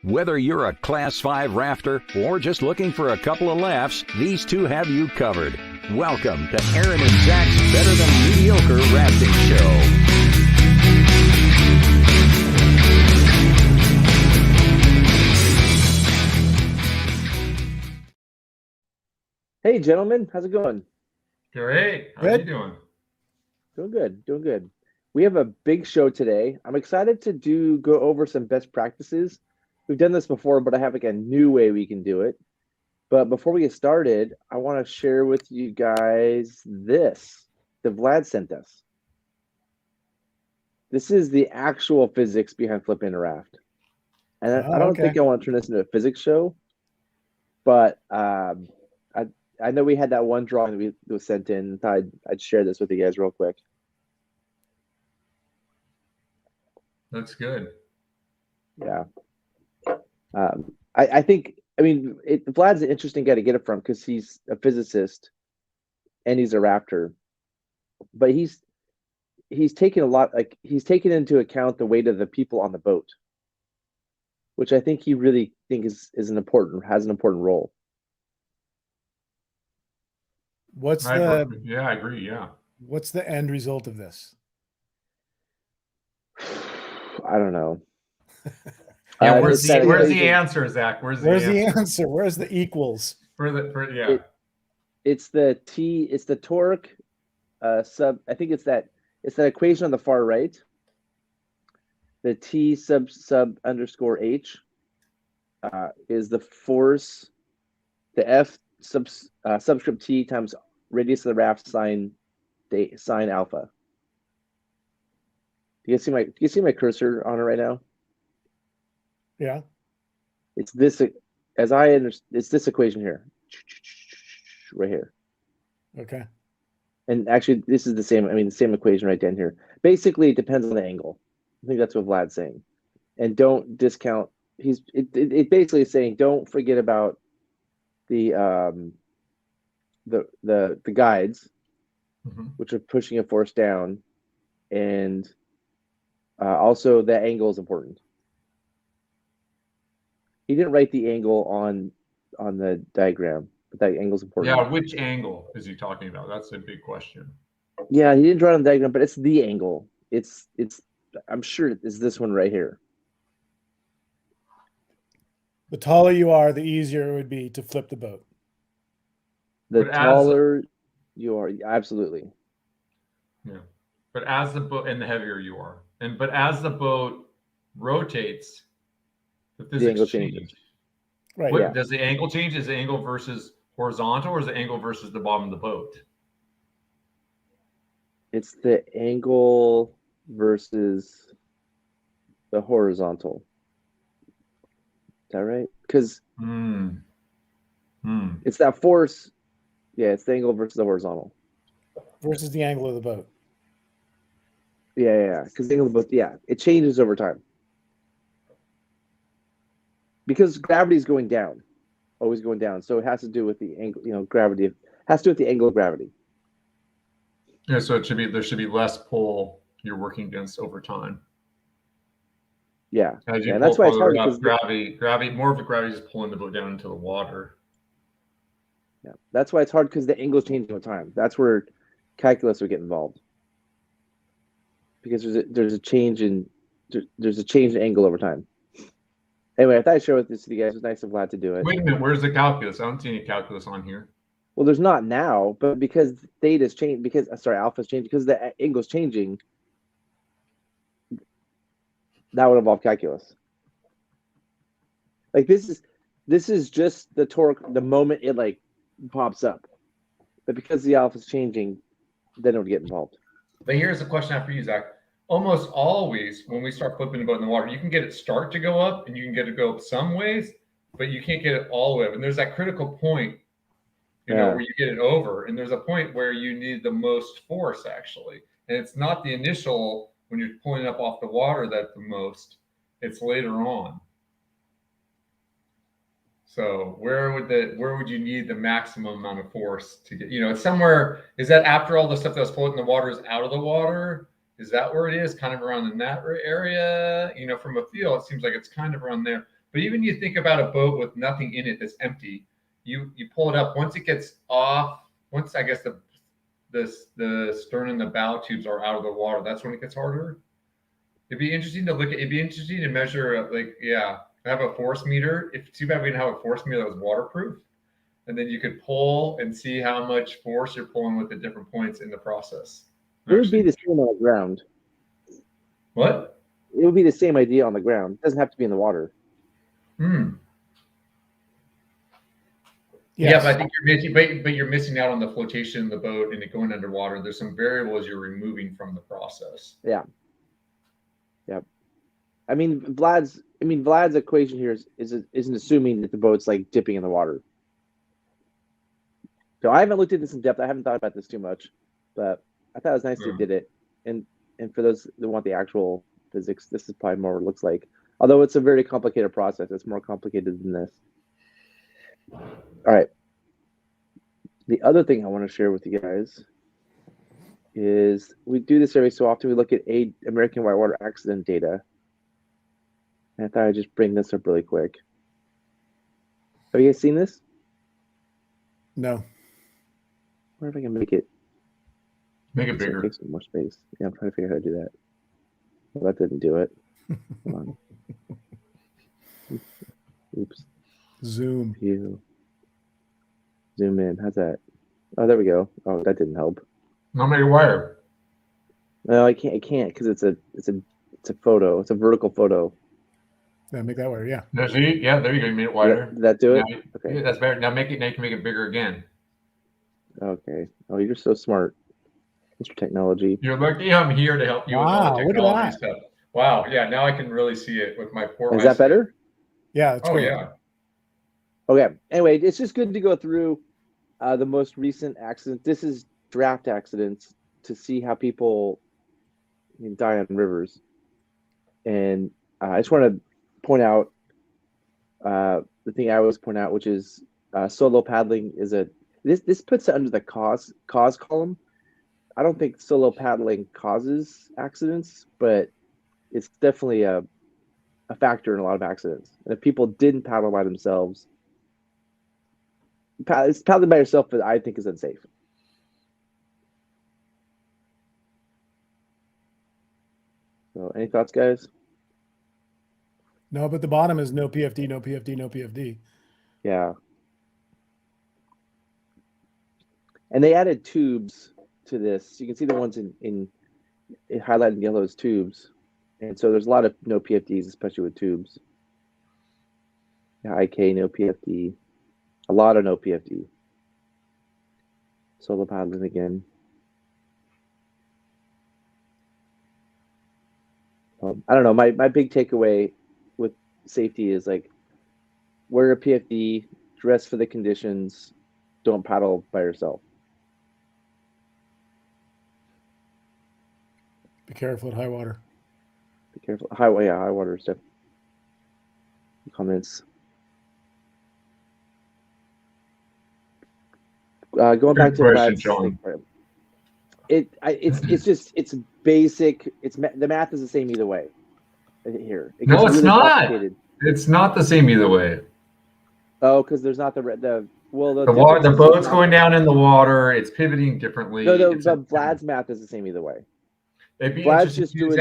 Whether you're a Class 5 rafter or just looking for a couple of laughs, these two have you covered. Welcome to Aaron and Zach's Better Than Mediocre Rafting Show. Hey, gentlemen, how's it going? Great. How are you doing? Doing good. We have a big show today. I'm excited to go over some best practices. We've done this before, but I have like a new way we can do it. But before we get started, I want to share with you guys this that Vlad sent us. This is the actual physics behind flipping a raft. And I don't think I want to turn this into a physics show, but I know we had that one drawing that was sent in. And thought I'd share this with you guys real quick. That's good. Yeah. Vlad's an interesting guy to get it from because he's a physicist and he's a raptor, but he's taken into account the weight of the people on the boat, which I think he really has an important role. I agree. Yeah. What's the end result of this? I don't know. Yeah, where's the answer, Zach? Where's the answer? Where's the equals? It's the T. It's the torque sub. I think it's that equation on the far right. The T sub underscore H is the force. The F subscript T times radius of the raft sine alpha. Do you see my cursor on it right now? Yeah. It's this, as I understand, it's this equation here, right here. Okay. And actually, this is the same equation right down here. Basically, it depends on the angle. I think that's what Vlad's saying. And don't discount. It basically is saying don't forget about the guides, which are pushing a force down, and also the angle is important. He didn't write the angle on the diagram, but that angle is important. Yeah, which angle is he talking about? That's a big question. Yeah, he didn't draw it on the diagram, but it's the angle. It's I'm sure it's this one right here. The taller you are, the easier it would be to flip the boat. The taller you are, absolutely. Yeah, but as the boat and the heavier you are, but as the boat rotates, the angle changes. Right. Yeah. Does the angle change? Is the angle versus horizontal, or is the angle versus the bottom of the boat? It's the angle versus the horizontal. Is that right? Because it's that force. Yeah, it's the angle versus the horizontal. Versus the angle of the boat. Yeah. Because the angle of the boat, it changes over time. Because gravity is going down, always going down. So it has to do with the angle, gravity has to do with the angle of gravity. Yeah, so there should be less pull you're working against over time. Yeah. And that's why it's hard because gravity, more of the gravity is pulling the boat down into the water. Yeah. That's why it's hard because the angle is changing over time. That's where calculus would get involved. Because there's a change in angle over time. Anyway, I thought I'd share with you guys. It was nice and glad to do it. Wait a minute, where's the calculus? I don't see any calculus on here. Well, there's not now, but because theta's changed, alpha's changed, because the angle's changing, that would involve calculus. Like this is just the torque the moment it pops up, but because the alpha's changing, then it would get involved. But here's the question I have for you, Zach. Almost always when we start flipping the boat in the water, you can get it start to go up and you can get it to go up some ways, but you can't get it all the way up. And there's that critical point, where you get it over. And there's a point where you need the most force actually. And it's not the initial when you're pulling it up off the water that's the most, it's later on. So where would you need the maximum amount of force to get, it's somewhere, is that after all the stuff that's floating in the water is out of the water? Is that where it is? Kind of around in that area? From a feel, it seems like it's kind of around there. But even you think about a boat with nothing in it that's empty, you pull it up. Once it gets off, once I guess the stern and the bow tubes are out of the water, that's when it gets harder. It'd be interesting to measure, have a force meter. If too bad we didn't have a force meter that was waterproof, and then you could pull and see how much force you're pulling with the different points in the process. It would be the same on the ground. What? It would be the same idea on the ground. It doesn't have to be in the water. Yes. Yeah, but I think you're missing out on the flotation in the boat and it going underwater. There's some variables you're removing from the process. Yeah. Yep. I mean, Vlad's equation here isn't assuming that the boat's like dipping in the water. So I haven't looked at this in depth. I haven't thought about this too much, but I thought it was nice they did it. And for those that want the actual physics, this is probably more what it looks like. Although it's a very complicated process. It's more complicated than this. All right. The other thing I want to share with you guys is we do this every so often. We look at American whitewater accident data. And I thought I'd just bring this up really quick. Have you guys seen this? No. I wonder if I can make it bigger. Take some more space. Yeah, I'm trying to figure out how to do that. Well, that didn't do it. Come on. Oops. Zoom. View. Zoom in. How's that? Oh, there we go. Oh, that didn't help. Not make it wider. No, I can't because it's a photo. It's a vertical photo. Yeah, make that wider. Yeah. No, see? Yeah, there you go. You made it wider. Did that do it? Now, Okay. Yeah, that's better. Now you can make it bigger again. Okay. Oh, you're so smart, Mr. Technology. You're lucky I'm here to help you with all Wow, the look at technology that. stuff. Wow. Yeah, now I can really see it with my poor Is that eyesight. better? Yeah, that's Oh, great. yeah. Okay. Anyway, it's just good to go through the most recent accident. This is draft accidents to see how people die on rivers. And I just want to point out the thing I always point out, which is solo paddling is this puts it under the cause column. I don't think solo paddling causes accidents, but it's definitely a factor in a lot of accidents. And if people didn't paddle by themselves, paddling by yourself, I think is unsafe. So, any thoughts, guys? No, but the bottom is no PFD, no PFD, no PFD. Yeah. And they added tubes to this. You can see the ones in highlighted in yellow as tubes. And so there's a lot of no PFDs, especially with tubes. Yeah, IK, no PFD. A lot of no PFD. Solo paddling again. I don't know. My big takeaway with safety is like wear a PFD, dress for the conditions, don't paddle by yourself. Be careful at high water. Be careful. High water stuff. Comments. Going back to Vlad's thing, it's basic. The math is the same either way. Here, No, it's not. It's not the same either way. Oh, because there's not the boat's going down in the water. It's pivoting differently. No, but Vlad's math is the same either way. Vlad's just doing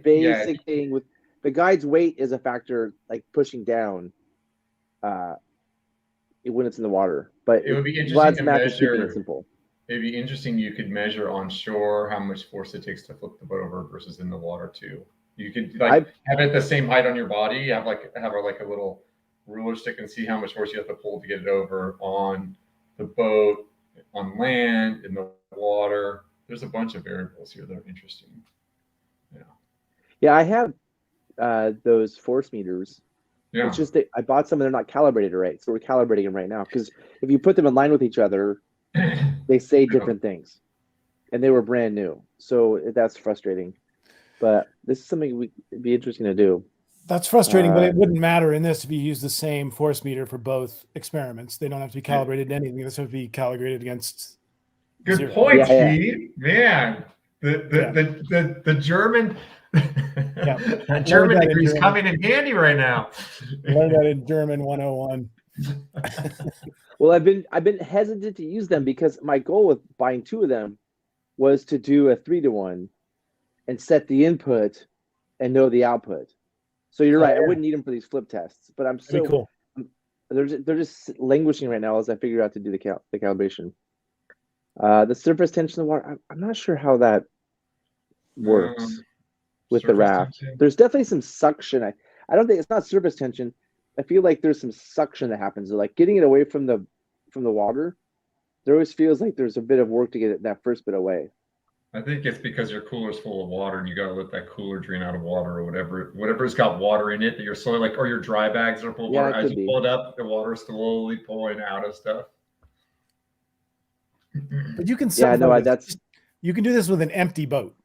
basic thing with the guide's weight is a factor, like pushing down when it's in the water. But it would be interesting Vlad's to math measure. is keeping it simple. It'd be interesting. You could measure on shore how much force it takes to flip the boat over versus in the water too. You could have it the same height on your body. Have a little ruler stick and see how much force you have to pull to get it over on the boat, on land, in the water. There's a bunch of variables here that are interesting. Yeah, I have those force meters. Yeah. It's just that I bought some and they're not calibrated right. So we're calibrating them right now. Because if you put them in line with each other, they say different things. And they were brand new. So that's frustrating. But this is something it'd be interesting to do. That's frustrating, but it wouldn't matter in this if you use the same force meter for both experiments. They don't have to be calibrated to anything. This would be calibrated against Good zero. point, Steve. Man, the German. Yeah. That German Learned that in degree is German. coming in handy right now. Learned that in German 101. Well, I've been hesitant to use them because my goal with buying two of them was to do a 3-to-1 and set the input and know the output. So you're right. I wouldn't need them for these flip tests, but I'm That'd be cool. they're just languishing right now as I figure out to do the calibration. The surface tension of the water, I'm not sure how that works with the raft. Tension. There's definitely some suction. I don't think it's not surface tension. I feel like there's some suction that happens. Like getting it away from the water, there always feels like there's a bit of work to get that first bit away. I think it's because your cooler's full of water and you got to let that cooler drain out of water or whatever's got water in it that you're slowly like, or your dry bags are full of water. As you pull it up, the water's slowly pulling out of stuff. But you can you can do this with an empty boat.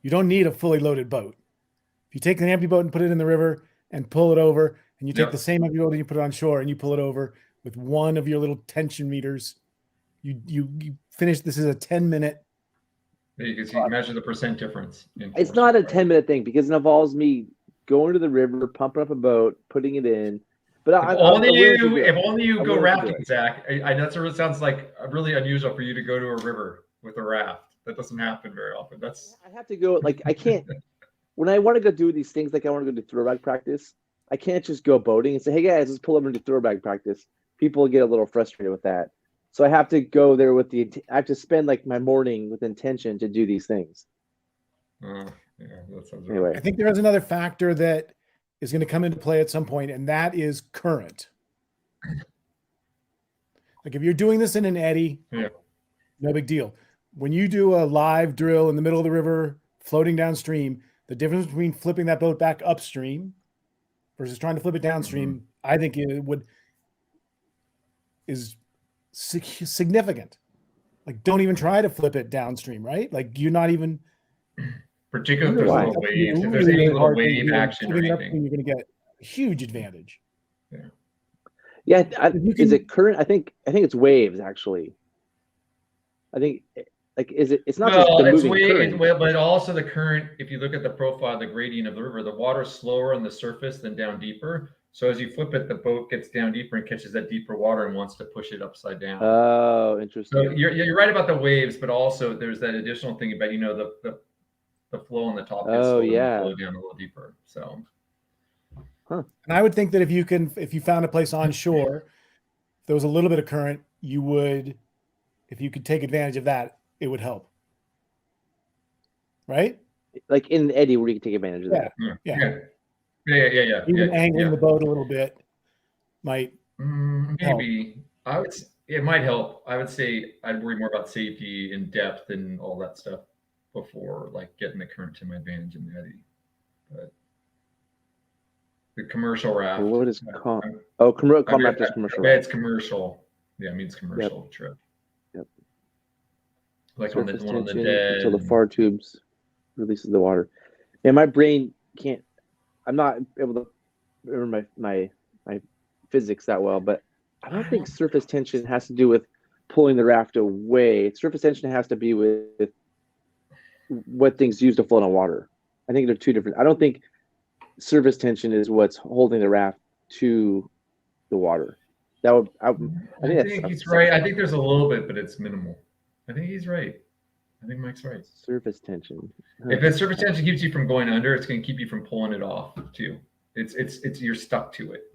You don't need a fully loaded boat. If you take an empty boat and put it in the river and pull it over, and you take the same empty boat and you put it on shore and you pull it over with one of your little tension meters, you finish. This is a 10-minute. You can measure the percent difference. It's not a 10-minute thing because it involves me going to the river, pumping up a boat, putting it in. But if only you go rafting, Zach. I know it sounds like really unusual for you to go to a river with a raft. That doesn't happen very often. I have to go. Like I can't. When I want to go do these things, like I want to go do throwback practice, I can't just go boating and say, "Hey guys, let's pull over and do throwback practice." People get a little frustrated with that. So I have to go there I have to spend like my morning with intention to do these things. Yeah, that sounds anyway. Right. I think there is another factor that is going to come into play at some point, and that is current. Like if you're doing this in an eddy, no big deal. When you do a live drill in the middle of the river, floating downstream, the difference between flipping that boat back upstream versus trying to flip it downstream, I think is significant. Like, don't even try to flip it downstream, right? Like, you're not even. Particularly if there's little waves. If there's any little wave action or anything, you're going to get a huge advantage. Yeah. Is it current? I think it's waves actually. I think it's not just the moving current. But also the current. If you look at the profile, the gradient of the river, the water's slower on the surface than down deeper. So as you flip it, the boat gets down deeper and catches that deeper water and wants to push it upside down. Oh, interesting. So you're right about the waves, but also there's that additional thing about the flow on the top gets slower and the flow down a little deeper. So, and I would think that if you found a place on shore, there was a little bit of current, you would, if you could take advantage of that, it would help. Right? Like in an eddy where you can take advantage of that. Yeah. Even angling the boat a little bit might maybe help. It might help. I would say I'd worry more about safety and depth and all that stuff before like getting the current to my advantage in the eddy. But the commercial raft. What is it called? Oh, commercial raft. Yeah, it's commercial. Yeah, it means commercial trip. Yep. Like on the one on the dead. Until the far tubes releases the water. And my brain can't. I'm not able to remember my physics that well, but I don't think surface tension has to do with pulling the raft away. Surface tension has to be with what things use to float on water. I think they're two different. I don't think surface tension is what's holding the raft to the water. I think he's right. I think there's a little bit, but it's minimal. I think he's right. I think Mike's right. Surface tension. If the surface tension keeps you from going under, it's going to keep you from pulling it off too. It's you're stuck to it.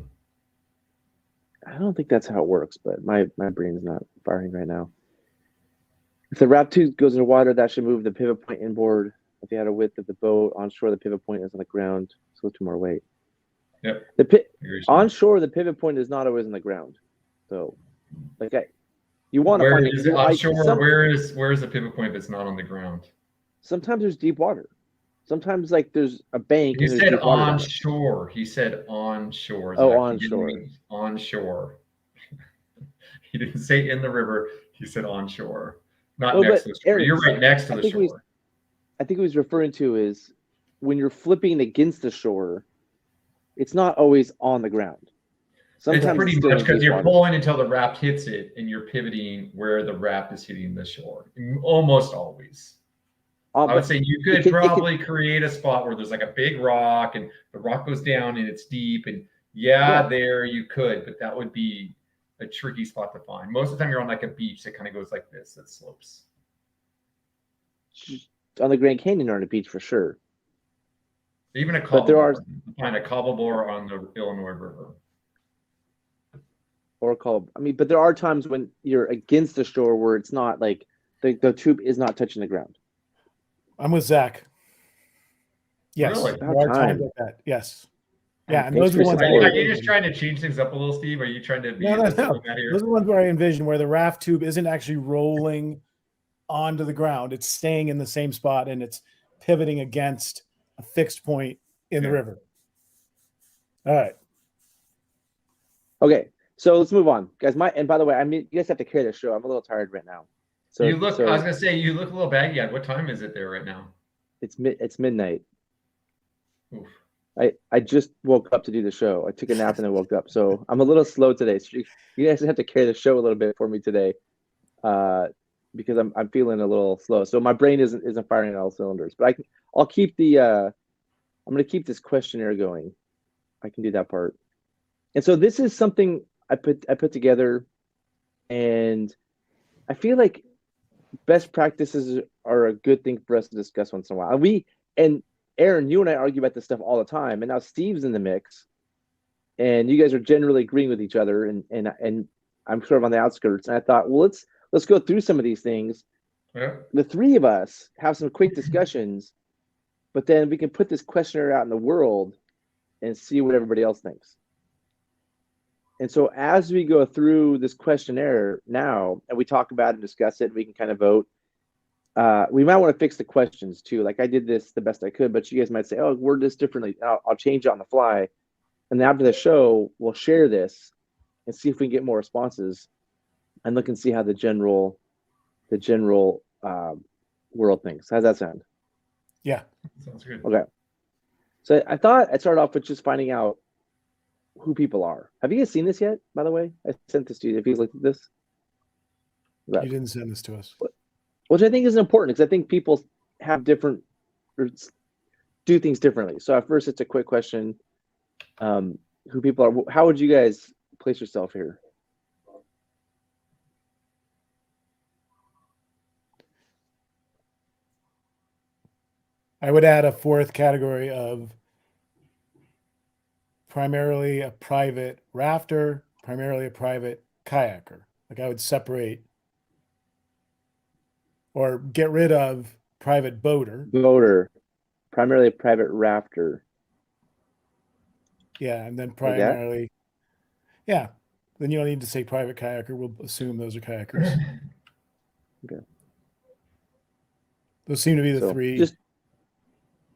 I don't think that's how it works, but my brain's not firing right now. If the raft tube goes into water, that should move the pivot point inboard. If you had a width of the boat onshore, the pivot point is on the ground, so it's more weight. Yep. Onshore, the pivot point is not always on the ground. So, you want to find it onshore. Where is the pivot point that's not on the ground? Sometimes there's deep water. Sometimes there's a bank. He said onshore. He said onshore. Oh, onshore. Onshore. He didn't say in the river. He said onshore. Not next to the shore. You're right next to the shore. I think what he's referring to is when you're flipping against the shore, it's not always on the ground. Sometimes it's pretty much because you're pulling until the raft hits it and you're pivoting where the raft is hitting the shore. Almost always. I would say you could probably create a spot where there's like a big rock and the rock goes down and it's deep and there you could, but that would be a tricky spot to find. Most of the time you're on like a beach that kind of goes like this, that slopes. On the Grand Canyon or on a beach for sure. Even a cobble. Find a cobble bore on the Illinois River. Or cobble. I mean, but there are times when you're against the shore where it's not like the tube is not touching the ground. I'm with Zach. Yes, really? There are times like that. Yes. Yeah, and those are the ones. Are you just trying to change things up a little, Steve? Are you trying to be no. Those are the ones where I envision where the raft tube isn't actually rolling onto the ground. It's staying in the same spot and it's pivoting against a fixed point in the river. All right. Okay, so let's move on, guys. And by the way, I mean, you guys have to carry the show. I'm a little tired right now. So you look. I was gonna say you look a little baggy. What time is it there right now? It's midnight. Oof. I just woke up to do the show. I took a nap and I woke up, so I'm a little slow today. So you guys have to carry the show a little bit for me today, because I'm feeling a little slow. So my brain isn't firing on all cylinders. But I'll keep I'm going to keep this questionnaire going. I can do that part. And so this is something I put together, and I feel like best practices are a good thing for us to discuss once in a while. And Aaron, you and I argue about this stuff all the time, and now Steve's in the mix, and you guys are generally agreeing with each other, and I'm sort of on the outskirts. And I thought, well, let's go through some of these things. Yeah. The three of us have some quick discussions, but then we can put this questionnaire out in the world and see what everybody else thinks. And so as we go through this questionnaire now, and we talk about it and discuss it, we can kind of vote. We might want to fix the questions too. Like I did this the best I could, but you guys might say, "Oh, word this differently." I'll change it on the fly, and then after the show, we'll share this and see if we can get more responses, and look and see how the general world thinks. How's that sound? Yeah, sounds good. Okay. So I thought I'd start off with just finding out who people are. Have you guys seen this yet? By the way, I sent this to you. If you looked at this, you didn't send this to us. Which I think is important because I think people have different or do things differently. So at first, it's a quick question: who people are. How would you guys place yourself here? I would add a fourth category of primarily a private rafter, primarily a private kayaker. Like I would separate or get rid of private boater. Primarily a private rafter. Yeah, and then primarily, yeah. Then you don't need to say private kayaker. We'll assume those are kayakers. Okay. Those seem to be the three. Just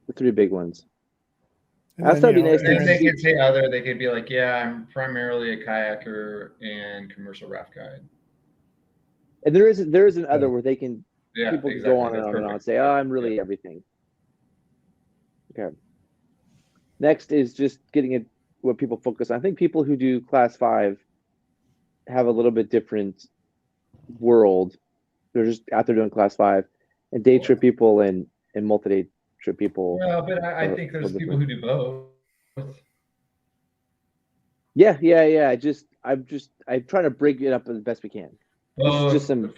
the three big ones. That's be nice. They could say other. They could be like, "Yeah, I'm primarily a kayaker and commercial raft guide." And there is an other where they can people can go on and on and say, "Oh, I'm really everything." Okay. Next is just getting it what people focus on. I think people who do class 5 have a little bit different world. They're just out there doing class 5, and day trip people and multi-day trip people. Well, but I think there's people who do both. Yeah. I'm trying to break it up as best we can. Just some.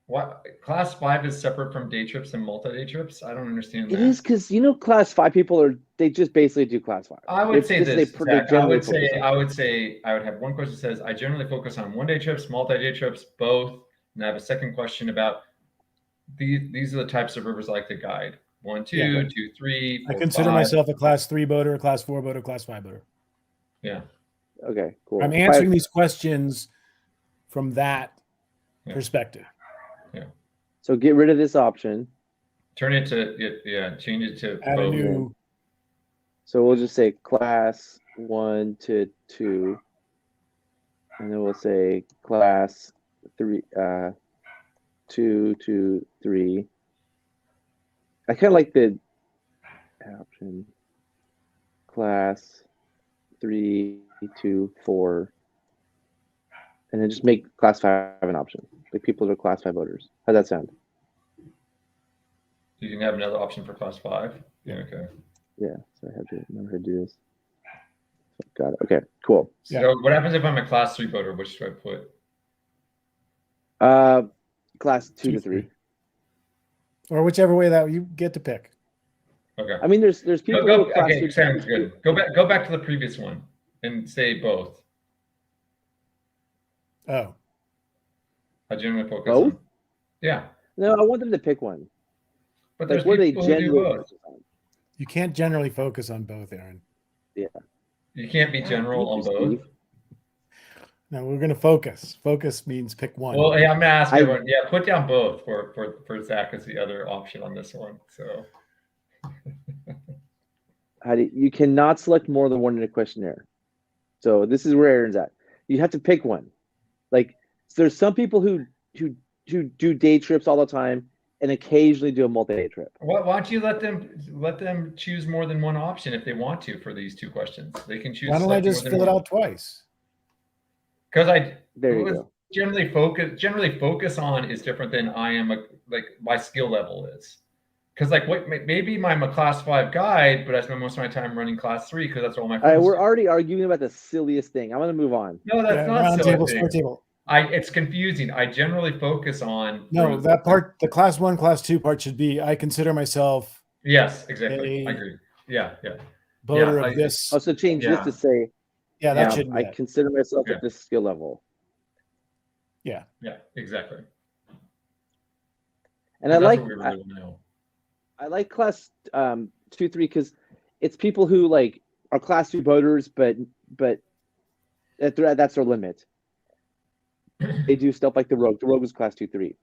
What class 5 is separate from day trips and multi-day trips? I don't understand that. It is because class 5 people they just basically do class 5. I would say this. I would say I would have one question that says I generally focus on one-day trips, multi-day trips, both, and I have a second question about these are the types of rivers I like to guide. 1, 2, 2, 3, 4, I consider 5. myself a class 3 boater, a class 4 boater, class 5 boater. Yeah. Okay, cool. I'm answering these questions from that perspective. Yeah. So get rid of this option. Turn it to change it to add a new. So we'll just say class 1 to 2, and then we'll say class 3, 2 to 3. I kind of like the option class 3 to 4, and then just make class 5 an option. Like people that are class 5 voters. How's that sound? You can have another option for class 5. Yeah. Okay. Yeah. So I have to remember how to do this. Got it. Okay. Cool. So what happens if I'm a class 3 boater? Which do I put? Class 2 to 3. Or whichever way that you get to pick. Okay. I mean, there's people who are class 2. Sounds good. Go back to the previous one and say both. Oh. I generally focus both? on. Yeah. No, I want them to pick one. But there's people who do both. You can't generally focus on both, Aaron. Yeah. You can't be general on both. No, we're going to focus. Focus means pick one. Well, hey, I'm going to ask everyone. Yeah, put down both for Zach as the other option on this one. So. You cannot select more than one in a questionnaire. So this is where Aaron's at. You have to pick one. Like, so there's some people who do day trips all the time and occasionally do a multi-day trip. Why don't you let them choose more than one option if they want to for these 2 questions? They can choose. Why don't I just fill it out twice? Because there you go. Generally focus on is different than I am like my skill level is. Because maybe I'm a class 5 guide, but I spend most of my time running class 3 because that's all my friends. All right, we're already arguing about the silliest thing. I'm gonna move on. No, that's not silly. Table. It's confusing. I generally focus on that part. The class 1, class 2 part should be I consider myself. Yes, exactly. I agree. Yeah. Boater of this. Also change this to say. Yeah, that should. I consider myself at this skill level. Yeah, exactly. And I like class 2, 3 because it's people who like are class 2 boaters, but that's their limit. They do stuff like the Rogue. The Rogue is class 2, 3.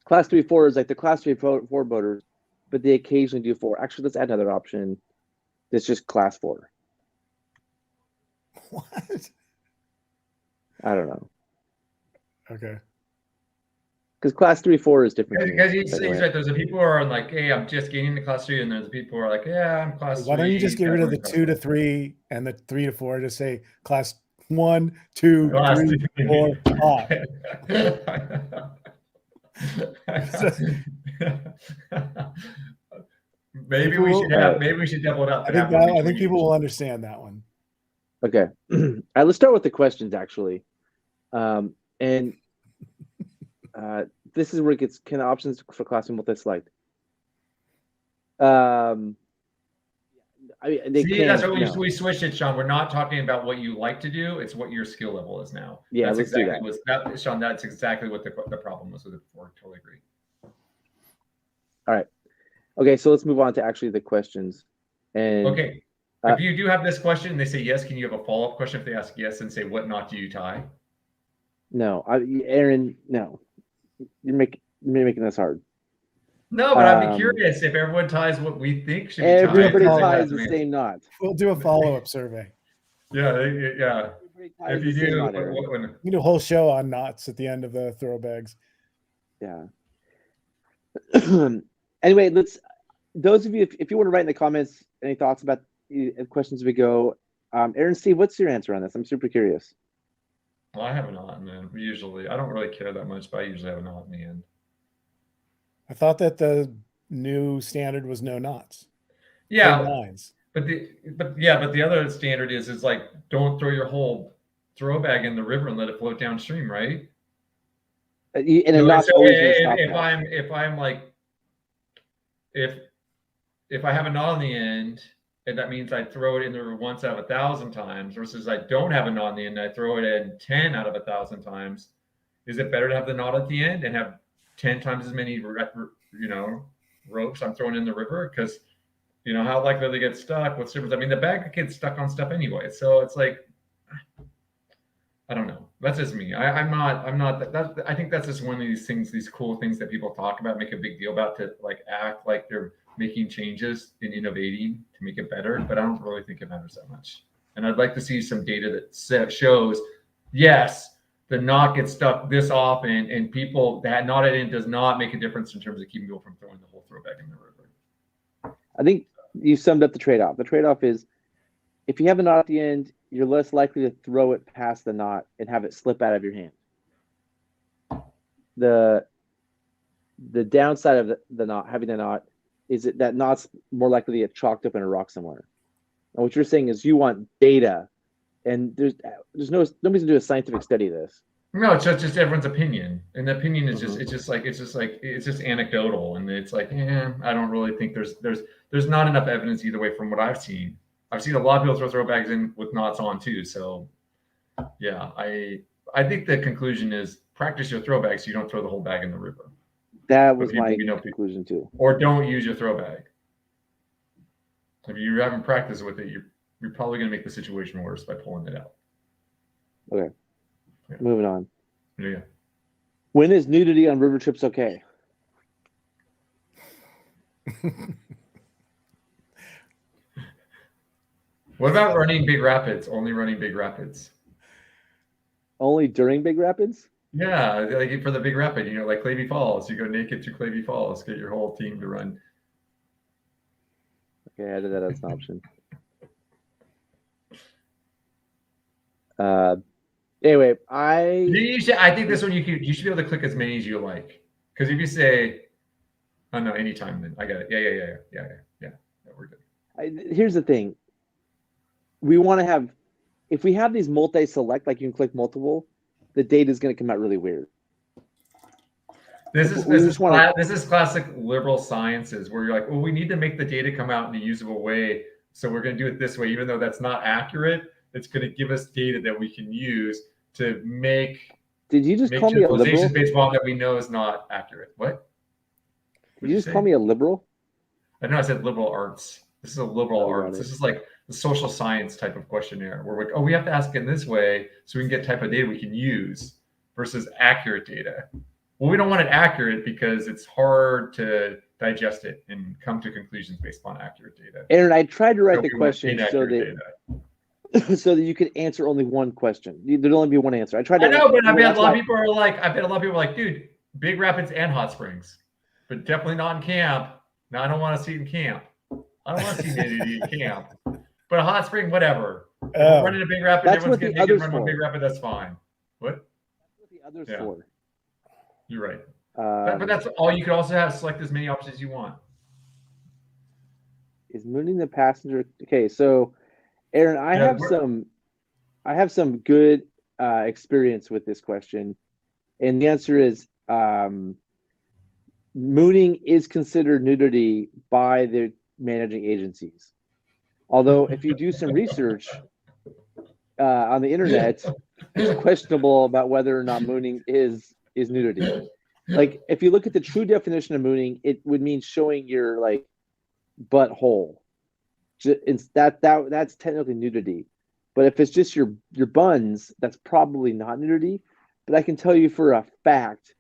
Class 3, 4 is like the class 3, 4 boaters, but they occasionally do 4. Actually, let's add another option. That's just class 4. What? I don't know. Okay. Because class 3, 4 is different. Because he's right. There's the people who are like, hey, I'm just getting into class 3, and there's the people who are like, yeah, I'm class 3. Why don't you just get rid of the 2 to 3 and the 3 to 4? Just say class 1, 2, 3, 4, 5. Maybe we should double it up. I think people will understand that one. Okay. All right, let's start with the questions actually. This is where it gets kind of options for class multi-select. That's what we switched it, Sean. We're not talking about what you like to do; it's what your skill level is now. Yeah, let's do that. Sean, that's exactly what the problem was with it before. Totally agree. All right. Okay, so let's move on to actually the questions. And okay, if you do have this question, and they say yes, can you have a follow-up question if they ask yes and say what knot do you tie? No, Aaron, no. You're making this hard. No, but I'd be curious if everyone ties what we think should be tied. Everybody ties the same knot. We'll do a follow-up survey. Yeah. If you do, we do a whole show on knots at the end of the throw bags. Yeah. Anyway, those of you, if you want to write in the comments any thoughts about questions as we go. Aaron, Steve, what's your answer on this? I'm super curious. Well, I have a knot in the end. Usually, I don't really care that much, but I usually have a knot in the end. I thought that the new standard was no knots. Yeah, but the other standard is like don't throw your whole throw bag in the river and let it float downstream, right? If I have a knot on the end, and that means I throw it in the river once out of 1,000 times, versus I don't have a knot in the end, and I throw it in 10 out of 1,000 times. Is it better to have the knot at the end and have 10 times as many, ropes I'm throwing in the river? Because how likely they get stuck? What's the difference? I mean, the bag gets stuck on stuff anyway, so it's like, I don't know. That's just me. I'm not. I think that's just one of these things, these cool things that people talk about, make a big deal about, to like act like they're making changes and innovating to make it better. But I don't really think it matters that much. And I'd like to see some data that shows, yes, the knot gets stuck this often, and people that knotted in does not make a difference in terms of keeping people from throwing the whole throw back in the river. I think you summed up the trade-off. The trade-off is if you have a knot at the end, you're less likely to throw it past the knot and have it slip out of your hand. the downside of the knot, having the knot, is that knot's more likely to get chalked up in a rock somewhere. And what you're saying is you want data, and there's nobody's gonna do a scientific study of this. No, it's just everyone's opinion, and the opinion is just it's just anecdotal, and it's like, I don't really think there's not enough evidence either way from what I've seen. I've seen a lot of people throw bags in with knots on too. So yeah, I think the conclusion is practice your throw bag so you don't throw the whole bag in the river. That was my conclusion too. Or don't use your throw bag. If you haven't practiced with it, you're probably going to make the situation worse by pulling it out. Okay. Yeah. Moving on. Yeah. When is nudity on river trips okay? What about running big rapids? Only running big rapids. Only during big rapids? Yeah, like for the big rapid, like Clavey Falls. You go naked to Clavey Falls, get your whole team to run. Okay, I did that as an option. Anyway, I think this one you should be able to click as many as you like. Because if you say, oh no, anytime, then I got it. Yeah, we're good. Here's the thing. We want to have, if we have these multi-select, like you can click multiple, the data is going to come out really weird. This is classic liberal sciences where you're like, well, we need to make the data come out in a usable way, so we're going to do it this way, even though that's not accurate. It's going to give us data that we can use to make. Did you just call me a liberal? Based on that we know is not accurate. What? Did you just call me a liberal? I know I said liberal arts. This is a liberal arts. This is like the social science type of questionnaire where we're like, we have to ask it in this way so we can get type of data we can use versus accurate data. Well, we don't want it accurate because it's hard to digest it and come to conclusions based on accurate data. Aaron, I tried to write the question so that you could answer only one question. There'd only be one answer. I bet a lot of people are like, dude, big rapids and hot springs, but definitely not in camp. No, I don't want to see it in camp. I don't want to see nudity in camp. But a hot spring, whatever. Running a big rapid, everyone's getting naked, running a big rapid, that's fine. What? That's what the others for. You're right. But that's all. You could also select as many options as you want. Is mooning the passenger? Okay, so Aaron, I have some good experience with this question, and the answer is mooning is considered nudity by the managing agencies. Although, if you do some research on the internet, it's questionable about whether or not mooning is nudity. Like, if you look at the true definition of mooning, it would mean showing your butthole. That's technically nudity. But if it's just your buns, that's probably not nudity. But I can tell you for a fact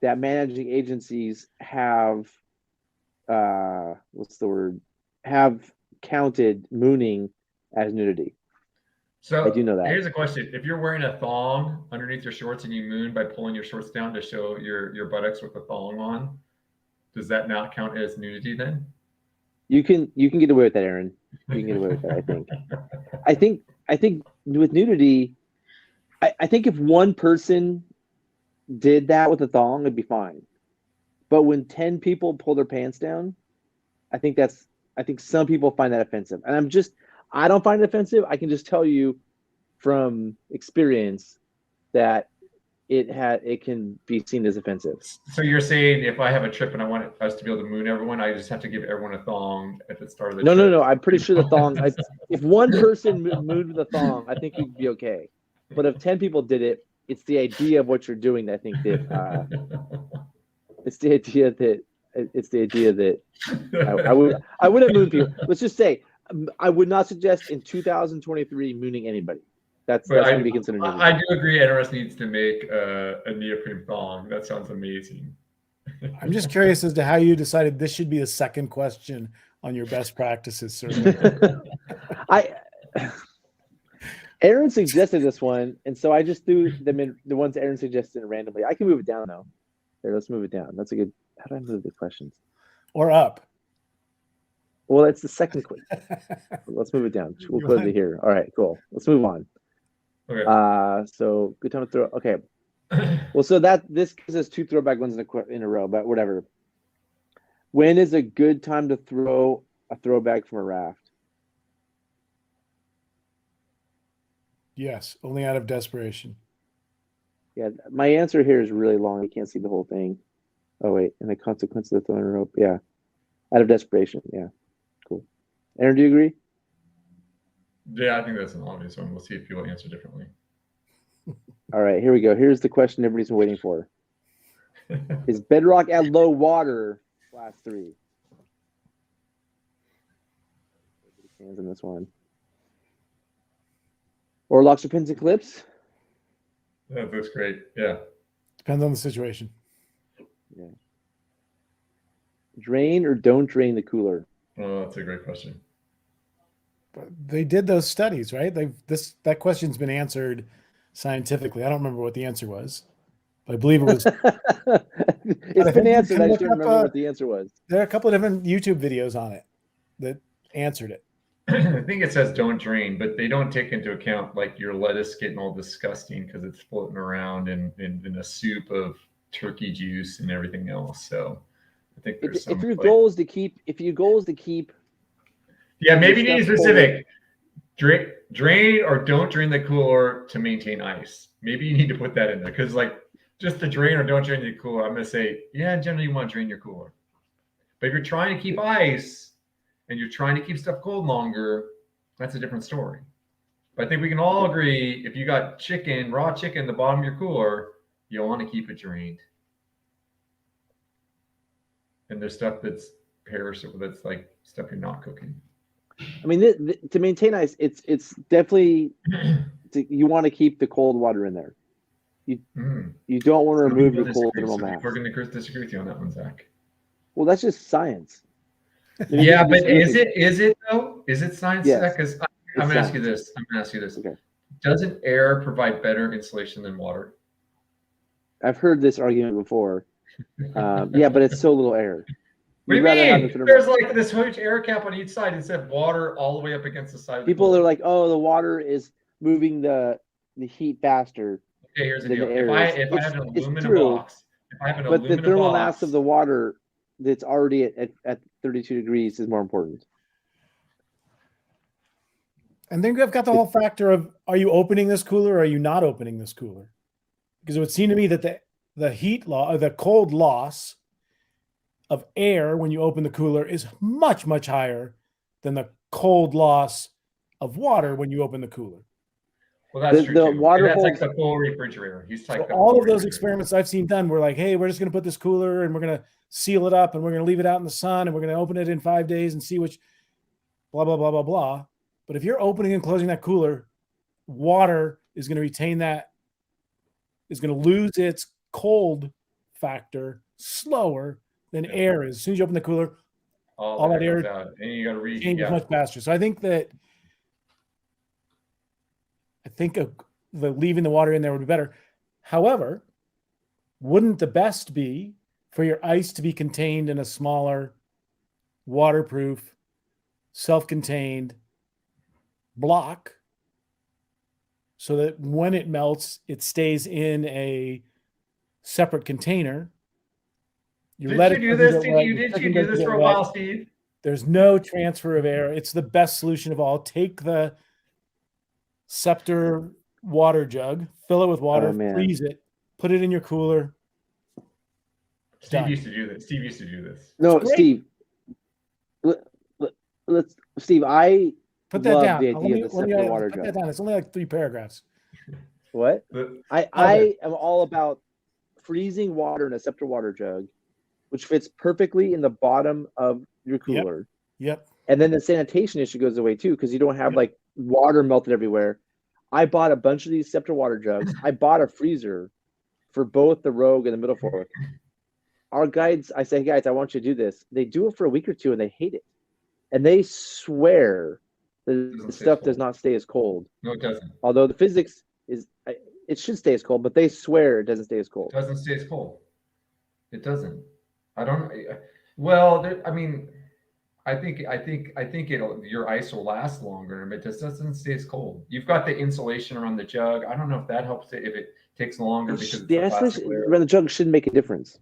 that managing agencies have have counted mooning as nudity. So I do know that. Here's a question: if you're wearing a thong underneath your shorts and you moon by pulling your shorts down to show your buttocks with the thong on, does that not count as nudity then? You can get away with that, Aaron. You can get away with that. I think with nudity, I think if one person did that with a thong, it'd be fine. But when 10 people pull their pants down, I think some people find that offensive. And I don't find it offensive. I can just tell you from experience that it can be seen as offensive. So you're saying if I have a trip and I want us to be able to moon everyone, I just have to give everyone a thong at the start of the trip? No. I'm pretty sure the thong. If one person mooned with a thong, I think you'd be okay. But if 10 people did it, it's the idea of what you're doing that I think that it's the idea that I wouldn't moon people. Let's just say I would not suggest in 2023 mooning anybody. That's going to be considered. I do agree. NRS needs to make a neoprene thong. That sounds amazing. I'm just curious as to how you decided this should be the second question on your best practices survey. Aaron suggested this one, and so I just threw them in the ones Aaron suggested randomly. I can move it down though. Here, let's move it down. That's a good. How do I move the questions? Or up. Well, it's the second question. Let's move it down. We'll close it here. All right, cool. Let's move on. Okay. So good time to throw. Okay. Well, so this gives us 2 throwback ones in a row, but whatever. When is a good time to throw a throwback from a raft? Yes, only out of desperation. Yeah, my answer here is really long. You can't see the whole thing. Oh wait, and the consequence of the throwing a rope. Yeah, out of desperation. Yeah, cool. Aaron, do you agree? Yeah, I think that's an obvious one. We'll see if people answer differently. All right, here we go. Here's the question everybody's been waiting for. Is bedrock at low water class 3? Hands in this one. Or locks or pins and clips? That looks great. Yeah. Depends on the situation. Yeah. Drain or don't drain the cooler? Oh, that's a great question. But they did those studies, right? That question's been answered scientifically. I don't remember what the answer was. I believe it was. It's been answered. I just don't remember what the answer was. There are a couple of different YouTube videos on it that answered it. I think it says don't drain, but they don't take into account like your lettuce getting all disgusting because it's floating around in a soup of turkey juice and everything else. So I think there's if your goal is to keep, yeah, maybe you need specific drain or don't drain the cooler to maintain ice. Maybe you need to put that in there because like just the drain or don't drain the cooler. I'm gonna say yeah, generally you want to drain your cooler, but if you're trying to keep ice and you're trying to keep stuff cold longer, that's a different story. But I think we can all agree if you got chicken, raw chicken, the bottom of your cooler, you'll want to keep it drained. And there's stuff that's perishable, that's like stuff you're not cooking. I mean, to maintain ice, it's definitely you want to keep the cold water in there. You don't want to remove the cold thermal mass. We're going to disagree with you on that one, Zach. Well, that's just science. Yeah, but is it though? Is it science? Yes, because I'm going to ask you this. Okay. Doesn't air provide better insulation than water? I've heard this argument before. Yeah, but it's so little air. What do you mean? There's like this huge air cap on each side. It said water all the way up against the side. People are like, "Oh, the water is moving the heat faster." Okay, here's the deal. If I have an aluminum box, but the thermal mass of the water that's already at 32 degrees is more important. And then you've got the whole factor of, are you opening this cooler or are you not opening this cooler? Because it would seem to me that the cold loss of air when you open the cooler is much, much higher than the cold loss of water when you open the cooler. Well, that's true. The water that's like the full refrigerator. All of those experiments I've seen done were like, hey, we're just going to put this cooler and we're going to seal it up and we're going to leave it out in the sun and we're going to open it in 5 days and see which blah, blah, blah, blah, blah. But if you're opening and closing that cooler, water is going to retain that, is going to lose its cold factor slower than air is. As soon as you open the cooler, all that air you got to changes much faster. So I think the leaving the water in there would be better. However, wouldn't the best be for your ice to be contained in a smaller, waterproof, self-contained block so that when it melts, it stays in a separate container? Did you do this for a while, Steve? There's no transfer of air. It's the best solution of all. Take the Scepter water jug, fill it with water, freeze it, put it in your cooler. Steve used to do this. No, Steve. Steve, I put that down. The idea of the Scepter water jug. Put that down. It's only like 3 paragraphs. What? I am all about freezing water in a Scepter water jug, which fits perfectly in the bottom of your cooler. Yep. And then the sanitation issue goes away too, because you don't have like water melted everywhere. I bought a bunch of these Scepter water jugs. I bought a freezer for both the Rogue and the Middle Fork. Our guides, I say, hey guys, I want you to do this. They do it for a week or two and they hate it. And they swear that the stuff does not stay as cold. No, it doesn't. Although the physics is, it should stay as cold, but they swear it doesn't stay as cold. It doesn't stay as cold. It doesn't. I don't. Well, I mean, I think your ice will last longer, but it just doesn't stay as cold. You've got the insulation around the jug. I don't know if that helps it. If it takes longer because it's the a ice plastic layer. around the jug shouldn't make a difference.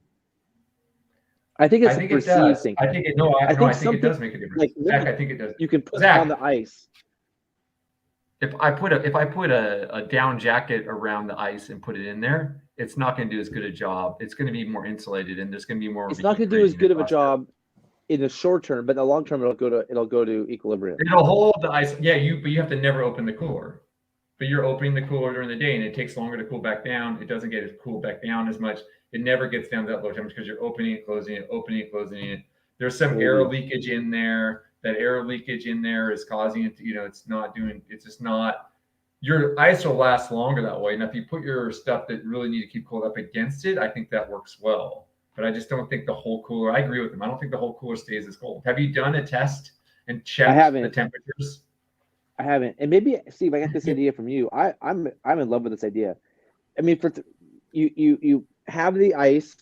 I think it's a perceived thing. I think it does make a difference. Like, Zach, I think it does. You can put Zach, on the ice. If I put a down jacket around the ice and put it in there, it's not going to do as good a job. It's going to be more insulated, and there's going to be more. It's not going to do as good of a job in the short term, but in the long term, it'll go to equilibrium. It'll hold the ice. Yeah, but you have to never open the cooler. But you're opening the cooler during the day, and it takes longer to cool back down. It doesn't get it cooled back down as much. It never gets down to that low temperature because you're opening and closing it, opening and closing it. There's some air leakage in there. That air leakage in there is causing it to, it's just not. Your ice will last longer that way. Now, if you put your stuff that really need to keep cold up against it, I think that works well. But I just don't think the whole cooler, I agree with them. I don't think the whole cooler stays as cold. Have you done a test and checked the temperatures? I haven't. And maybe, Steve, I got this idea from you. I'm in love with this idea. I mean, you have the ice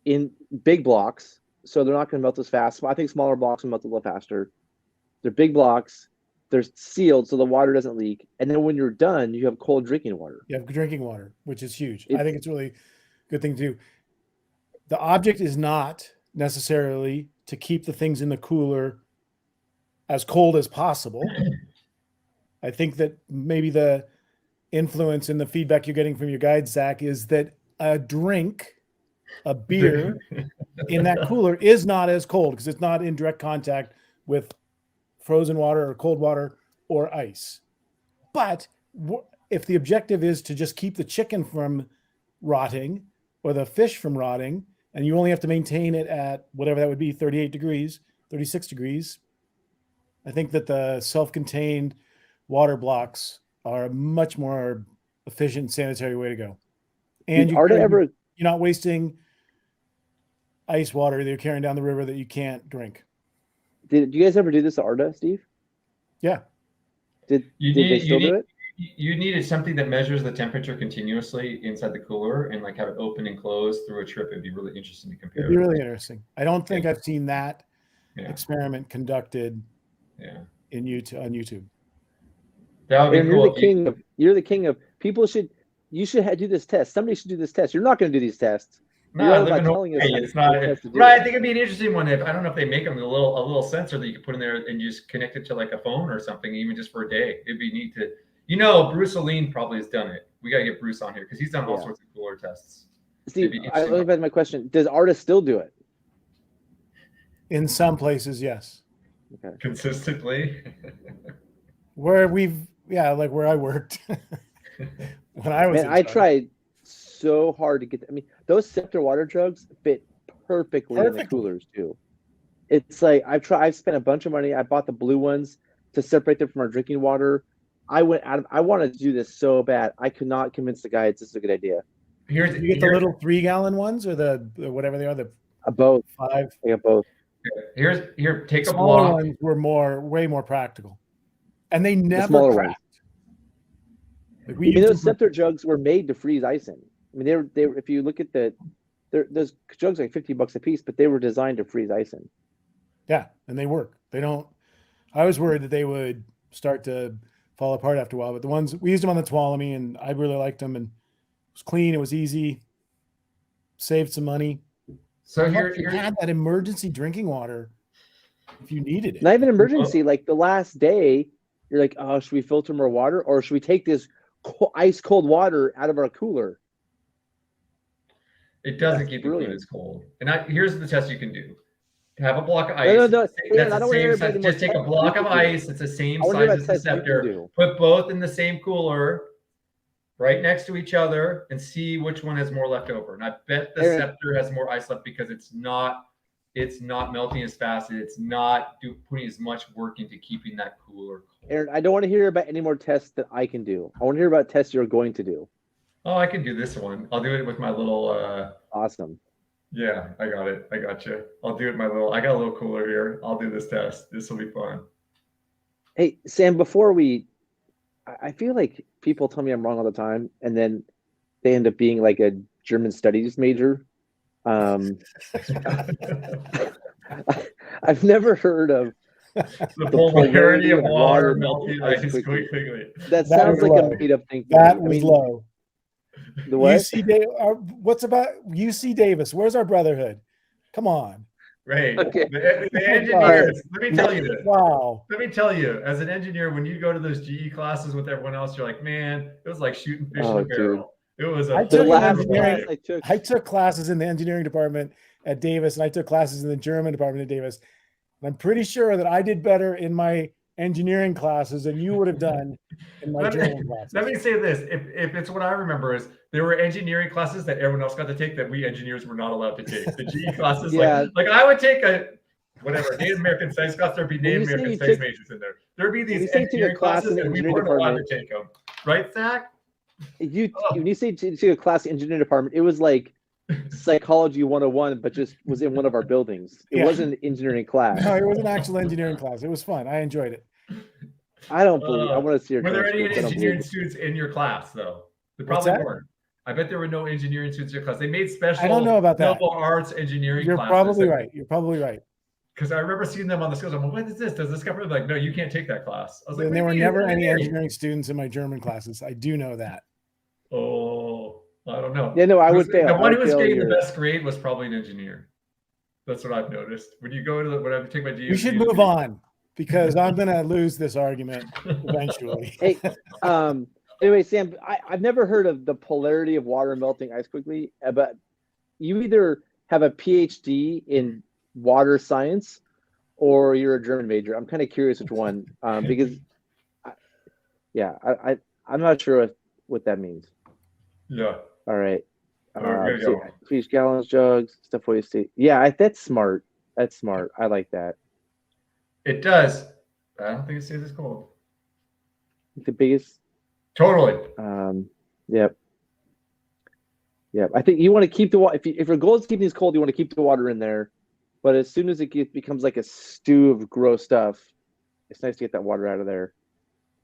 in big blocks, so they're not going to melt as fast. I think smaller blocks will melt a little faster. They're big blocks. They're sealed so the water doesn't leak. And then when you're done, you have cold drinking water. You have drinking water, which is huge. I think it's really a good thing to do. The object is not necessarily to keep the things in the cooler as cold as possible. I think that maybe the influence and the feedback you're getting from your guide, Zach, is that a beer in that cooler is not as cold because it's not in direct contact with frozen water or cold water or ice. But if the objective is to just keep the chicken from rotting or the fish from rotting, and you only have to maintain it at whatever that would be, 38 degrees, 36 degrees, I think that the self-contained water blocks are a much more efficient, sanitary way to go. And you're not wasting ice water that you're carrying down the river that you can't drink. Did you guys ever do this at Arda, Steve? Yeah. Did they still do it? You needed something that measures the temperature continuously inside the cooler and like have it open and close through a trip. It'd be really interesting to compare. It'd be really interesting. I don't think I've seen that experiment conducted on YouTube. That would be cool. You're the king of people. You should do this test. Somebody should do this test. You're not going to do these tests. No, I it's not. Right, I think it'd be an interesting one. I don't know if they make them a little sensor that you could put in there and just connect it to like a phone or something, even just for a day. It'd be neat to. Bruce Aline probably has done it. We got to get Bruce on here because he's done all sorts of cooler tests. Steve, let me back my question. Does Arda still do it? In some places, yes. Okay. Consistently. Where where I worked when I was. I tried so hard to get. I mean, those Scepter water jugs fit perfectly in the coolers too. It's like I've spent a bunch of money. I bought the blue ones to separate them from our drinking water. I wanted to do this so bad. I could not convince the guy this is a good idea. You get the little 3-gallon ones or the whatever they are. The both 5. I got both. Here, take a smaller block. Ones were way more practical, and they never cracked. Like those Scepter jugs were made to freeze ice in. I mean, they were. If you look at those jugs are like $50 a piece, but they were designed to freeze ice in. Yeah, and they work. They don't. I was worried that they would start to fall apart after a while, but the ones we used them on the Tuolumne, and I really liked them. And it was clean. It was easy. Saved some money. So you had that emergency drinking water if you needed it. Not even emergency. Like the last day, you're like, oh, should we filter more water, or should we take this ice cold water out of our cooler? It doesn't keep the food as cold. And here's the test you can do. Have a block of ice. Just take a block of ice. It's the same size as the Scepter. Put both in the same cooler, right next to each other, and see which one has more left over. And I bet the Scepter has more ice left because it's not melting as fast. It's not putting as much work into keeping that cooler cold. Aaron, I don't want to hear about any more tests that I can do. I want to hear about tests you're going to do. Oh, I can do this one. I'll do it with my little. Awesome. Yeah, I got it. I got you. I'll do it I got a little cooler here. I'll do this test. This will be fun. Hey, Sam, I feel like people tell me I'm wrong all the time, and then they end up being like a German studies major. I've never heard of the polarity of water melting ice quickly. That sounds like a made-up thing. That was low. The what? What's about UC Davis? Where's our brotherhood? Come on. Right. Okay. The engineers, let me tell you this. Wow. Let me tell you, as an engineer, when you go to those GE classes with everyone else, you're like, man, it was like shooting fish in a barrel. It was I took classes in the engineering department at Davis, and I took classes in the German department at Davis. And I'm pretty sure that I did better in my engineering classes than you would have done in my German classes. Let me say this. If it's what I remember is there were engineering classes that everyone else got to take that we engineers were not allowed to take. The GE classes, like I would take a Native American studies class, there'd be Native American studies majors in there. There'd be these engineering classes and we weren't allowed to take them. Right, Zach? When you say to a class engineering department, it was like psychology 101, but just was in one of our buildings. It wasn't an engineering class. No, it was an actual engineering class. It was fun. I enjoyed it. I don't believe. I want to see your. Were there any engineering students in your class though? There probably weren't. I bet there were no engineering students in your class. They made special. I don't know about that. Noble arts engineering. You're probably right. You're probably right. Because I remember seeing them on the skills. I'm like, what is this? Does this cover? Like, no, you can't take that class. I was like, and there were never any engineering students in my German classes. I do know that. Oh, I don't know. Yeah, no, I would fail. The one who was getting the best grade was probably an engineer. That's what I've noticed. When you go to when I take my GED, we should move on because I'm going to lose this argument eventually. Hey, anyway, Sam, I've never heard of the polarity of water melting ice quickly, but you either have a PhD in water science or you're a German major. I'm kind of curious which one, because I'm not sure what that means. Yeah. All right. Each gallons, jugs, stuff for you see. Yeah, that's smart. That's smart. I like that. It does. I don't think it stays as cold. The biggest. Totally. Yep. I think you want to keep the water. If your goal is keeping these cold, you want to keep the water in there. But as soon as it becomes like a stew of gross stuff, it's nice to get that water out of there.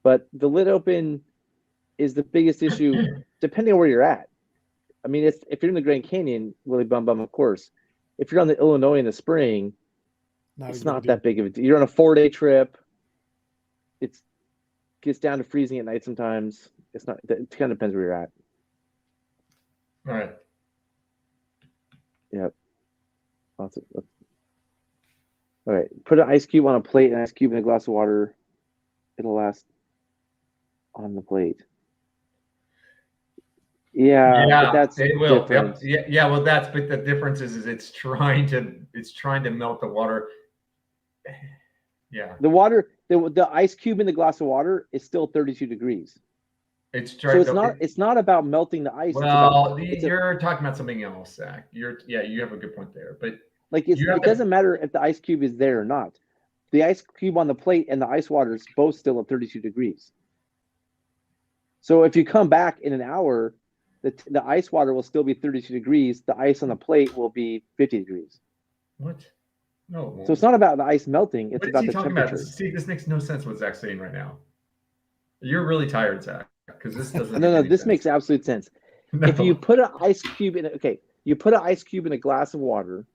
But the lid open is the biggest issue, depending on where you're at. I mean, if you're in the Grand Canyon, really bum, of course. If you're on the Illinois in the spring, it's not that big of a deal. You're on a 4-day trip. It gets down to freezing at night sometimes. It's not. It kind of depends where you're at. All right. Yep. All right. Put an ice cube on a plate and ice cube in a glass of water. It'll last on the plate. Yeah, that's it will. Yep. Yeah. Well, but the difference is it's trying to melt the water. Yeah. The water, the ice cube in the glass of water is still 32 degrees. It's not about melting the ice. Well, you're talking about something else, Zach. You have a good point there, but it doesn't matter if the ice cube is there or not. The ice cube on the plate and the ice water is both still at 32 degrees. So if you come back in an hour, the ice water will still be 32 degrees. The ice on the plate will be 50 degrees. What? No. So it's not about the ice melting. It's about the temperature. See, this makes no sense what Zach's saying right now. You're really tired, Zach, because this doesn't. No, this makes absolute sense. No. If you put an ice cube in you put an ice cube in a glass of water.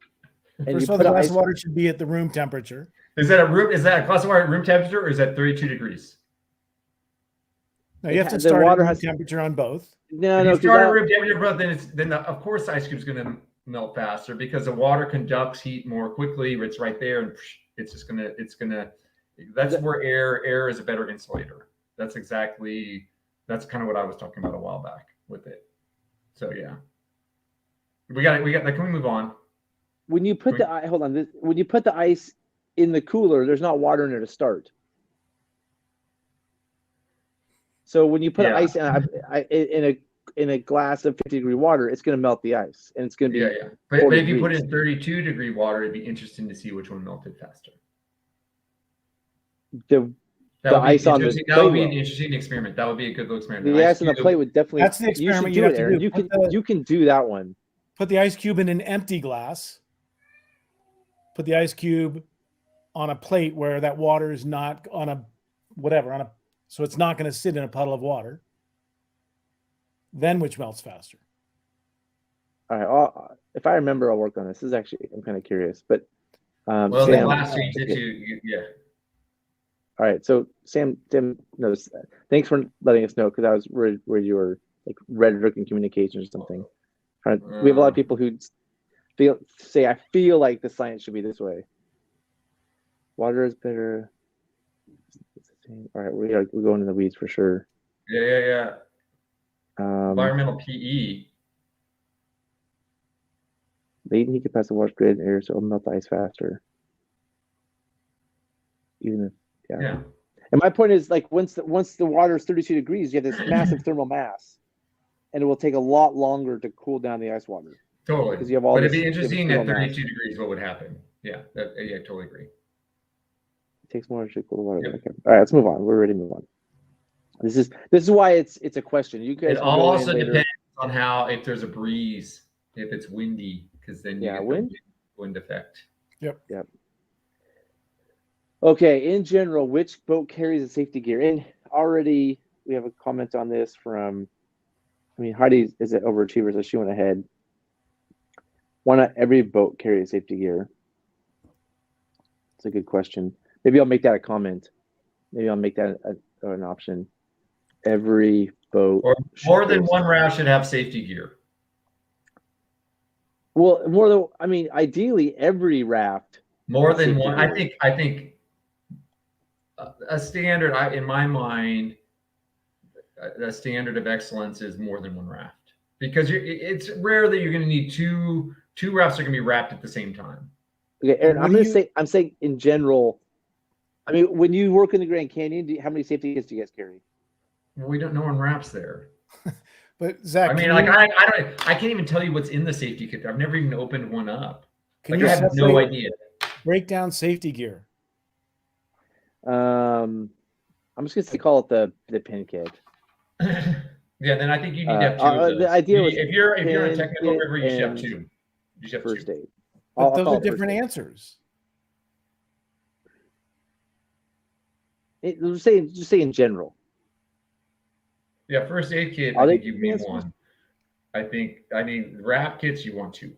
And First of all, the glass of water should be at the room temperature. Is that a glass of water at room temperature, or is that 32 degrees? No, you have to start at room temperature on both. No. If you start at room temperature, then of course the ice cube is going to melt faster because the water conducts heat more quickly. It's right there, and it's gonna. That's where air is a better insulator. That's kind of what I was talking about a while back with it. So yeah, we got. Can we move on? When you put when you put the ice in the cooler, there's not water in there to start. So when you put ice in a glass of 50-degree water, it's going to melt the ice, and it's going to be But if you put in 32-degree water, it'd be interesting to see which one melted faster. The ice on the plate. That would be an interesting experiment. That would be a good little experiment. The ice on the plate would definitely. That's the experiment you have to do. You can do that one. Put the ice cube in an empty glass. Put the ice cube on a plate where that water is not so it's not going to sit in a puddle of water. Then which melts faster? All right. If I remember, I'll work on this. I'm kind of curious, but Sam, last week yeah. All right. So Sam knows. Thanks for letting us know because I was worried you were like rhetoric and communication or something. We have a lot of people who say, I feel like the science should be this way. Water is better. All right, we're going in the weeds for sure. Yeah. Environmental PE. Latent heat can pass the water grid and air, so it'll melt the ice faster. Even if, yeah. And my point is, like, once the water is 32 degrees, you have this massive thermal mass, and it will take a lot longer to cool down the ice water. Totally. Because you have all. But it'd be interesting at 32 degrees, what would happen? Yeah, I totally agree. It takes more to cool the water. Yep. Okay. All right, let's move on. We're ready to move on. This is why it's a question. You guys. It also depends on if there's a breeze, if it's windy, because then you get the wind effect. Yep. Okay, in general, which boat carries a safety gear? And already we have a comment on this from, Heidi is an overachiever, so she went ahead. Why not every boat carry a safety gear? It's a good question. Maybe I'll make that a comment. Maybe I'll make that an option. Every boat. Or more than one raft should have safety gear. Well, ideally every raft. More than one. I think a standard, in my mind, a standard of excellence is more than one raft, because it's rare that you're going to need two rafts are going to be wrapped at the same time. Okay, Aaron, I'm saying in general. When you work in the Grand Canyon, how many safety kits do you guys carry? Well, we don't know when wraps there. But Zach, I can't even tell you what's in the safety kit. I've never even opened one up. I have no idea. Break down safety gear. I'm just gonna call it the pin kit. Yeah, then I think you need to have two of those. The idea was if you're in a technical river, you should have two. You should have first aid. But those are different answers. Just say in general. Yeah, first aid kit. I think you need one. I need wrap kits. You want two.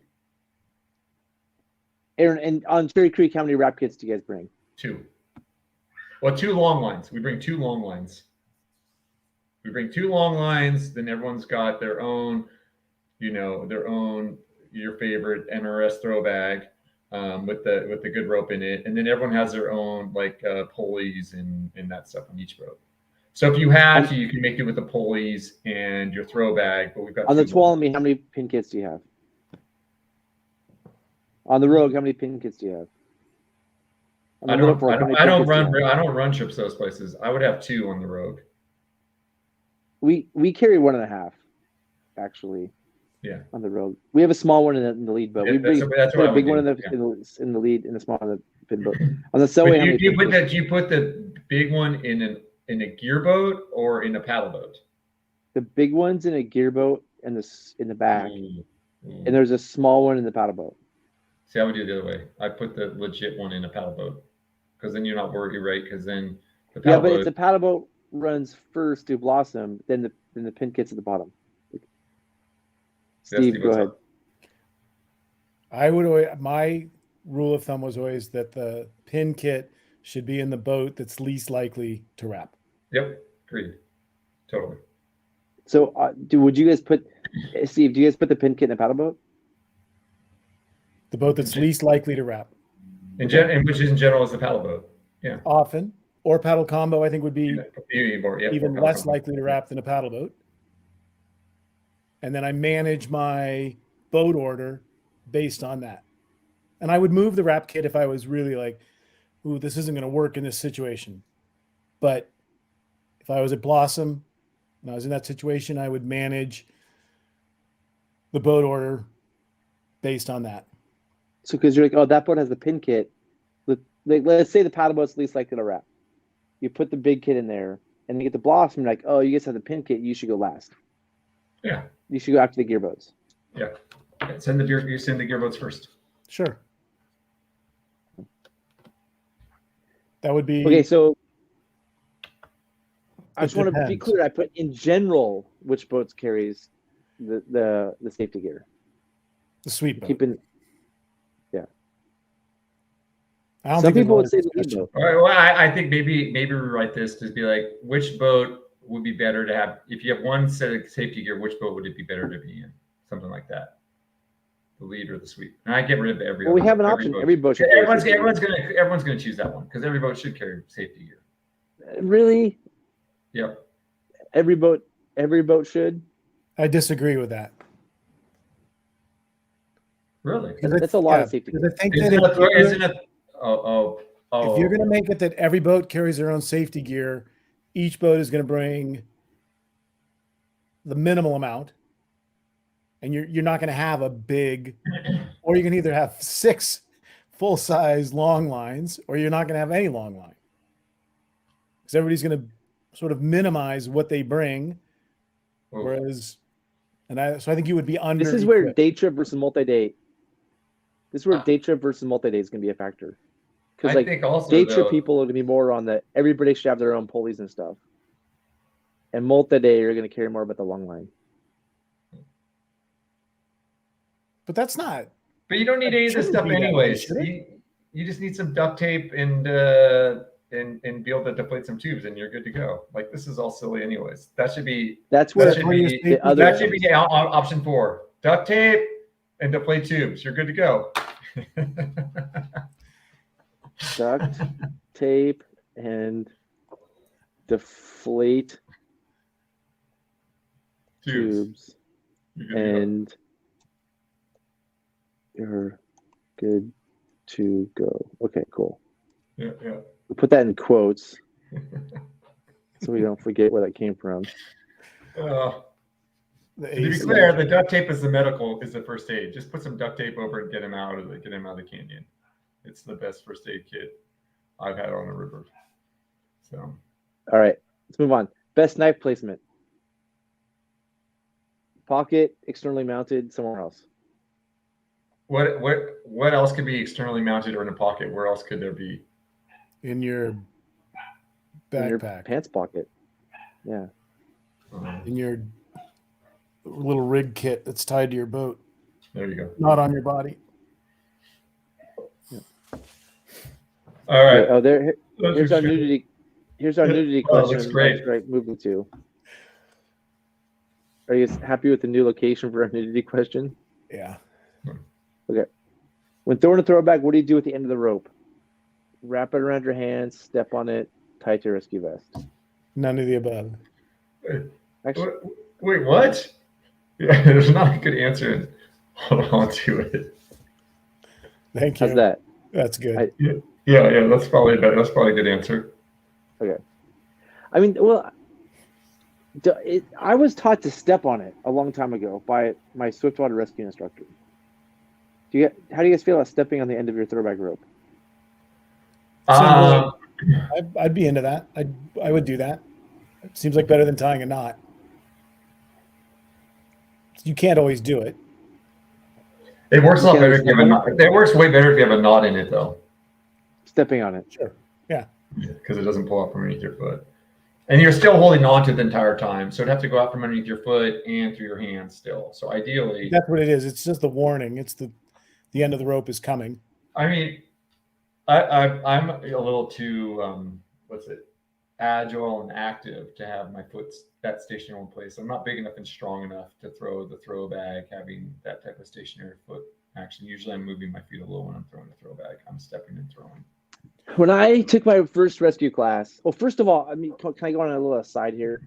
Aaron, and on Cherry Creek, how many wrap kits do you guys bring? Two. Well, two long lines. We bring two long lines. Then everyone's got their own, your favorite NRS throw bag with the good rope in it, and then everyone has their own pulleys and that stuff on each boat. So if you have to, you can make it with the pulleys and your throw bag. But we've got on the Tuolumne, how many pin kits do you have? On the Rogue, how many pin kits do you have? I don't run trips those places. I would have two on the Rogue. We carry 1.5, actually. Yeah. On the Rogue, we have a small one in the lead boat. We put a big one in the lead, and a small in the pin boat. On the Selway, do you put the big one in a gear boat or in a paddle boat? The big one's in a gear boat in the back, and there's a small one in the paddle boat. See, I would do it the other way. I put the legit one in a paddle boat, because then you're not worried, right? Because then the paddle boat. If the paddle boat runs first to Blossom, then the pin kit's at the bottom. Steve, go ahead. My rule of thumb was always that the pin kit should be in the boat that's least likely to wrap. Yep, agreed. Totally. So, would you guys put, Steve? Do you guys put the pin kit in a paddle boat? The boat that's least likely to wrap. Which in general is the paddle boat. Yeah. Often, or paddle combo, I think would be even less likely to wrap than a paddle boat. And then I manage my boat order based on that. And I would move the wrap kit if I was really like, ooh, this isn't going to work in this situation. But if I was at Blossom and I was in that situation, I would manage the boat order based on that. So because you're like, oh, that boat has the pin kit. Let's say the paddle boat's least likely to wrap. You put the big kit in there, and you get the Blossom, you're like, oh, you guys have the pin kit, you should go last. Yeah. You should go after the gear boats. Yeah. Send the gear boats first. Sure. That would be okay. So I just want to be clear. I put in general which boats carries the safety gear. The sweet boat. Yeah. I don't Some think people would say the lead boat. All right. Well, I think maybe we write this to be like, which boat would be better to have, if you have one set of safety gear, which boat would it be better to be in? Something like that. The lead or the sweep. And I get rid of every. Well, we have an option. Every boat should. Everyone's gonna choose that one because every boat should carry safety gear. Really? Yep. Every boat should. I disagree with that. Really? That's a lot of safety gear. I think If you're going to make it that every boat carries their own safety gear, each boat is going to bring the minimal amount, and you're not going to have a big, or you can either have 6 full-size long lines, or you're not going to have any long line, because everybody's going to sort of minimize what they bring. Whereas, I think you would be under. This is where day trip versus multi-day. This is where day trip versus multi-day is going to be a factor. Because like day trip people are going to be more on the everybody should have their own pulleys and stuff, and multi-day you're going to care more about the long line. But that's not. But you don't need any of this stuff anyways. You just need some duct tape and be able to deflate some tubes, and you're good to go. Like, this is all silly anyways. That should be option 4. Duct tape and deflate tubes. You're good to go. Duct tape and deflate tubes. And you're good to go. Okay, cool. Yeah. We'll put that in quotes so we don't forget where that came from. To be clear, the duct tape is the first aid. Just put some duct tape over and get him out of the canyon. It's the best first aid kit I've had on the river. So, all right, let's move on. Best knife placement: pocket, externally mounted, somewhere else. What else could be externally mounted or in a pocket? Where else could there be? In your backpack, in your pants pocket. Yeah. In your little rig kit that's tied to your boat. There you go. Not on your body. Yeah. All right. Oh, here's our nudity. Here's our nudity question. Looks great. Right, moving to. Are you happy with the new location for our nudity question? Yeah. Okay. When throwing a throwback, what do you do at the end of the rope? Wrap it around your hands, step on it, tie to your rescue vest. None of the above. Wait, what? Yeah, there's not a good answer. Hold on to it. Thank you. How's that? That's good. Yeah. That's probably better. That's probably a good answer. Okay. I mean, well, I was taught to step on it a long time ago by my swiftwater rescue instructor. How do you guys feel about stepping on the end of your throwback rope? I'd be into that. I would do that. It seems like better than tying a knot. You can't always do it. It works a lot better if you have a knot. It works way better if you have a knot in it, though. Stepping on it. Sure. Yeah. Because it doesn't pull out from underneath your foot. And you're still holding on to it the entire time. So it'd have to go out from underneath your foot and through your hands still. So ideally. That's what it is. It's just the warning. It's the end of the rope is coming. I mean, I'm a little too, agile and active to have my foot that stationary in place. I'm not big enough and strong enough to throw the throw bag, having that type of stationary foot action. Usually I'm moving my feet a little when I'm throwing the throw bag. I'm stepping and throwing. When I took my first rescue class, well, first of all, I mean, can I go on a little aside here?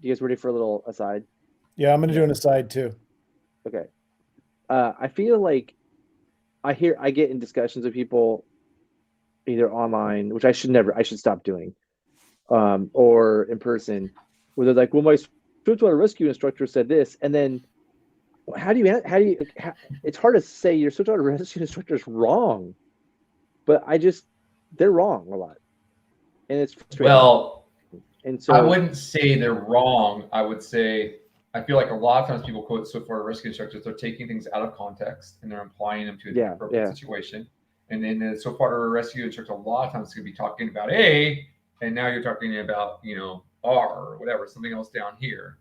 You guys ready for a little aside? Yeah, I'm going to do an aside too. Okay. I feel like I get in discussions with people either online, which I should stop doing, or in person, where they're like, well, my swiftwater rescue instructor said this, and then it's hard to say your swiftwater rescue instructor is wrong, but they're wrong a lot, and it's frustrating. Well, and so I wouldn't say they're wrong. I would say I feel like a lot of times people quote swiftwater rescue instructors, they're taking things out of context and they're applying them to an appropriate situation. And then the swiftwater rescue instructor, a lot of times, could be talking about A, and now you're talking about, R or whatever, something else down here,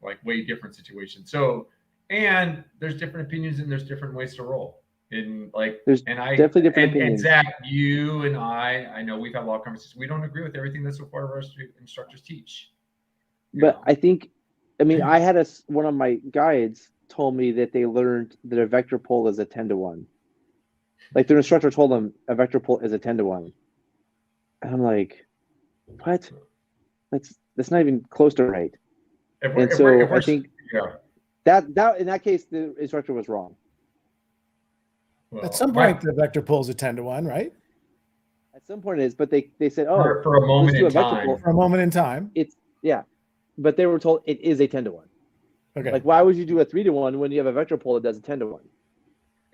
like way different situation. So, and there's different opinions and there's different ways to roll. Definitely different opinions. And Zach, you and I know we've had a lot of conversations. We don't agree with everything that swiftwater rescue instructors teach. But I think, I mean, I had one of my guides told me that they learned that a vector pull is a 10-to-1. Like their instructor told them a vector pull is a 10-to-1. And I'm like, what? That's not even close to right. I think that in that case, the instructor was wrong. Well, at some point, the vector pull is a 10-to-1, right? At some point it is, but they said, oh, for a moment in time. For a moment in time. But they were told it is a 10-to-1. Okay. Like, why would you do a 3-to-1 when you have a vector pull that does a 10-to-1?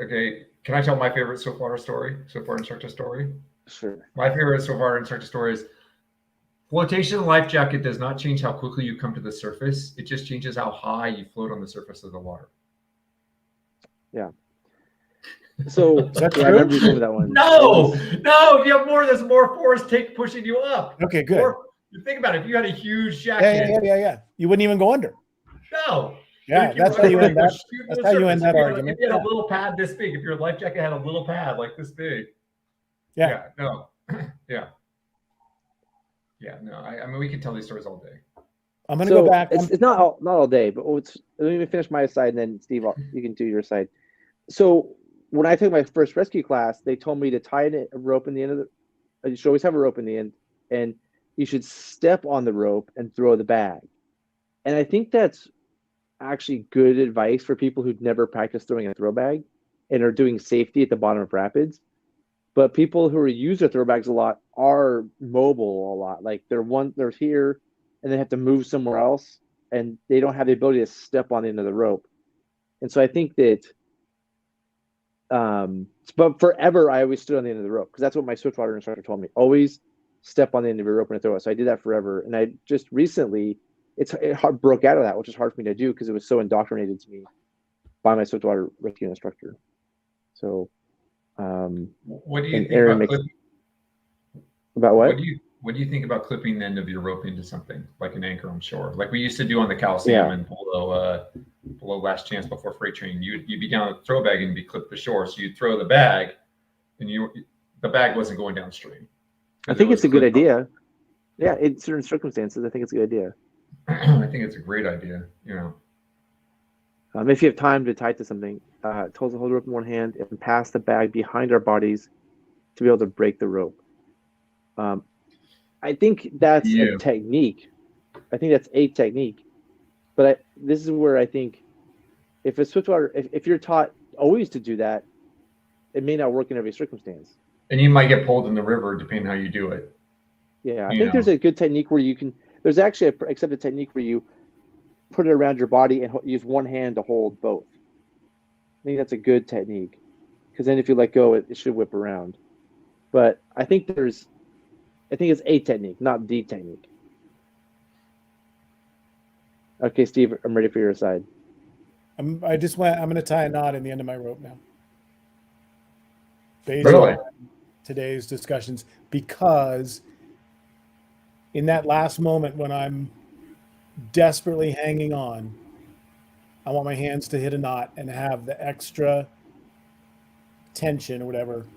Okay. Can I tell my favorite swiftwater instructor story? Sure. My favorite swiftwater instructor story is flotation life jacket does not change how quickly you come to the surface. It just changes how high you float on the surface of the water. Yeah. So I remember you told me that one. No. If you have more, there's more force pushing you up. Okay, good. Think about it. If you had a huge jacket. Yeah. You wouldn't even go under. No. Yeah, that's how you end that. That's how you end that argument. If you had a little pad this big, if your life jacket had a little pad like this big. Yeah. No. Yeah. No. I mean, we can tell these stories all day. I'm gonna go back. It's not all day, but let me finish my side, and then Steve, you can do your side. So when I took my first rescue class, they told me to tie a rope in the end of you should always have a rope in the end, and you should step on the rope and throw the bag. And I think that's actually good advice for people who've never practiced throwing a throw bag and are doing safety at the bottom of rapids. But people who use their throw bags a lot are mobile a lot. Like they're here and they have to move somewhere else, and they don't have the ability to step on the end of the rope. And so I think that but forever I always stood on the end of the rope, because that's what my swiftwater instructor told me. Always step on the end of your rope and throw it. So I did that forever. And I just recently it broke out of that, which is hard for me to do because it was so indoctrinated to me by my swiftwater rescue instructor. So what do you think about what? What do you think about clipping the end of your rope into something like an anchor on shore, like we used to do on the Coliseum below Last Chance before freight train? You'd be down at the throw bag and you'd be clipped to shore, so you'd throw the bag, and the bag wasn't going downstream. I think it's a good idea. Yeah, in certain circumstances, I think it's a good idea. I think it's a great idea. If you have time to tie to something, told to hold the rope in one hand and pass the bag behind our bodies to be able to break the rope. I think that's a technique. I think that's a technique. But this is where I think if a swiftwater, if you're taught always to do that, it may not work in every circumstance. And you might get pulled in the river depending how you do it. Yeah, I think there's a good technique where you can. There's actually an accepted technique where you put it around your body and use one hand to hold both. I think that's a good technique, because then if you let go, it should whip around. But I think it's a technique, not the technique. Okay, Steve, I'm ready for your side. I'm going to tie a knot in the end of my rope now. Based on today's discussions, because in that last moment when I'm desperately hanging on, I want my hands to hit a knot and have the extra tension or whatever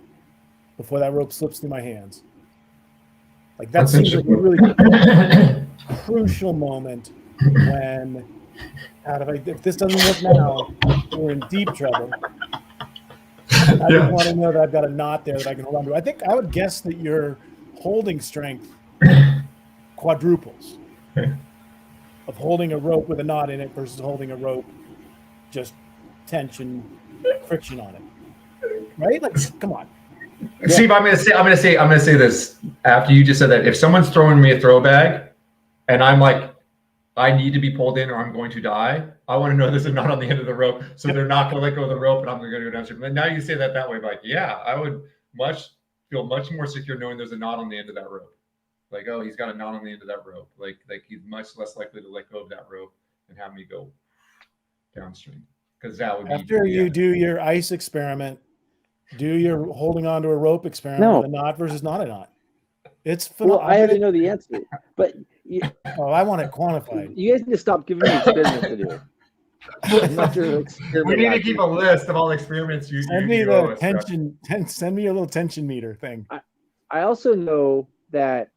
before that rope slips through my hands. Like that seems like a really crucial moment when, if this doesn't work now, we're in deep trouble. I just want to know that I've got a knot there that I can hold on to. I think I would guess that your holding strength quadruples of holding a rope with a knot in it versus holding a rope just tension, friction on it. Right? Like, come on. Steve, I'm gonna say this after you just said that. If someone's throwing me a throw bag and I'm like, I need to be pulled in or I'm going to die, I want to know there's a knot on the end of the rope, so they're not going to let go of the rope and I'm going to go downstream. But now you say that way, like, yeah, I would feel much more secure knowing there's a knot on the end of that rope. Like, oh, he's got a knot on the end of that rope. Like he's much less likely to let go of that rope and have me go downstream. Because that would be after you do your ice experiment, do your holding on to a rope experiment with a knot versus not a knot. It's phenomenal. Well, I already know the answer, but I want it quantified. You guys need to stop giving me experiments to do. We need to keep a list of all the experiments you send me the tension. Send me a little tension meter thing. I also know that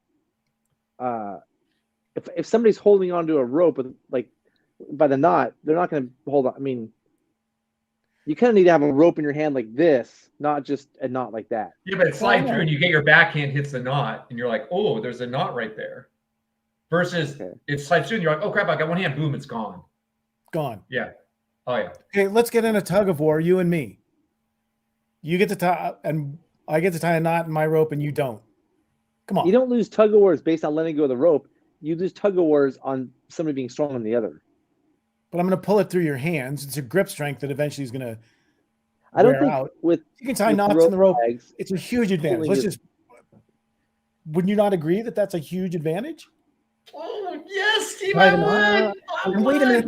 if somebody's holding onto a rope with like by the knot, they're not going to hold on. I mean, you kind of need to have a rope in your hand like this, not just a knot like that. Yeah, but it slides through and you get your backhand hits the knot and you're like, oh, there's a knot right there. Versus it slides through and you're like, oh crap, I got one hand, boom, it's gone. Gone. Yeah. Oh yeah. Okay, let's get in a tug of war, you and me. You get to tie, and I get to tie a knot in my rope, and you don't. Come on. You don't lose tug of wars based on letting go of the rope. You lose tug of wars on somebody being strong on the other. But I'm going to pull it through your hands. It's a grip strength that eventually is going to. I don't think with you can tie knots in the rope. bags, it's a huge advantage. Wouldn't you not agree that that's a huge advantage? Oh yes, Steve. I would. Wait a minute.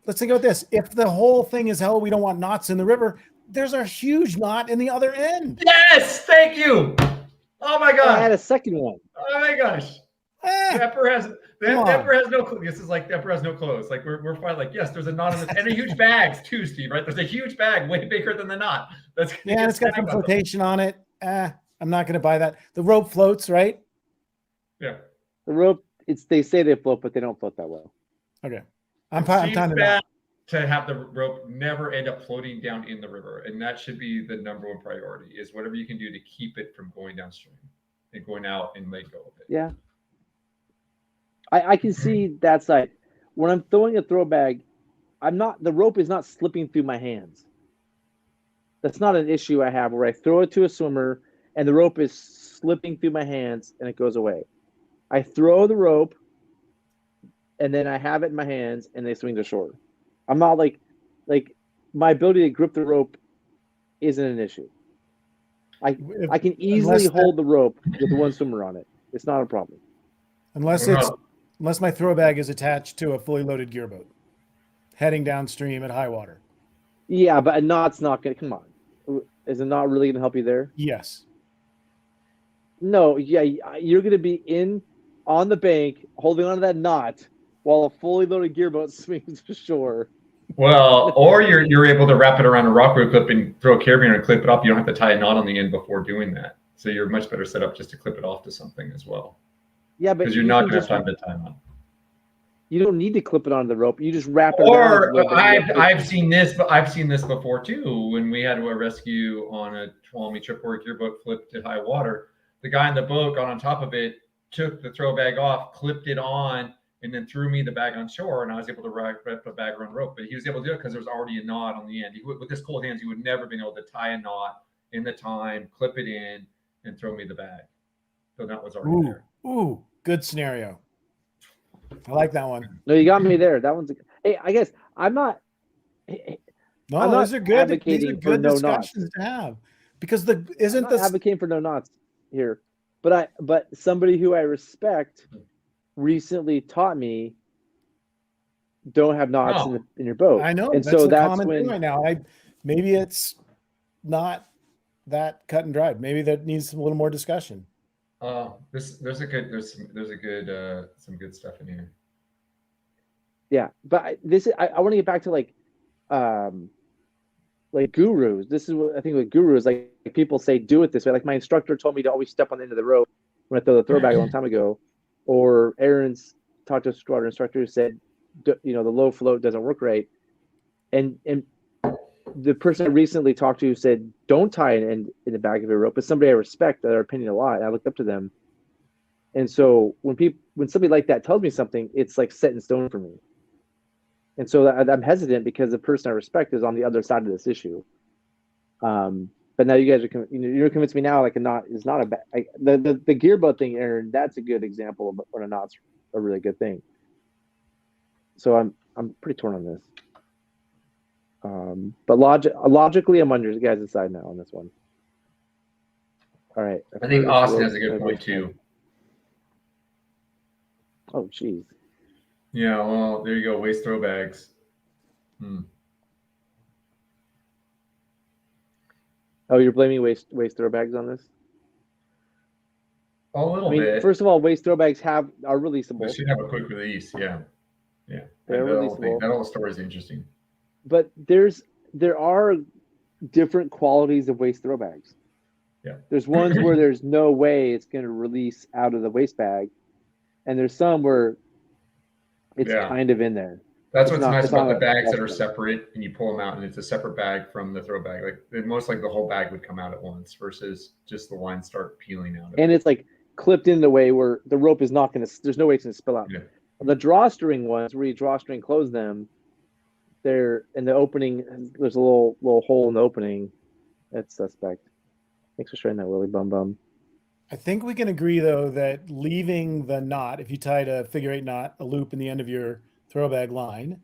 Let's think about this. If the whole thing is hell, we don't want knots in the river. There's a huge knot in the other end. Yes, thank you. Oh my god. I had a second one. Oh my gosh. The emperor has no clothes. This is like the emperor has no clothes. Like we're fine. Like yes, there's a knot in this, and a huge bag too, Steve. Right? There's a huge bag, way bigger than the knot. It's got some flotation on it. I'm not going to buy that. The rope floats, right? Yeah. The rope. They say they float, but they don't float that well. Okay. I'm tying to have the rope never end up floating down in the river, and that should be the number one priority. Is whatever you can do to keep it from going downstream and going out and let go of it. Yeah. I can see that side. When I'm throwing a throw bag, the rope is not slipping through my hands. That's not an issue I have where I throw it to a swimmer and the rope is slipping through my hands and it goes away. I throw the rope and then I have it in my hands and they swing to shore. I'm not like my ability to grip the rope isn't an issue. I can easily hold the rope with one swimmer on it. It's not a problem. Unless my throw bag is attached to a fully loaded gear boat heading downstream at high water. Yeah, but a knot's not going to, come on. Is a knot really going to help you there? Yes. No, yeah, you're going to be on the bank holding onto that knot while a fully loaded gear boat swings to shore. Well, or you're able to wrap it around a rock clip and throw a carabiner and clip it up. You don't have to tie a knot on the end before doing that. So you're much better set up just to clip it off to something as well. Yeah, but because you're not going to have time to tie them on. You don't need to clip it onto the rope. You just wrap it. Or I've seen this, but I've seen this before too. When we had a rescue on a Tuolumne trip where a gear boat flipped to high water, the guy in the boat got on top of it, took the throw bag off, clipped it on, and then threw me the bag on shore, and I was able to wrap the bag around the rope. But he was able to do it because there was already a knot on the end. With his cold hands, he would never been able to tie a knot in the time, clip it in, and throw me the bag. So that was already there. Ooh, good scenario. I like that one. No, you got me there. That one's. Hey, I guess I'm not. No, those are good. These are good discussions to have because I'm not advocating for no knots here, but somebody who I respect recently taught me don't have knots in your boat. I know, and that's a common thing right now. Maybe it's not that cut and dried. Maybe that needs a little more discussion. There's some good stuff in here. Yeah, but I want to get back to like gurus. This is what I think with gurus, like people say, do it this way. Like my instructor told me to always step on the end of the rope when I throw the throw bag a long time ago. Or Aaron's talked to a squadron instructor who said, the low float doesn't work right. And the person I recently talked to said, don't tie an end in the back of your rope. But somebody I respect their opinion a lot. I looked up to them. And so when somebody like that tells me something, it's like set in stone for me. And so I'm hesitant because the person I respect is on the other side of this issue. But now you guys are, you're convinced me now like a knot is not a bad. The gear boat thing, Aaron. That's a good example of when a knot's a really good thing. So I'm pretty torn on this. But logically, I'm on your guys' side now on this one. All right. I think Austin has a good point too. Oh, geez. Yeah, well, there you go. Waste throw bags. Oh, you're blaming waste throw bags on this? A little bit. First of all, waste throw bags are releasable. They should have a quick release. Yeah. They're releasable. That whole story is interesting. But there are different qualities of waste throw bags. Yeah. There's ones where there's no way it's going to release out of the waste bag. and there's some where it's kind of in there. That's what's nice about the bags that are separate, and you pull them out, and it's a separate bag from the throw bag. Like most, like the whole bag would come out at once, versus just the lines start peeling out. And it's like clipped in the way where the rope is not going to. There's no way it's going to spill out. Yeah. The drawstring ones, where you drawstring close them, they're in the opening. There's a little hole in the opening. That's suspect. Thanks for sharing that, Willie Bum Bum. I think we can agree though that leaving the knot, if you tied a figure 8 knot, a loop in the end of your throw bag line,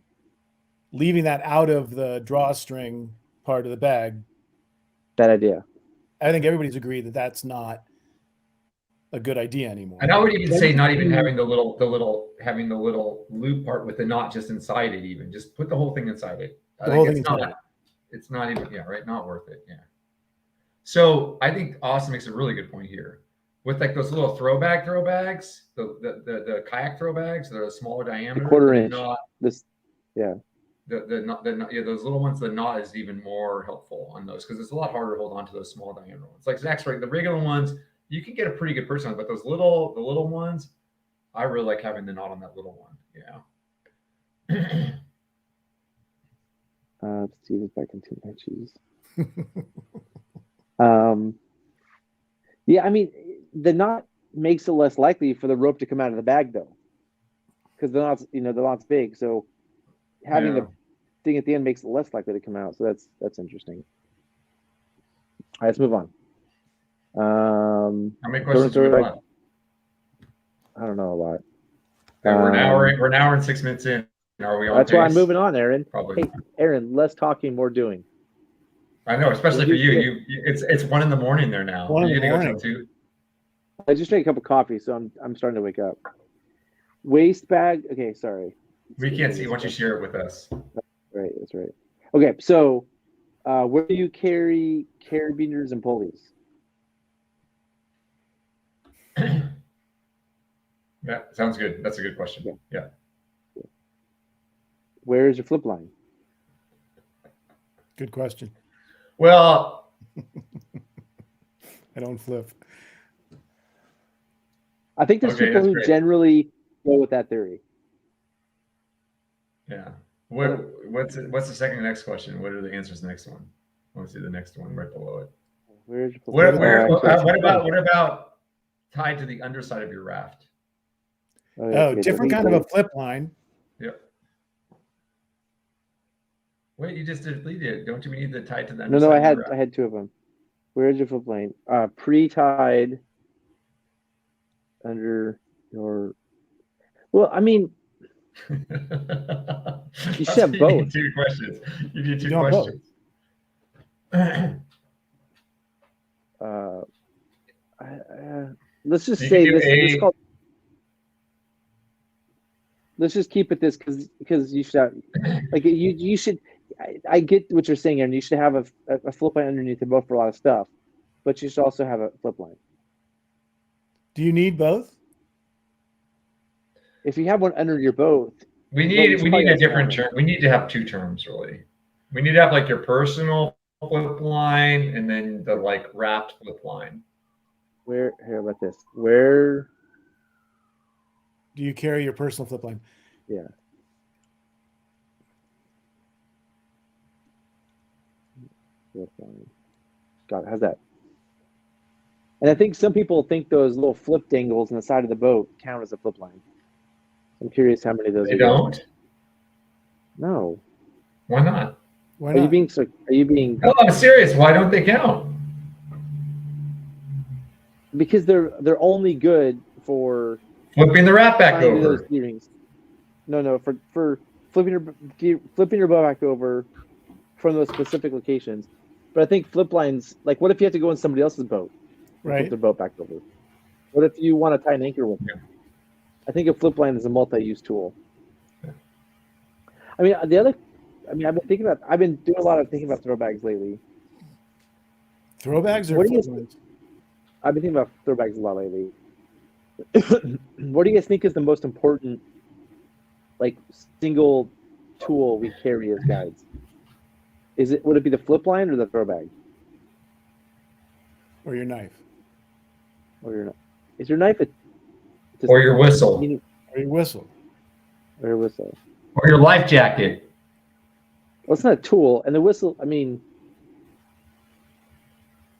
leaving that out of the drawstring part of the bag. Bad idea. I think everybody's agreed that that's not a good idea anymore. And I would even say not even having the little loop part with the knot just inside it. Even just put the whole thing inside it. I think it's not even not worth it. Yeah. So I think Austin makes a really good point here. With like those little throw bags, the kayak throw bags that are smaller diameter, the quarter inch. Those little ones. The knot is even more helpful on those because it's a lot harder to hold on to those small diameter ones. Like Zach's right, the regular ones you can get a pretty good person on, but the little ones, I really like having the knot on that little one. Yeah. Steve is back into my cheese. Yeah, I mean, the knot makes it less likely for the rope to come out of the bag, though, because the knot's big. So having the thing at the end makes it less likely to come out. So that's interesting. All right, let's move on. How many questions do we have? I don't know a lot. We're an hour and 6 minutes in. Are we on That's pace? why I'm moving on, Aaron. Probably. Hey, Aaron, less talking, more doing. I know, especially for you. It's 1 a.m. there now. 1 a.m. Go too? I just drank a cup of coffee, so I'm starting to wake up. Waist bag. Okay, sorry. We can't see. Why don't you share it with us? Right, that's right. Okay, so where do you carry carabiners and pulleys? Yeah, sounds good. That's a good question. Yeah. Where is your flip line? Good question. Well, I don't flip. I think there's people who generally go with that theory. Yeah. What's the next question? What are the answers to the next one? Let's see the next one right below it. Where's your flip line? What about tied to the underside of your raft? Different kind of a flip line. Yep. Wait, you just deleted it. Don't you need the tied to the underside? No, I had 2 of them. Where's your flip line? Pre-tied under your. Well, I mean, you should have both. You need 2 questions. You need 2 questions. Let's just say this. Let's just keep it this because you should have, like you should. I get what you're saying, Aaron. You should have a flip line underneath them both for a lot of stuff, but you should also have a flip line. Do you need both? If you have one under your boat, we need a different term. We need to have 2 terms really. We need to have like your personal flip line and then the like wrapped flip line. Here about this. Where do you carry your personal flip line? Yeah. Flip line. Got it. How's that? And I think some people think those little flip dangles on the side of the boat count as a flip line. I'm curious how many of those. They don't. No. Why not? Why not? Are you being? No, I'm serious. Why don't they count? Because they're only good for flipping the raft back over. Those gearings. No, for flipping your boat back over from those specific locations. But I think flip lines, like, what if you have to go in somebody else's boat? Right. Flip their boat back over. What if you want to tie an anchor with them? I think a flip line is a multi-use tool. I mean, I've been doing a lot of thinking about throw bags lately. Throw bags or flip lines? I've been thinking about throw bags a lot lately. What do you guys think is the most important, like, single tool we carry as guides? Would it be the flip line or the throw bag? Or your knife? Is your knife Or your whistle. Or your whistle. Or your whistle. Or your life jacket. Well, it's not a tool. And the whistle, I mean,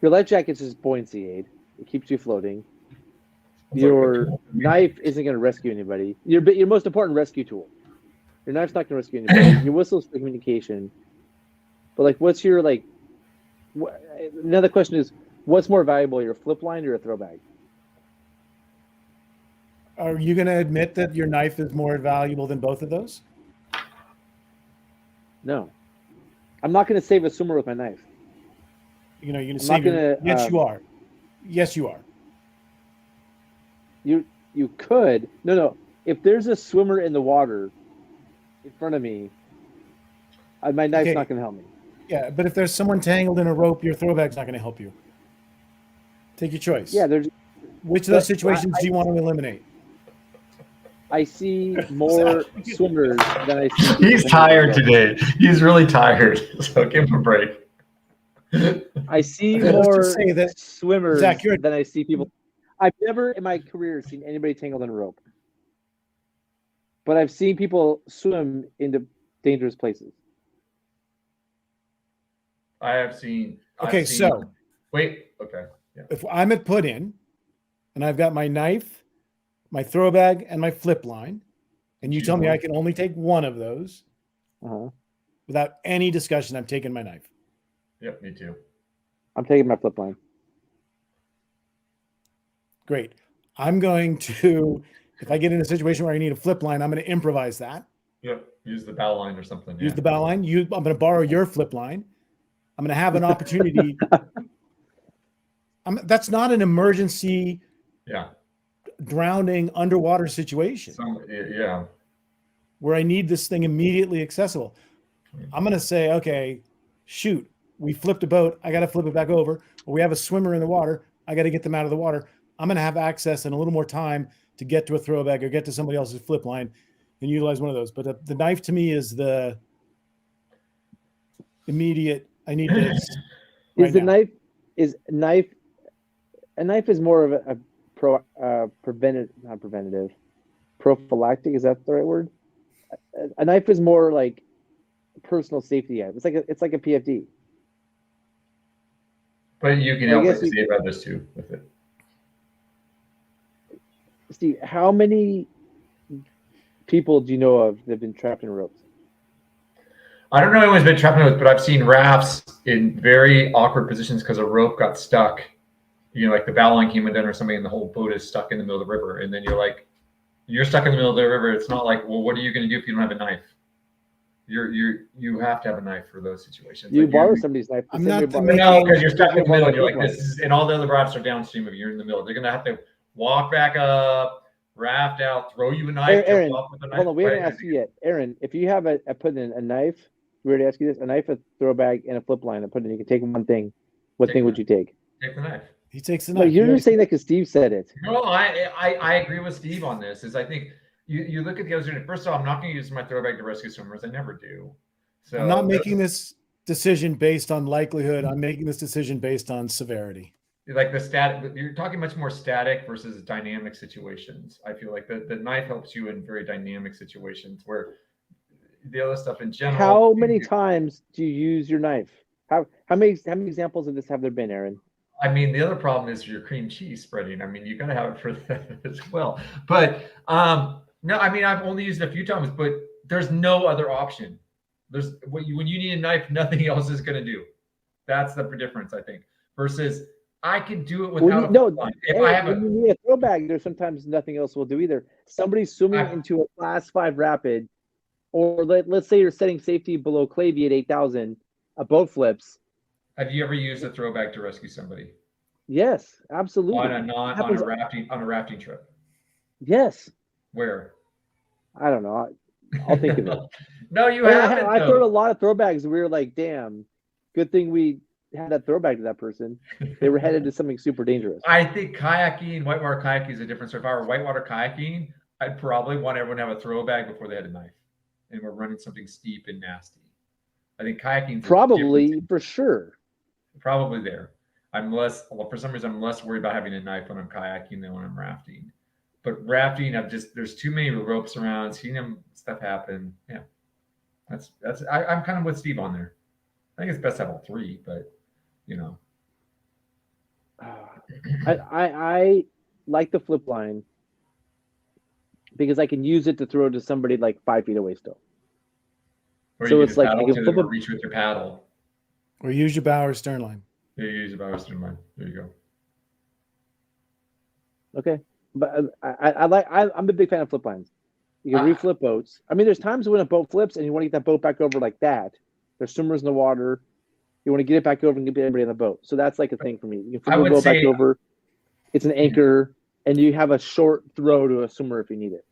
your life jacket's just buoyancy aid. It keeps you floating. Your knife isn't going to rescue anybody. Your most important rescue tool. Your knife's not going to rescue anybody. Your whistle's for communication. But like, what's your like? Another question is, what's more valuable, your flip line or your throw bag? Are you going to admit that your knife is more valuable than both of those? No, I'm not going to save a swimmer with my knife. You're going to save. Yes, you are. Yes, you are. You could. No. If there's a swimmer in the water in front of me, my knife's not going to help me. Yeah, but if there's someone tangled in a rope, your throw bag's not going to help you. Take your choice. Yeah, which of those situations do you want to eliminate? I see more swimmers than I see. He's tired today. He's really tired. So give him a break. I see more swimmers Zach, than I see people. I've never in my career seen anybody tangled in a rope, but I've seen people swim into dangerous places. I have seen. Okay. Yeah. If I'm at put in and I've got my knife, my throw bag, and my flip line, and you tell me I can only take one of those, without any discussion, I'm taking my knife. Yep, me too. I'm taking my flip line. Great. I'm going to, if I get in a situation where I need a flip line, I'm going to improvise that. Yep. Use the bow line or something. Use the bow line. I'm going to borrow your flip line. I'm going to have an opportunity. That's not an emergency. Yeah. Drowning underwater situation. Yeah. Where I need this thing immediately accessible. I'm going to say, okay, shoot, we flipped a boat. I got to flip it back over. Or we have a swimmer in the water. I got to get them out of the water. I'm going to have access and a little more time to get to a throw bag or get to somebody else's flip line and utilize one of those. But the knife to me is the immediate. I need this. A knife is more of a prophylactic. Is that the right word? A knife is more like personal safety. It's like a PFD. But you can help save others too with it. Steve, how many people do you know of that have been trapped in ropes? I don't know anyone's been trapped in ropes, but I've seen rafts in very awkward positions because a rope got stuck. Like the bow line came undone or something, and the whole boat is stuck in the middle of the river. And then you're stuck in the middle of the river. It's not like, well, what are you going to do if you don't have a knife? You have to have a knife for those situations. You borrow somebody's knife. No, because you're stuck in the middle. And you're like, and all the other rafts are downstream of you. You're in the middle. They're going to have to walk back up, raft out, throw you a knife. Aaron, hold on, we haven't asked you yet. Aaron, if you have put in a knife, we already asked you this, a knife, a throw bag, and a flip line, and put in, you can take one thing. What thing would you take? Take the knife. He takes the knife. No, you're just saying that because Steve said it. No, I agree with Steve on this. I think you look at the other. First of all, I'm not going to use my throw bag to rescue swimmers. I never do. So I'm not making this decision based on likelihood. I'm making this decision based on severity. Like the static, you're talking much more static versus dynamic situations. I feel like the knife helps you in very dynamic situations where the other stuff in general. How many times do you use your knife? How many examples of this have there been, Aaron? I mean, the other problem is your cream cheese spreading. I mean, you got to have it for that as well. But no, I mean, I've only used it a few times, but there's no other option. When you need a knife, nothing else is going to do. That's the difference, I think. Versus, I can do it without. When you need a throw bag, there's sometimes nothing else will do either. Somebody's swimming into a class 5 rapid, or let's say you're setting safety below Clavy at 8,000, a boat flips. Have you ever used a throw bag to rescue somebody? Yes, absolutely. On a rafting trip. Yes. Where? I don't know. I'll think of it. No, you haven't. I thrown a lot of throw bags, and we were like, "Damn, good thing we had that throw bag to that person." They were headed to something super dangerous. I think kayaking, whitewater kayaking is a different story. If I were whitewater kayaking, I'd probably want everyone to have a throw bag before they had a knife, and we're running something steep and nasty. I think kayaking probably for sure. Probably there. For some reason, I'm less worried about having a knife when I'm kayaking than when I'm rafting. But rafting, there's too many ropes around, seen them stuff happen. Yeah. I'm kind of with Steve on there. I think it's best to have all three, but you know. I like the flip line because I can use it to throw to somebody like 5 feet away still. Or so you it's like paddle you to can them flip or reach with your paddle. Or use your bow or stern line. Yeah, you use your bow or stern line. There you go. Okay, but I'm a big fan of flip lines. You can reflip boats. I mean, there's times when a boat flips and you want to get that boat back over like that. There's swimmers in the water. You want to get it back over and get everybody on the boat. So that's like a thing for me. You can flip the boat back over. It's an anchor, and you have a short throw to a swimmer if you need it.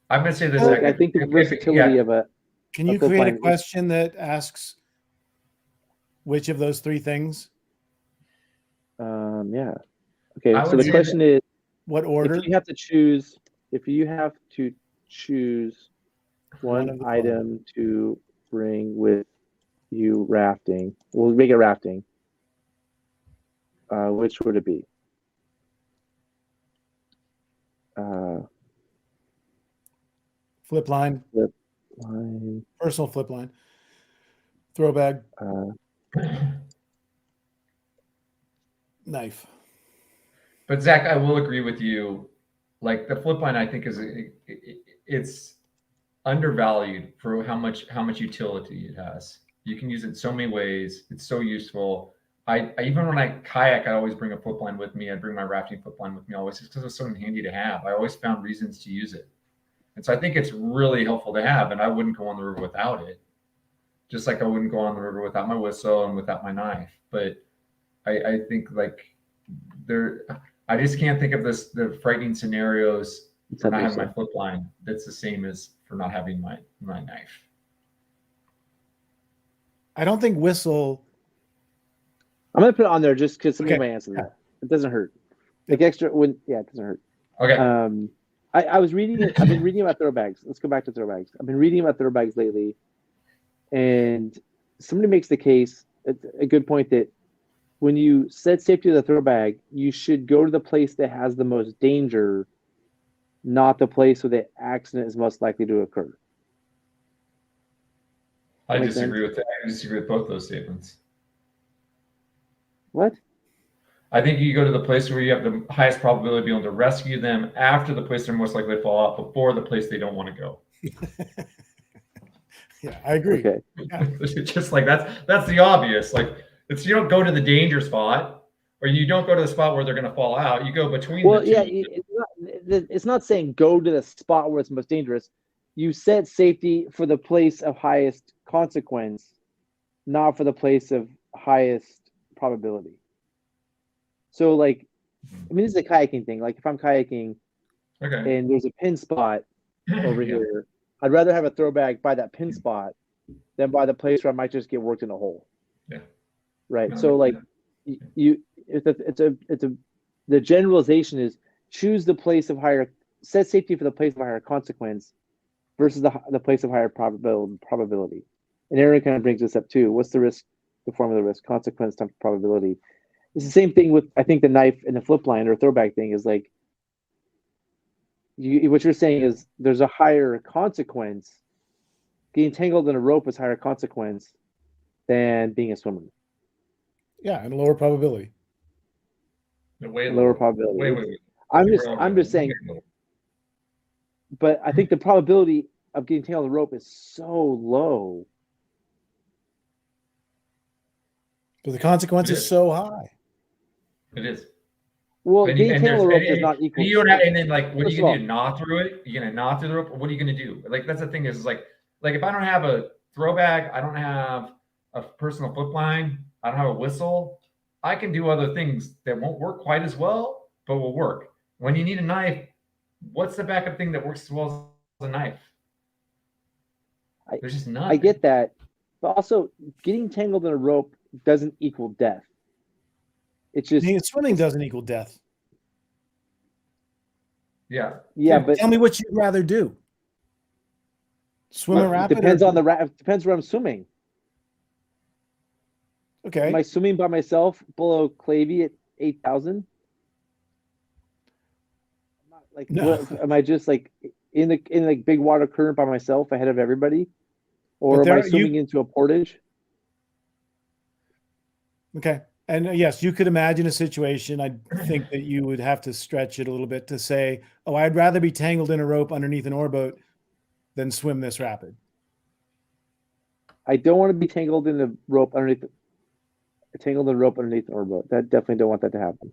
I'm going to say this. I think the versatility of a. Can you create a question that asks which of those three things? Yeah. Okay. So the question is, what order? If you have to choose one item to bring with you rafting, we'll make it rafting. Which would it be? Flip line. Personal flip line. Throw bag. Knife. But Zach, I will agree with you. Like the flip line, I think it's undervalued for how much utility it has. You can use it so many ways. It's so useful. I even when I kayak, I always bring a flip line with me. I bring my rafting flip line with me always, just because it's so handy to have. I always found reasons to use it, and so I think it's really helpful to have. And I wouldn't go on the river without it, just like I wouldn't go on the river without my whistle and without my knife. But I think like I just can't think of the frightening scenarios for not having my flip line that's the same as for not having my knife. I don't think whistle. I'm gonna put it on there just because somebody might answer that. It doesn't hurt. Like it doesn't hurt. Okay. I've been reading about throw bags. Let's go back to throw bags. I've been reading about throw bags lately, and somebody makes the case, a good point, that when you set safety to the throw bag, you should go to the place that has the most danger, not the place where the accident is most likely to occur. I disagree with that. I disagree with both those statements. What? I think you go to the place where you have the highest probability of being able to rescue them after the place they're most likely to fall out, before the place they don't want to go. Yeah, I agree. Okay. Yeah. It's just like that's the obvious. Like you don't go to the danger spot, or you don't go to the spot where they're going to fall out. You go between. Well, the two. yeah, it's not saying go to the spot where it's most dangerous. You set safety for the place of highest consequence, not for the place of highest probability. So, like, I mean, this is a kayaking thing. Like, if I'm kayaking and there's a pin spot over here, I'd rather have a throw bag by that pin spot than by the place where I might just get worked in a hole. Yeah. Right. No, so, like, the generalization is choose the place of higher, set safety for the place of higher consequence versus the place of higher probability. And Aaron kind of brings this up too. What's the risk, the formula risk, consequence times probability? It's the same thing with, I think, the knife and the flip line or throwback thing is like, what you're saying is there's a higher consequence. Getting tangled in a rope is higher consequence than being a swimmer. Yeah, and lower probability. Lower probability. Wait. I'm just saying. But I think the probability of getting tangled in a rope is so low. But the consequence is so high. It is. Well, getting tangled in a rope does not equal. You don't have, and then like, what are you gonna do? Gnaw through it? You're gonna gnaw through the rope? What are you gonna do? Like, that's the thing is like if I don't have a throw bag, I don't have a personal flip line, I don't have a whistle, I can do other things that won't work quite as well, but will work. When you need a knife, what's the backup thing that works as well as a knife? There's just none. I get that, but also getting tangled in a rope doesn't equal death. It's just swimming doesn't equal death. Yeah. Yeah, but tell me what you'd rather do. Swim a rapid? Depends on depends where I'm swimming. Okay. Am I swimming by myself below Clavey at 8,000? Like, No. what, am I just like in like big water current by myself ahead of everybody, or But am I swimming into a portage? Okay. And yes, you could imagine a situation. I think that you would have to stretch it a little bit to say, oh, I'd rather be tangled in a rope underneath an oarboat than swim this rapid. I don't want to be tangled in the rope underneath an oarboat. That definitely don't want that to happen.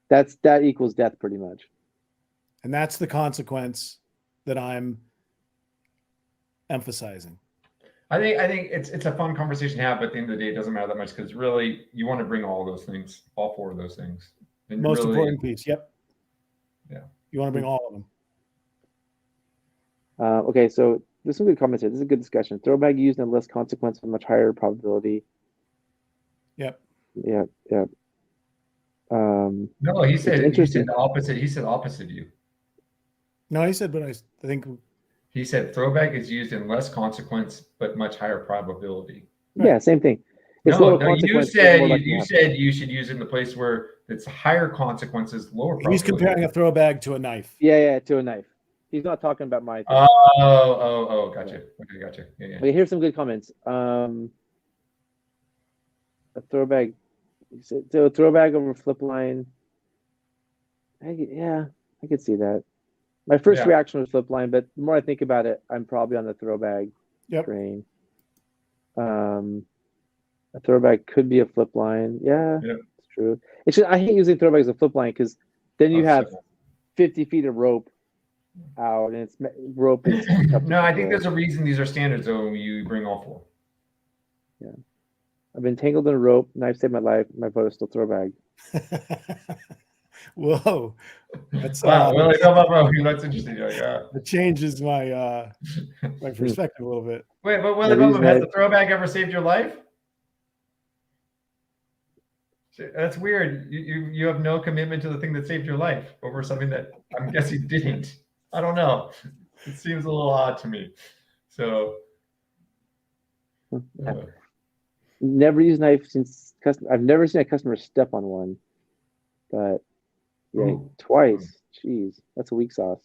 That equals death pretty much. And that's the consequence that I'm emphasizing. I think it's a fun conversation to have, but at the end of the day, it doesn't matter that much because really you want to bring all those things, all four of those things. And Most really, important piece. Yep. Yeah. You want to bring all of them. Okay, so there's some good comments here. This is a good discussion. Throwbag used in less consequence with much higher probability. Yep. Yeah. No, he said interesting. the opposite. He said opposite you. No, he said, but I think He said throwback is used in less consequence but much higher probability. Right. Yeah, same thing. It's No, lower you consequence, said more likely you to said you should use it in the place where it's higher consequences, lower probability. he's comparing a throwbag to a knife. Yeah, to a knife. He's not talking about my thing. Gotcha. Okay, gotcha. Yeah. Okay, here's some good comments. A throwbag. So a throwbag over flip line. I could see that. My first reaction was flip line, but the more I think about it, I'm probably on the throwbag train. A throwbag could be a flip line. Yeah, it's true. It's just, I hate using throwbags as a flip line because then you have 50 feet of rope out, and it's rope is no, I think there's a reason these are standards though when you bring all four. Yeah. I've been tangled in a rope, knife saved my life, my vote is still throwbag. Whoa. That's that's interesting. Yeah. It changes my my perspective a little bit. Wait, but Willie Bubba, has the throwbag ever saved your life? That's weird. You have no commitment to the thing that saved your life over something that I'm guessing didn't. I don't know. It seems a little odd to me. So never used knife since I've never seen a customer step on one, but twice. Jeez, that's a weak sauce.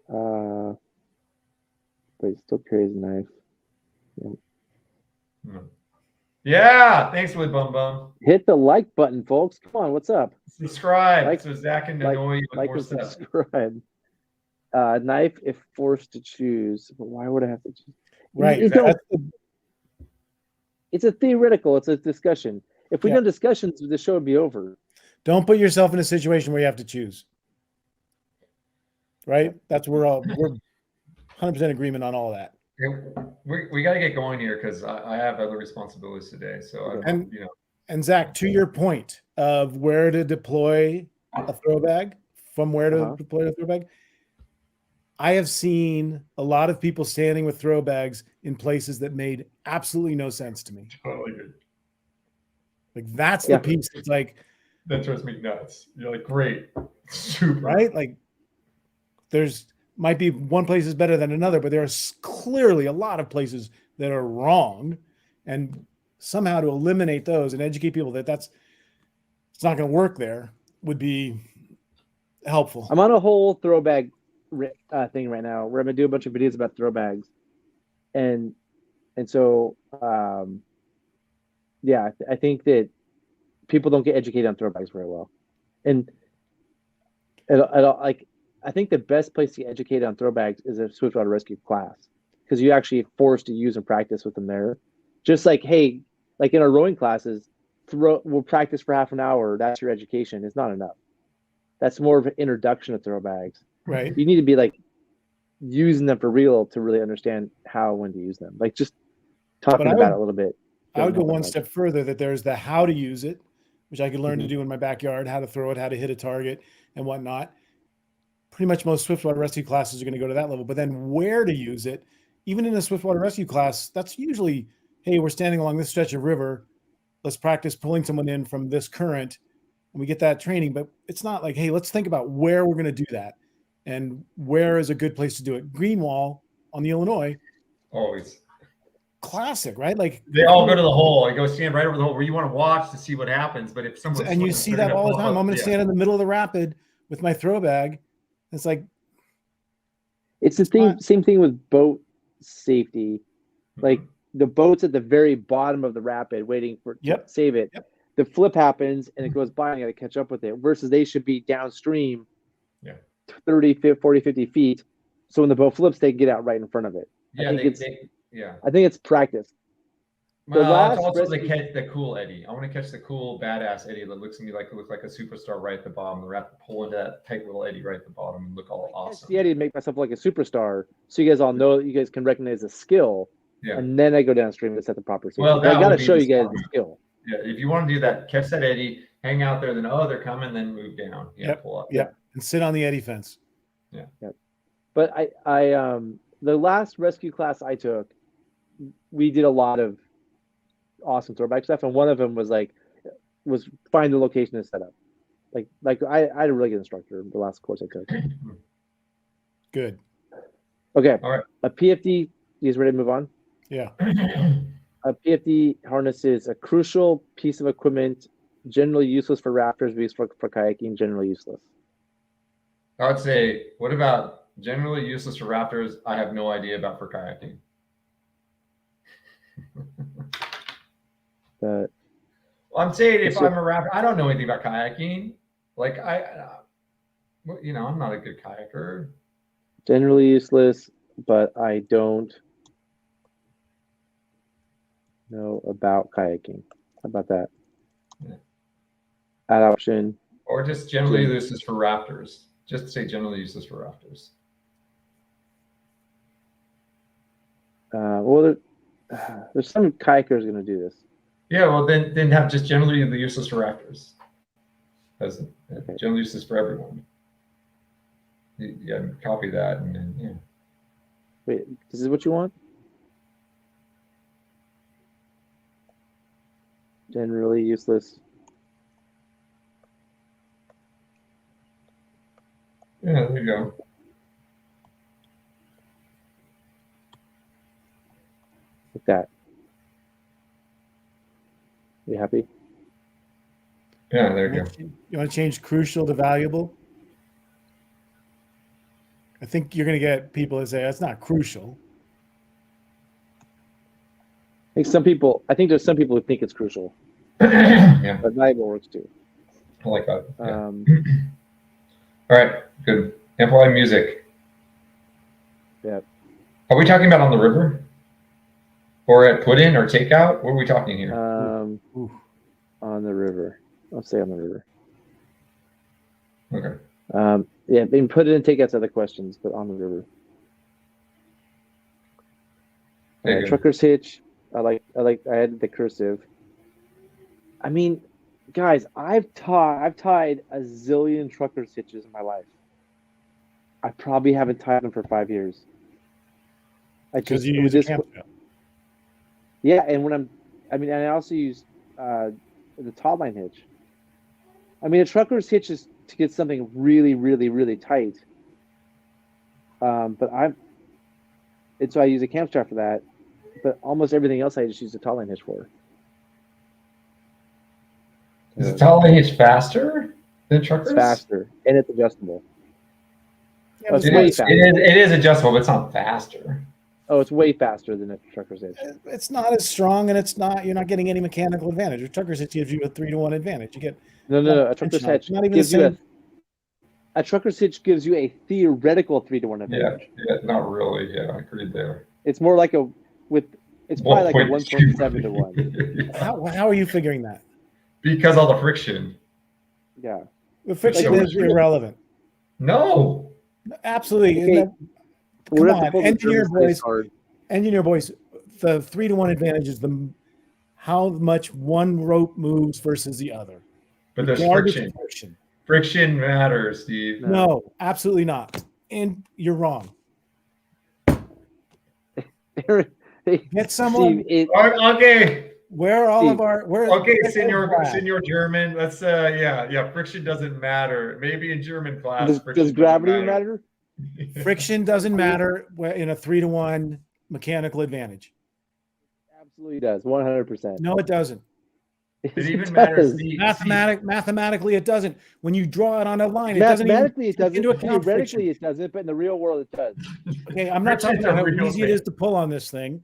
But he still carries a knife. Yeah, thanks, Willie Bum Bum. Hit the like button, folks. Come on, what's up? Subscribe so Zach can annoy you with more stuff. Subscribe. Knife if forced to choose. But why would I have to choose? Right. It's a theoretical. It's a discussion. If we done discussions, the show would be over. Don't put yourself in a situation where you have to choose. Right? That's we're 100% agreement on all that. We got to get going here because I have other responsibilities today. So and Zach, to your point of where to deploy a throwbag, from where to deploy a throwbag, I have seen a lot of people standing with throwbags in places that made absolutely no sense to me. Totally good. Like that's the piece. It's like that drives me nuts. You're like, great, super, right? Like there's might be one place is better than another, but there are clearly a lot of places that are wrong, and somehow to eliminate those and educate people that it's not going to work there would be helpful. I'm on a whole throwbag thing right now where I'm gonna do a bunch of videos about throwbags, and so I think that people don't get educated on throwbags very well, and I think the best place to get educated on throwbags is a swiftwater rescue class because you actually forced to use and practice with them there. Just like, hey, like in our rowing classes, we'll practice for half an hour. That's your education. It's not enough. That's more of an introduction to throwbags. Right. You need to be like using them for real to really understand how and when to use them. Like just talking about it a little bit. I would go one step further that there's the how to use it, which I could learn to do in my backyard, how to throw it, how to hit a target and whatnot. Pretty much most Swiftwater rescue classes are going to go to that level, but then where to use it, even in a Swiftwater rescue class, that's usually, hey, we're standing along this stretch of river. Let's practice pulling someone in from this current and we get that training, but it's not like, hey, let's think about where we're going to do that and where is a good place to do it. Greenwall on the Illinois. Always. Classic, right? Like they all go to the hole. I go stand right over the hole where you want to watch to see what happens. But if someone and you see that all the time, I'm going to stand in the middle of the rapid with my throw bag. It's like it's the same thing with boat safety. Like the boat's at the very bottom of the rapid waiting for to save it. Yep. The flip happens and it goes by and you got to catch up with it versus they should be downstream 30, 40, 50 feet. So when the boat flips, they get out right in front of it. Yeah, I think I think it's practice. Well, it's also catch the cool eddy. I want to catch the cool, badass eddy that looks to me like it looks like a superstar right at the bottom. The have to pull into that tight little eddy right at the bottom and look all awesome. The eddy to make myself like a superstar, so you guys all know you guys can recognize the skill. Yeah. And then I go downstream and set the proper safety. Well, I got to show you guys the skill. Yeah, if you want to do that, catch that eddy, hang out there, then they're coming, then move down. Yeah, pull up. Yeah, and sit on the eddy fence. Yeah. But I the last rescue class I took, we did a lot of awesome throwback stuff, and one of them was find the location and set up. Like I had a really good instructor the last course I took. Good. Okay. All right. A PFD. You guys ready to move on? Yeah. A PFD harness is a crucial piece of equipment, generally useless for rafters, but used for kayaking, generally useless. I would say, what about generally useless for rafters? I have no idea about for kayaking. Well, I'm saying if I'm a rafter, I don't know anything about kayaking. Like I'm not a good kayaker. Generally useless, but I don't know about kayaking. How about that? Yeah. Add option. Or just generally useless for rafters. Just say generally useless for rafters. Well, there's some kayakers going to do this. Yeah, well, then have just generally useless for rafters. As generally useless for everyone. Yeah, copy that and then yeah. Wait, this is what you want? Generally useless. Yeah, there you go. Like that. You happy? Yeah, there you go. You want to change crucial to valuable? I think you're going to get people that say that's not crucial. I think there's some people who think it's crucial. Yeah. But valuable works too. I like that. Yeah. All right, good. Amplify music. Yeah. Are we talking about on the river? Or at put in or takeout? What are we talking here? On the river. I'll say on the river. Okay. Yeah, they can put it in takeouts other questions, but on the river. Trucker's hitch. I added the cursive. I mean, guys, I've tied a zillion trucker's hitches in my life. I probably haven't tied them for 5 years. Because you use a camp. Yeah, and I also use the taut line hitch. I mean, a trucker's hitch is to get something really, really, really tight. So I use a camp strap for that. But almost everything else I just use a taut line hitch for. Is the taut line hitch faster than truckers? It's faster, and it's adjustable. Yeah, it is adjustable, but it's not faster. Oh, it's way faster than a trucker's hitch. It's not as strong, and you're not getting any mechanical advantage. A trucker's hitch gives you a 3-to-1 advantage. You get no. A trucker's hitch gives you a trucker's hitch gives you a theoretical 3-to-1 advantage. Yeah, not really. Yeah, I agree there. It's more like it's probably like a 1.7 to 1. How are you figuring that? Because all the friction. Yeah. The friction is irrelevant. No. Absolutely. Okay. Come on, engineer boys. The 3-to-1 advantage is how much one rope moves versus the other. But there's friction. Friction matters, Steve. No, absolutely not. And you're wrong. Get someone. Okay. Where are all of our? Okay, Senor German. Let's friction doesn't matter. Maybe in German class. Does gravity matter? Friction doesn't matter in a 3-to-1 mechanical advantage. Absolutely does. 100%. No, it doesn't. It even matters. Mathematically, it doesn't. When you draw it on a line, it doesn't. Mathematically, it doesn't. Into account Theoretically, it doesn't. But in the real world, it does. Okay, I'm not talking about how easy it is to pull on this thing.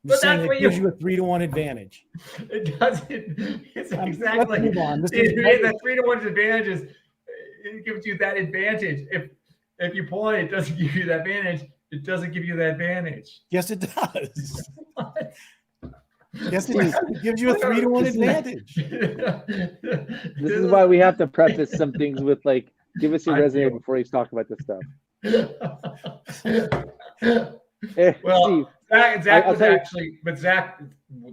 But saying that's it what gives you a 3-to-1 advantage. It doesn't. It's exactly. Let's move on. The 3-to-1 advantage is it gives you that advantage. If you pull it, it doesn't give you that advantage. It doesn't give you that advantage. Yes, it does. Yes, it does. It gives you a 3-to-1 advantage. This is why we have to preface some things with like, give us your resume before you talk about this stuff. Well, Steve, Zach was actually, but Zach,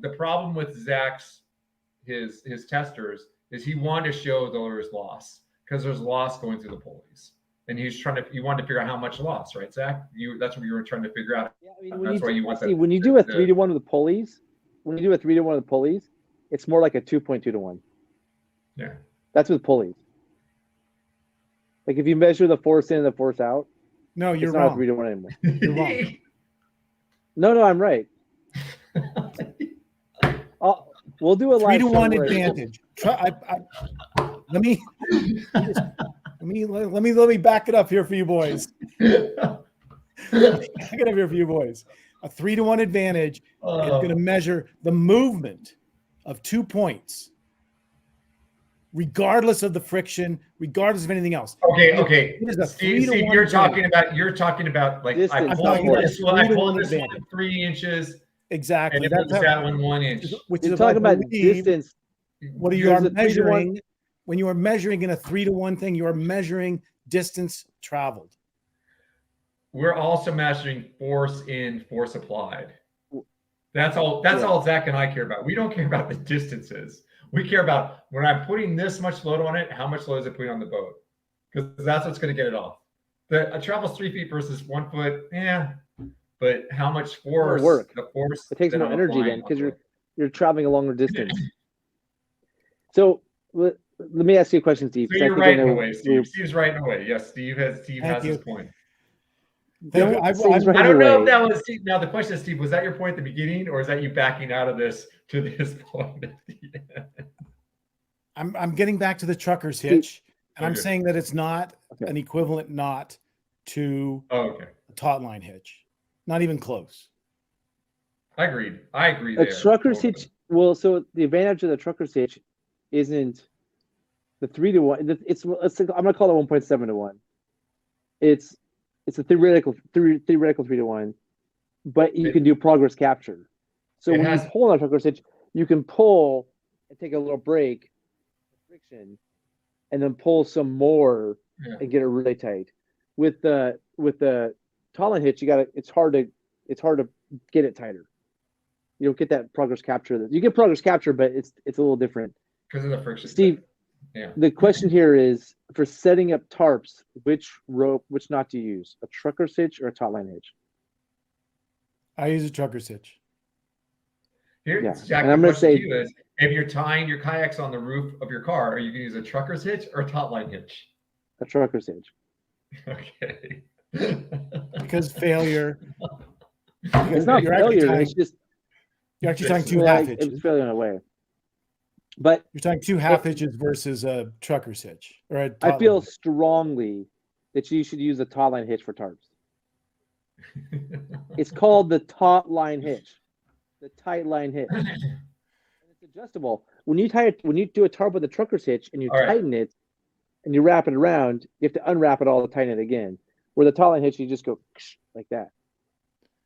the problem with Zach's his testers is he wanted to show there was loss because there's loss going through the pulleys, and he wanted to figure out how much loss, right, Zach? That's what you were trying to figure out. Yeah, I mean, that's why you want when you do a 3-to-1 with the pulleys, it's more like a 2.2-to-1. Yeah, that's with pulleys. Like if you measure the force in and the force out, no, you're it's wrong. not a 3-to-1 anymore. You're wrong. No, I'm right. We'll do a live 3-to-1 advantage. Let me back it up here for you boys. Back it up here for you boys. A 3-to-1 advantage is going to measure the movement of 2 points, regardless of the friction, regardless of anything else. Okay. Steve, you're talking about like I pulled this one 3 inches. Exactly. And that's that one 1 inch. Which is talking about distance. What you are measuring when you are measuring in a 3-to-1 thing, you are measuring distance traveled. We're also measuring force in, force applied. That's all Zach and I care about. We don't care about the distances. We care about when I'm putting this much load on it, how much load is it putting on the boat? Because that's what's going to get it off. It travels 3 feet versus 1 foot. Yeah. But how much force? The force. It takes more energy then because you're traveling a longer distance. So let me ask you a question, Steve. So you're right in a way. Steve's right in a way. Yes, Steve has his point. I don't know if that was Steve. Now the question is, Steve, was that your point at the beginning, or is that you backing out of this to this point at the end? I'm getting back to the trucker's hitch, and I'm saying that it's not an equivalent knot to a taut line hitch. Not even close. I agreed. A trucker's hitch. Well, so the advantage of the trucker's hitch isn't the 3-to-1. It's I'm gonna call it 1.7-to-1. It's a theoretical 3-to-1, but you can do progress capture. So when you pull on a trucker's hitch, you can pull and take a little break, friction, and then pull some more and get it really tight. With the taut line hitch, it's hard to get it tighter. You don't get that progress capture. You get progress capture, but it's a little different because of the friction. Steve, the question here is for setting up tarps, which knot do you use? A trucker's hitch or a taut line hitch? I use a trucker's hitch. Here, Jack, and I'm going to say, is, if you're tying your kayaks on the roof of your car, are you going to use a trucker's hitch or a taut line hitch? A trucker's hitch. Okay. Because failure. It's not failure. It's just you're actually tying 2 half hitches. It's failure in a way. But you're tying 2 half hitches versus a trucker's hitch. Or I feel strongly that you should use a taut line hitch for tarps. It's called the taut line hitch, the tight line hitch. And it's adjustable. When you do a tarp with a trucker's hitch and you tighten it and you wrap it around, you have to unwrap it all to tighten it again. Where the taut line hitch, you just go like that.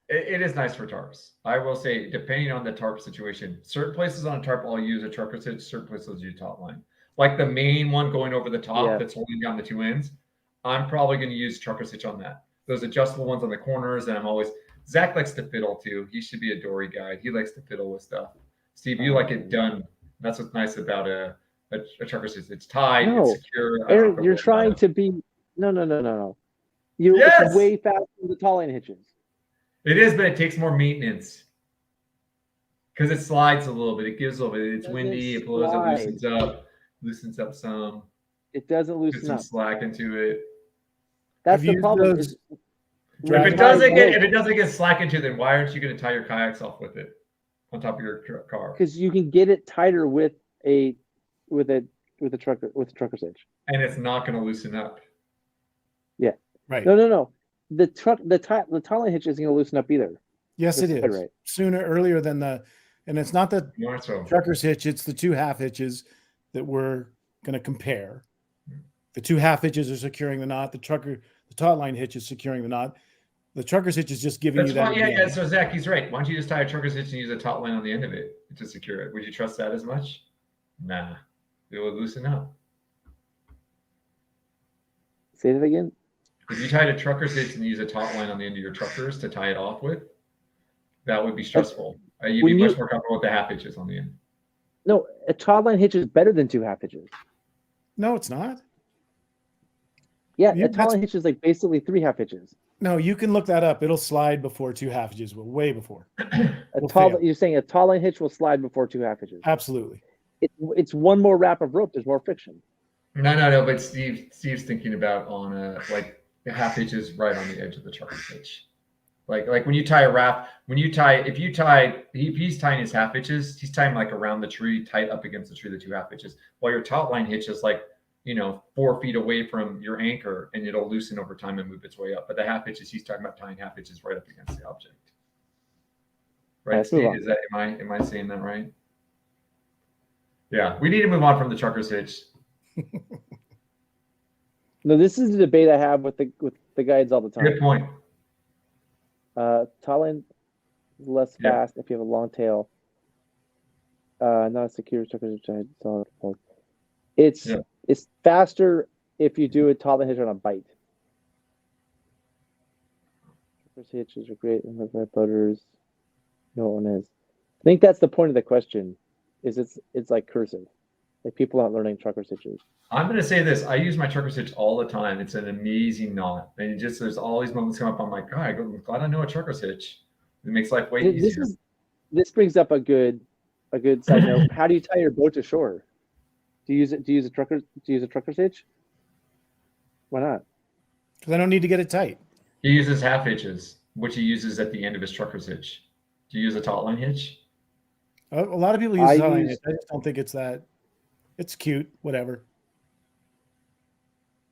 It is nice for tarps. I will say, depending on the tarp situation, certain places on a tarp I'll use a trucker's hitch, certain places I'll use taut line. Like the main one going over the top that's holding down the 2 ends, I'm probably going to use trucker's hitch on that. Those adjustable ones on the corners, and Zach likes to fiddle too. He should be a dory guide. He likes to fiddle with stuff. Steve, you like it done. That's what's nice about a trucker's hitch. It's tied, it's secure. Aaron, you're trying to be no. It's way faster than the taut line hitches. It is, but it takes more maintenance because it slides a little bit. It gives a little bit. It's windy. It blows. It loosens up some. It doesn't loosen up. Some slack into it. That's the problem. If it doesn't get slack into it, then why aren't you going to tie your kayaks off with it on top of your car? Because you can get it tighter with a trucker's hitch. And it's not going to loosen up. Yeah. Right. No. The tie line hitch isn't going to loosen up either. Yes, it is. Right. Earlier than and it's not the So. trucker's hitch, it's the 2 half hitches that we're going to compare. The 2 half hitches are securing the knot. The taut line hitch is securing the knot. The trucker's hitch is just giving you that. Yeah. So Zach, he's right. Why don't you just tie a trucker's hitch and use a taut line on the end of it to secure it? Would you trust that as much? Nah, it would loosen up. Say that again. If you tied a trucker's hitch and use a taut line on the end of your truckers to tie it off with, that would be stressful. You'd be much more comfortable with the half hitches on the end. No, a taut line hitch is better than 2 half hitches. No, it's not. Yeah, a taut line hitch is like basically 3 half hitches. No, you can look that up. It'll slide before 2 half hitches, but way before. You're saying a taut line hitch will slide before 2 half hitches? Absolutely. It's one more wrap of rope. There's more friction. No. But Steve's thinking about on like the half hitches right on the edge of the trucker's hitch. Like when you tie a wrap, if he's tying his half hitches, he's tying like around the tree, tight up against the tree, the 2 half hitches, while your taut line hitch is like, 4 feet away from your anchor, and it'll loosen over time and move its way up. But the half hitches, he's talking about tying half hitches right up against the object. Right, Steve? Am I saying that right? Yeah, we need to move on from the trucker's hitch. No, this is the debate I have with the guides all the time. Good point. Taut line is less fast if you have a long tail. Not a secure trucker's hitch. It's faster if you do a taut line hitch on a bite. Trucker's hitches are great and the boaters. No one is. I think that's the point of the question. Is it's like cursive. Like people aren't learning trucker's hitches. I'm going to say this. I use my trucker's hitch all the time. It's an amazing knot. And there's all these moments come up. I'm like, God, I'm glad I know a trucker's hitch. It makes life way easier. This brings up a good side note. How do you tie your boat to shore? Do you use a trucker's hitch? Why not? Because I don't need to get it tight. He uses half hitches, which he uses at the end of his trucker's hitch. Do you use a taut line hitch? A lot of people use taut line hitch. I just don't think it's that. It's cute, whatever.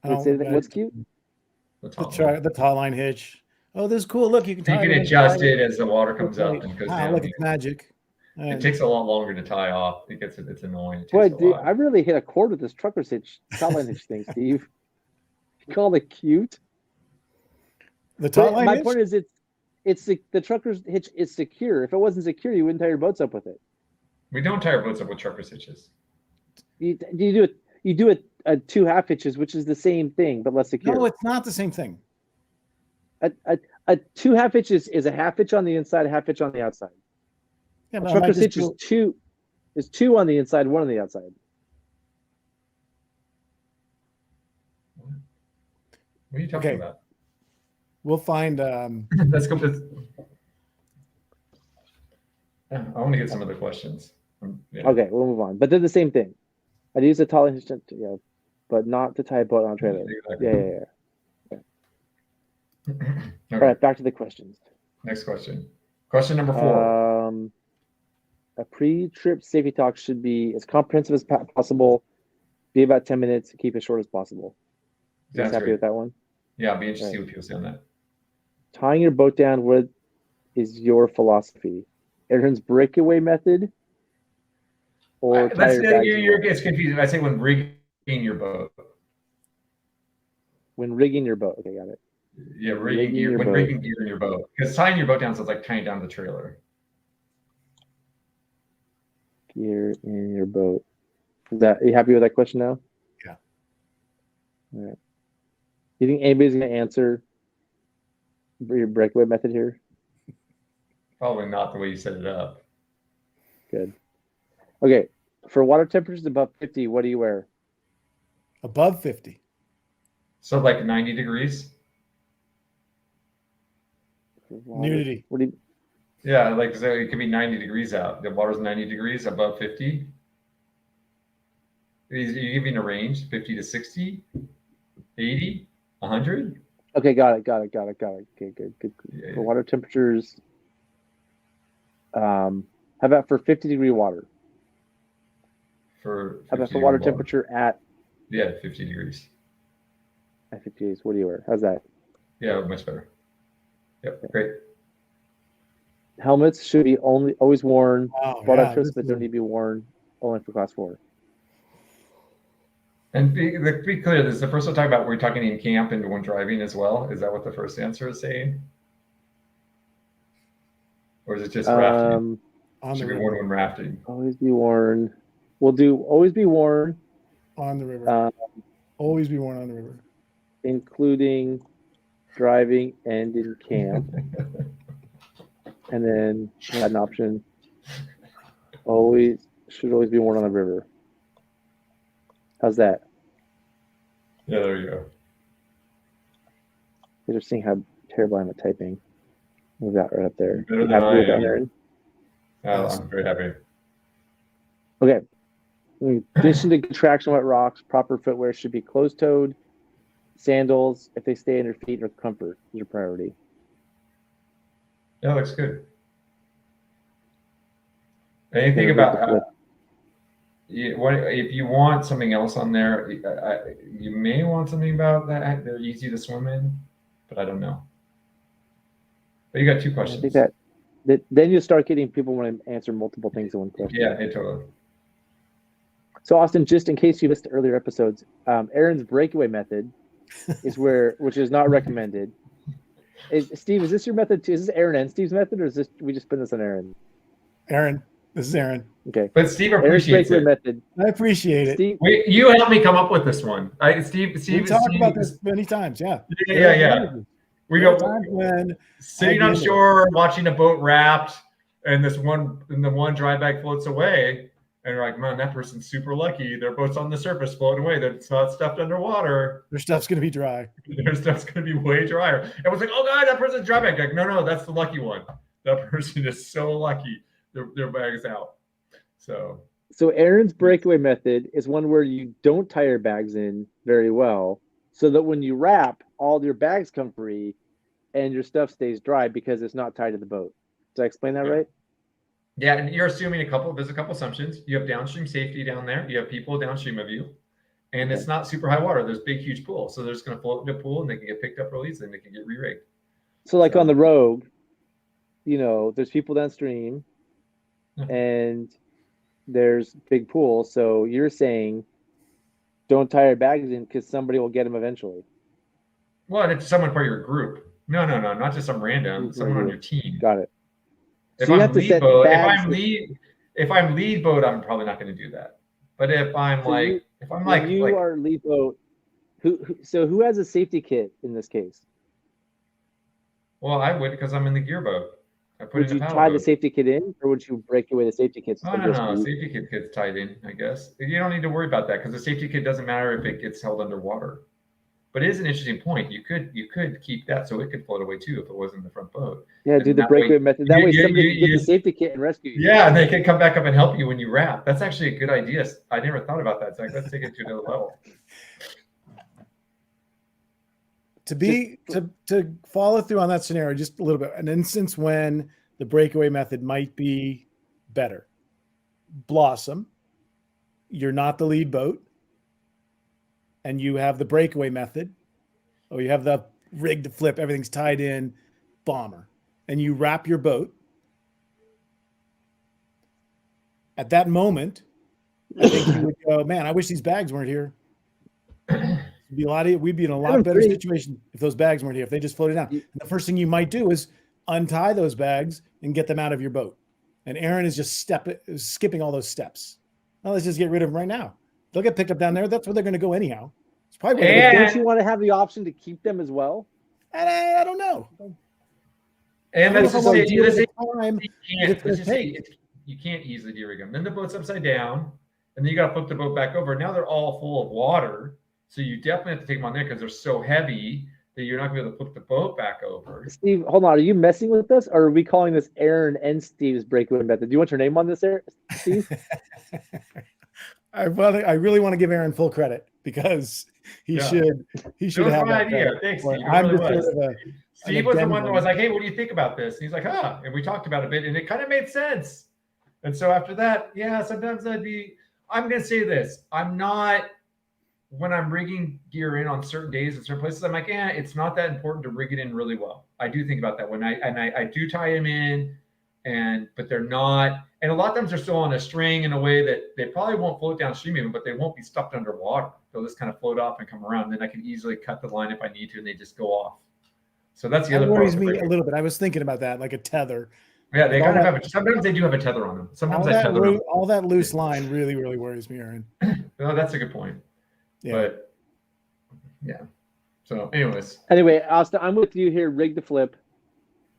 What's cute? The taut line hitch. Oh, this is cool. Look, you can adjust it as the water comes up and goes down. Like it's magic. It takes a lot longer to tie off. It's annoying. Boy, dude, I really hit a chord with this trucker's hitch, taut line hitch thing, Steve. You call it cute? The taut line hitch? My point is, the trucker's hitch is secure. If it wasn't secure, you wouldn't tie your boats up with it. We don't tie our boats up with trucker's hitches. You do a 2 half hitches, which is the same thing but less secure. No, it's not the same thing. A 2 half hitches is a half hitch on the inside, a half hitch on the outside. Yeah, a trucker's hitch is two on the inside, 1 on the outside. What are you talking about? We'll find. Let's go. I want to get some of the questions. Yeah. Okay, we'll move on. But they're the same thing. I'd use a taut line hitch, but not to tie a boat on a trailer. Exactly. Yeah. Okay. All right, back to the questions. Next question. Question number 4. A pre-trip safety talk should be as comprehensive as possible, be about 10 minutes, keep it short as possible. You guys happy with that one? Yeah, I'll be interested to see what people say on that. Tying your boat down, what is your philosophy? Aaron's breakaway method? Or it's confusing. I say when rigging your boat. When rigging your boat. Okay, got it. Yeah, rigging gear in your boat. Because tying your boat down sounds like tying down the trailer. Gear in your boat. Are you happy with that question now? Yeah. All right. You think anybody's going to answer your breakaway method here? Probably not the way you set it up. Good. Okay. For water temperatures above 50, what do you wear? Above 50. So like 90 degrees? Nudity. What do you... Yeah, like so it could be 90 degrees out. The water's 90 degrees above 50. Are you giving a range? 50 to 60? 80? 100? Okay, got it. Okay, good. Yeah, for water temperatures, how about for 50-degree water? For how about for water temperature at 50 degrees. At 50 degrees. What do you wear? How's that? Yeah, much better. Yep, great. Helmets should be always worn. Yeah, trips, but don't need to be worn only for class 4. And be clear, this is the first one talking about we're talking in camp and when driving as well. Is that what the first answer is saying? Or is it just rafting? Should be worn when rafting. Always be worn. We'll do always be worn on the river. Always be worn on the river, including driving and in camp. And then not an option. Should always be worn on the river. How's that? Yeah, there you go. You're just seeing how terrible I'm at typing. Move that right up there. Better than I am. I'm very happy. Okay. In addition to good traction on wet rocks, proper footwear should be closed-toed. Sandals, if they stay on your feet, or comfort is your priority. Yeah, looks good. Anything about if you want something else on there, you may want something about that. They're easy to swim in, but I don't know. But you got 2 questions. I think that then you start getting people want to answer multiple things in one question. Yeah, totally. So Austin, just in case you missed earlier episodes, Aaron's breakaway method which is not recommended. Steve, is this your method too? Is this Aaron and Steve's method, or is this we just put this on Aaron? Aaron, this is Aaron. Okay, but Steve appreciates it. Method. I appreciate it. Steve, you helped me come up with this one. Steve, we talked about this many times. Yeah. We go when sitting on shore watching a boat wrapped, and the one dry bag floats away. And you're like, man, that person's super lucky. Their boat's on the surface floating away. It's not stuffed underwater. Their stuff's going to be dry. Their stuff's going to be way drier. And was like, oh, God, that person's dry bag. Like, no, that's the lucky one. That person is so lucky. Their bag's out. So Aaron's breakaway method is one where you don't tie your bags in very well so that when you wrap, all your bags come free and your stuff stays dry because it's not tied to the boat. Did I explain that right? Yeah, and you're assuming there's a couple assumptions. You have downstream safety down there. You have people downstream of you. And it's not super high water. There's big, huge pools. So they're just going to float into a pool and they can get picked up real easily and they can get re-rigged. So on the Rogue, there's people downstream and there's big pools. So you're saying don't tie your bags in because somebody will get them eventually. Well, and it's someone part of your group. No, not just some random, someone on your team. Got it. If I'm lead boat, I'm probably not going to do that. But if I'm are lead boat, who has a safety kit in this case? Well, I would because I'm in the gear boat. Would you tie the safety kit in, or would you break away the safety kit? No. Safety kit gets tied in, I guess. You don't need to worry about that because the safety kit doesn't matter if it gets held underwater. But it is an interesting point. You could keep that so it could float away too if it wasn't in the front boat. Yeah, do the breakaway method. That way somebody can get the safety kit and rescue you. Yeah, and they can come back up and help you when you wrap. That's actually a good idea. I never thought about that. Zach. Let's take it to another level. To follow through on that scenario just a little bit, an instance when the breakaway method might be better. Blossom, you're not the lead boat. And you have the breakaway method, or you have the rig to flip, everything's tied in, bomber, and you wrap your boat. At that moment, I think you would go, man, I wish these bags weren't here. We'd be in a lot better situation if those bags weren't here, if they just floated down. And the first thing you might do is untie those bags and get them out of your boat. And Aaron is just skipping all those steps. Well, let's just get rid of them right now. They'll get picked up down there. That's where they're going to go anyhow. It's probably don't you want to have the option to keep them as well? And I don't know. And let's just say you can't easily de-rig them. Then the boat's upside down, and then you got to flip the boat back over. Now they're all full of water, so you definitely have to take them on there because they're so heavy that you're not going to be able to flip the boat back over. Steve, hold on. Are you messing with us, or are we calling this Aaron and Steve's breakaway method? Do you want your name on this, Steve? I really want to give Aaron full credit because he should have that idea. Thanks, Steve. Steve was the one that was like, hey, what do you think about this? And he's like, and we talked about it a bit and it kind of made sense. And so after that, sometimes I'm going to say this. I'm not, when I'm rigging gear in on certain days and certain places, I'm like, it's not that important to rig it in really well. I do think about that when I do tie them in, but they're not, and a lot of times they're still on a string in a way that they probably won't float downstream even, but they won't be stuck underwater. They'll just kind of float off and come around. Then I can easily cut the line if I need to, and they just go off. So that's the other part. That worries me a little bit. I was thinking about that, like a tether. Yeah, they kind of have sometimes they do have a tether on them. Sometimes all that loose line really, really worries me, Aaron. No, that's a good point. Yeah. But yeah. So anyway, Austin, I'm with you here. Rig the flip.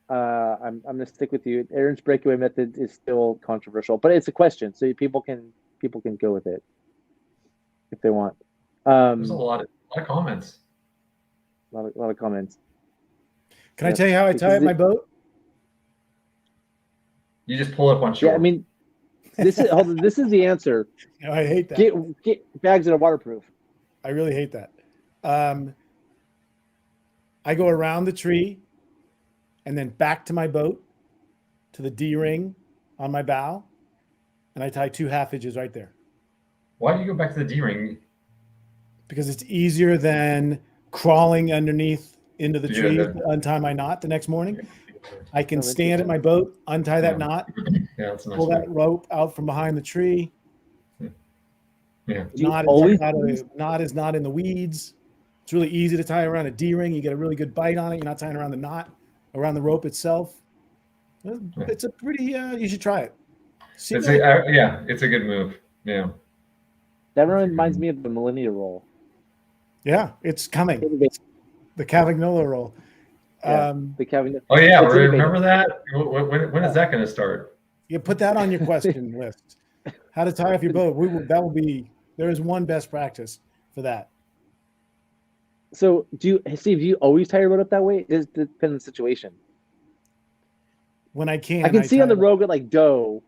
I'm gonna stick with you. Aaron's breakaway method is still controversial, but it's a question, so people can go with it if they want. There's a lot of comments. A lot of comments. Can I tell you how I tie up my boat? You just pull up on shore. Yeah, I mean, this is the answer. No, I hate that. Get bags that are waterproof. I really hate that. I go around the tree and then back to my boat to the D-ring on my bow, and I tie 2 half hitches right there. Why do you go back to the D-ring? Because it's easier than crawling underneath into the tree to untie my knot the next morning. I can stand at my boat, untie that knot, pull that rope out from behind the tree. Yeah. Knot is not in the weeds. It's really easy to tie around a D-ring. You get a really good bite on it. You're not tying around the knot, around the rope itself. It's a pretty, you should try it. It's a good move. Yeah. That reminds me of the Millennia roll. Yeah, it's coming. The Cavagnola roll. The Cavagnola. Oh yeah, remember that? When is that going to start? You put that on your question list. How to tie off your boat. There is one best practice for that. So do you always tie your boat up that way? It depends on the situation. When I can. I can see on the road at like Doe,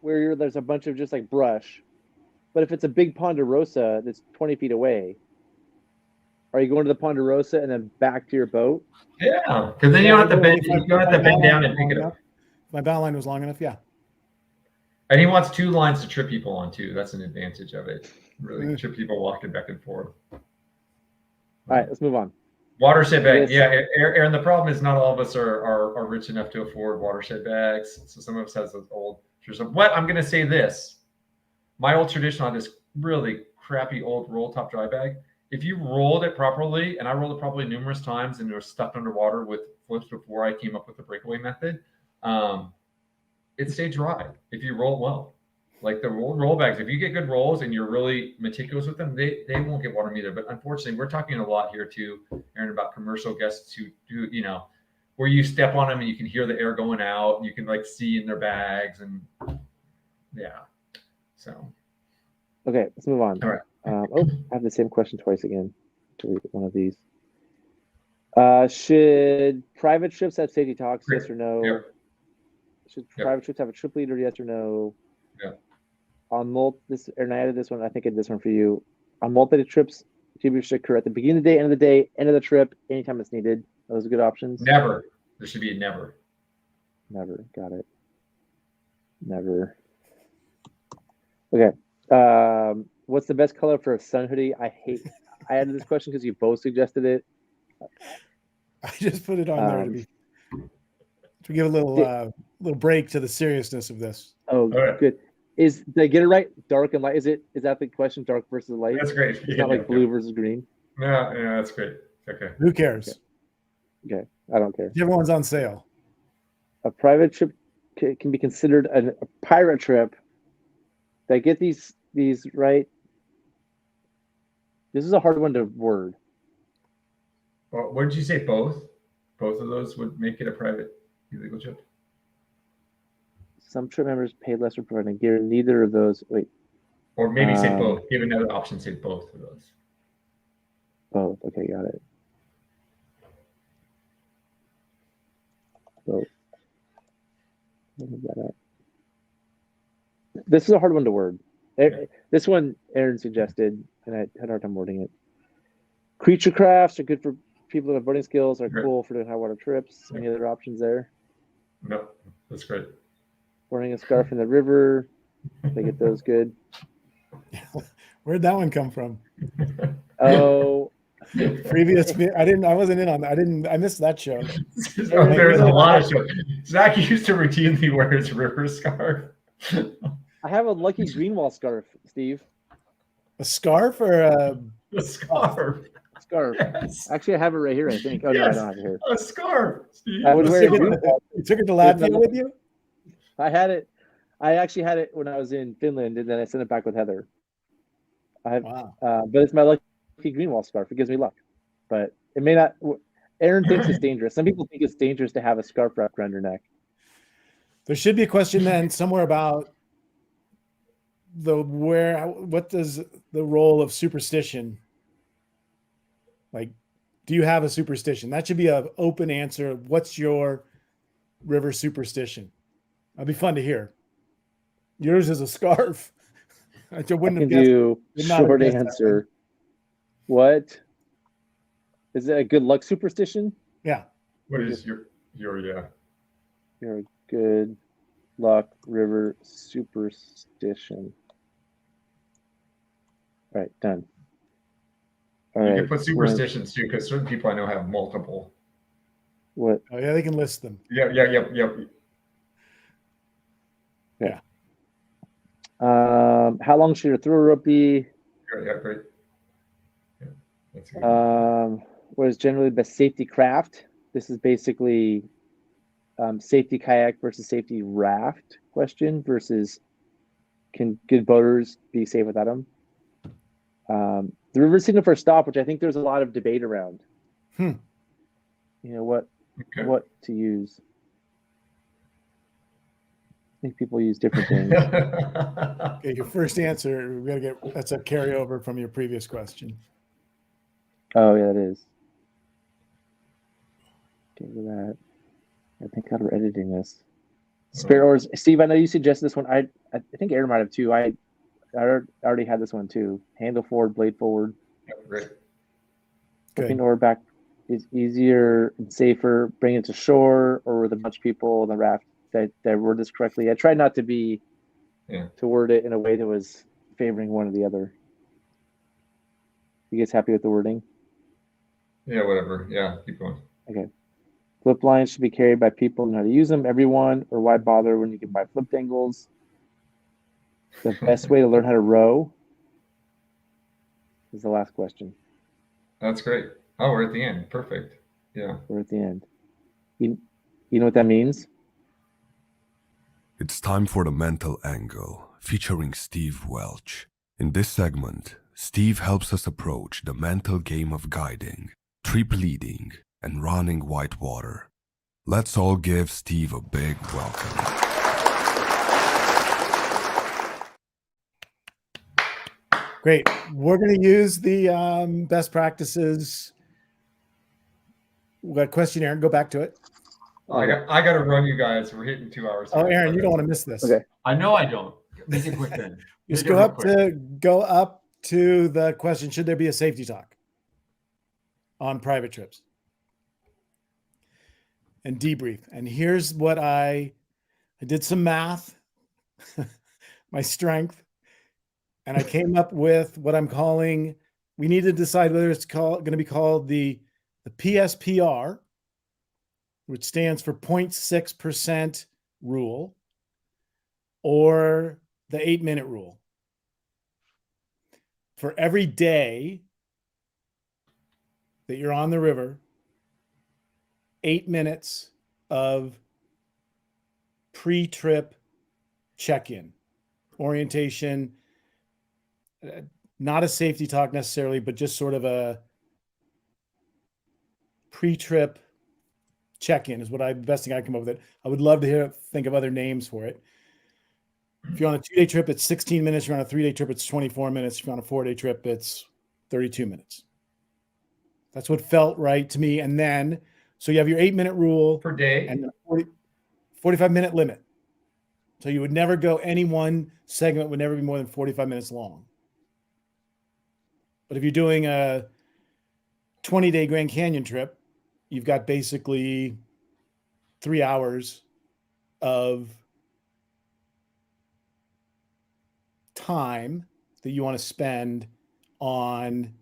where there's a bunch of just like brush. But if it's a big ponderosa that's 20 feet away, are you going to the ponderosa and then back to your boat? Yeah, because then you don't have to bend. You don't have to bend down and pick it up. My bow line was long enough, yeah. And he wants 2 lines to trip people on too. That's an advantage of it. Really trip people walking back and forth. All right, let's move on. Watershed bag. Yeah, Aaron, the problem is not all of us are rich enough to afford watershed bags. So some of us has those old traditional. But I'm going to say this. My old tradition on this really crappy old roll top dry bag. If you rolled it properly, and I rolled it properly numerous times and it was stuffed underwater with flips before I came up with the breakaway method, it stayed dry if you roll well. Like the roll bags, if you get good rolls and you're really meticulous with them, they won't get water either. But unfortunately, we're talking a lot here too, Aaron, about commercial guests who do, where you step on them and you can hear the air going out and you can like see in their bags and yeah. So. Okay, let's move on. All right. I have the same question twice again. Delete one of these. Should private trips have safety talks? Yes or no? Yep. Should private trips have a trip leader? Yes or no? Yeah. On and I added this one. I think I did this one for you. On multi trips, TV should occur at the beginning of the day, end of the day, end of the trip, anytime it's needed. Those are good options. Never. There should be a never. Never. Got it. Never. Okay. What's the best color for a sun hoodie? I added this question because you both suggested it. I just put it on there to give a little break to the seriousness of this. Oh, right. Good. Did I get it right? Dark and light. Is that the question? Dark versus light? That's great. It's not like blue versus green. No, that's great. Okay. Who cares? Okay. I don't care. Everyone's on sale. A private trip can be considered a pirate trip. Did I get these right? This is a hard one to word. Well, what did you say? Both? Both of those would make it a private illegal trip? Some trip members pay less for providing gear. Neither of those. Wait. Or maybe say both. Give another option. Say both of those. Both. Okay, got it. Both. This is a hard one to word. This one Aaron suggested, and I had a hard time wording it. Creature crafts are good for people that have boating skills, are cool for doing high water trips. Any other options there? No, that's great. Wearing a scarf in the river, they get those good. Where'd that one come from? Oh, I wasn't in on that. I missed that show. There's a lot of shows. Zach used to routinely wear his river scarf. I have a Lucky Greenwald scarf, Steve. A scarf or a scarf? Scarf. Yes. Actually, I have it right here, I think. Oh, yes. No, I don't have it here. A scarf, Steve. I would wear it. You took it to Latvia with you? I had it. I actually had it when I was in Finland, and then I sent it back with Heather. Wow. But it's my Lucky Greenwald scarf. It gives me luck. But it may not. Aaron thinks it's dangerous. Some people think it's dangerous to have a scarf wrapped around your neck. There should be a question then somewhere about what does the role of superstition, like, do you have a superstition? That should be an open answer. What's your river superstition? That'd be fun to hear. Yours is a scarf. I can do short answer. What is it? A good luck superstition? Yeah. What is your You're a good luck river superstition. All right, done. All right. You can put superstitions too, because certain people I know have multiple. What? Oh yeah, they can list them. Yeah. How long should your throw rope be? Yeah, great. Yeah, that's good. What is generally the best safety craft? This is basically safety kayak versus safety raft question versus can good boaters be safe without them? The river signal for stop, which I think there's a lot of debate around. You know what to use. I think people use different things. Okay, your first answer, that's a carryover from your previous question. Oh yeah, it is. Get rid of that. I think we're editing this. Spare oars, Steve. I know you suggested this one. I think Aaron might have too. I already had this one too. Handle forward, blade forward. Great. Flipping oar back is easier and safer. Bring it to shore, or with a bunch of people on the raft that word this correctly. I tried not to be to word it in a way that was favoring one or the other. You guys happy with the wording? Yeah, whatever. Yeah, keep going. Okay. Flip lines should be carried by people who know how to use them. Everyone, or why bother when you can buy flip dangles? The best way to learn how to row is the last question. That's great. Oh, we're at the end. Perfect. Yeah. We're at the end. You know what that means? It's time for the mental angle, featuring Steve Welch. In this segment, Steve helps us approach the mental game of guiding, trip leading, and running whitewater. Let's all give Steve a big welcome. Great. We're going to use the best practices. We've got a question, Aaron. Go back to it. I got to run, you guys. We're hitting 2 hours. Oh, Aaron, you don't want to miss this. Okay. I know I don't. Make it quick then. Just go up to the question, should there be a safety talk on private trips? And debrief. And here's what I did some math, my strength, and I came up with what I'm calling, we need to decide whether it's going to be called the PSPR, which stands for 0.6% rule, or the 8-minute rule. For every day that you're on the river, 8 minutes of pre-trip check-in, orientation, not a safety talk necessarily, but just sort of a pre-trip check-in is the best thing I come up with. I would love to think of other names for it. If you're on a 2-day trip, it's 16 minutes. If you're on a 3-day trip, it's 24 minutes. If you're on a 4-day trip, it's 32 minutes. That's what felt right to me. And then, so you have your 8-minute rule per day and the 45-minute limit. So you would never go, any one segment would never be more than 45 minutes long. But if you're doing a 20-day Grand Canyon trip, you've got basically 3 hours of time that you want to spend on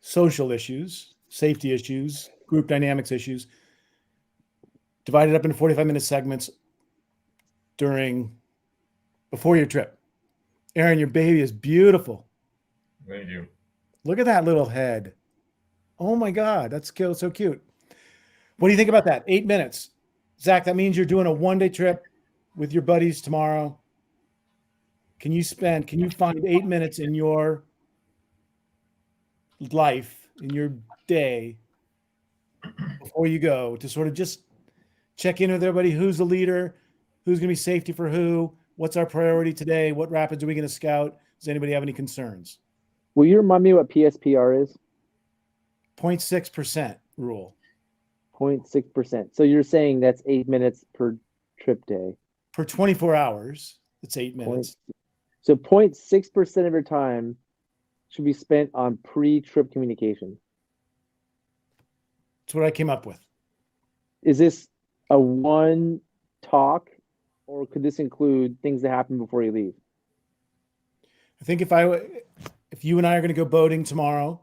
social issues, safety issues, group dynamics issues, divide it up into 45-minute segments before your trip. Aaron, your baby is beautiful. Thank you. Look at that little head. Oh my God, that's so cute. What do you think about that? 8 minutes. Zach, that means you're doing a one-day trip with your buddies tomorrow. Can you find 8 minutes in your life, in your day, before you go to sort of just check in with everybody? Who's the leader? Who's going to be safety for who? What's our priority today? What rapids are we going to scout? Does anybody have any concerns? Will you remind me what PSPR is? 0.6% rule. 0.6%. So you're saying that's 8 minutes per trip day. Per 24 hours, it's 8 minutes. So 0.6% of your time should be spent on pre-trip communication. That's what I came up with. Is this a one talk, or could this include things that happen before you leave? I think if you and I are going to go boating tomorrow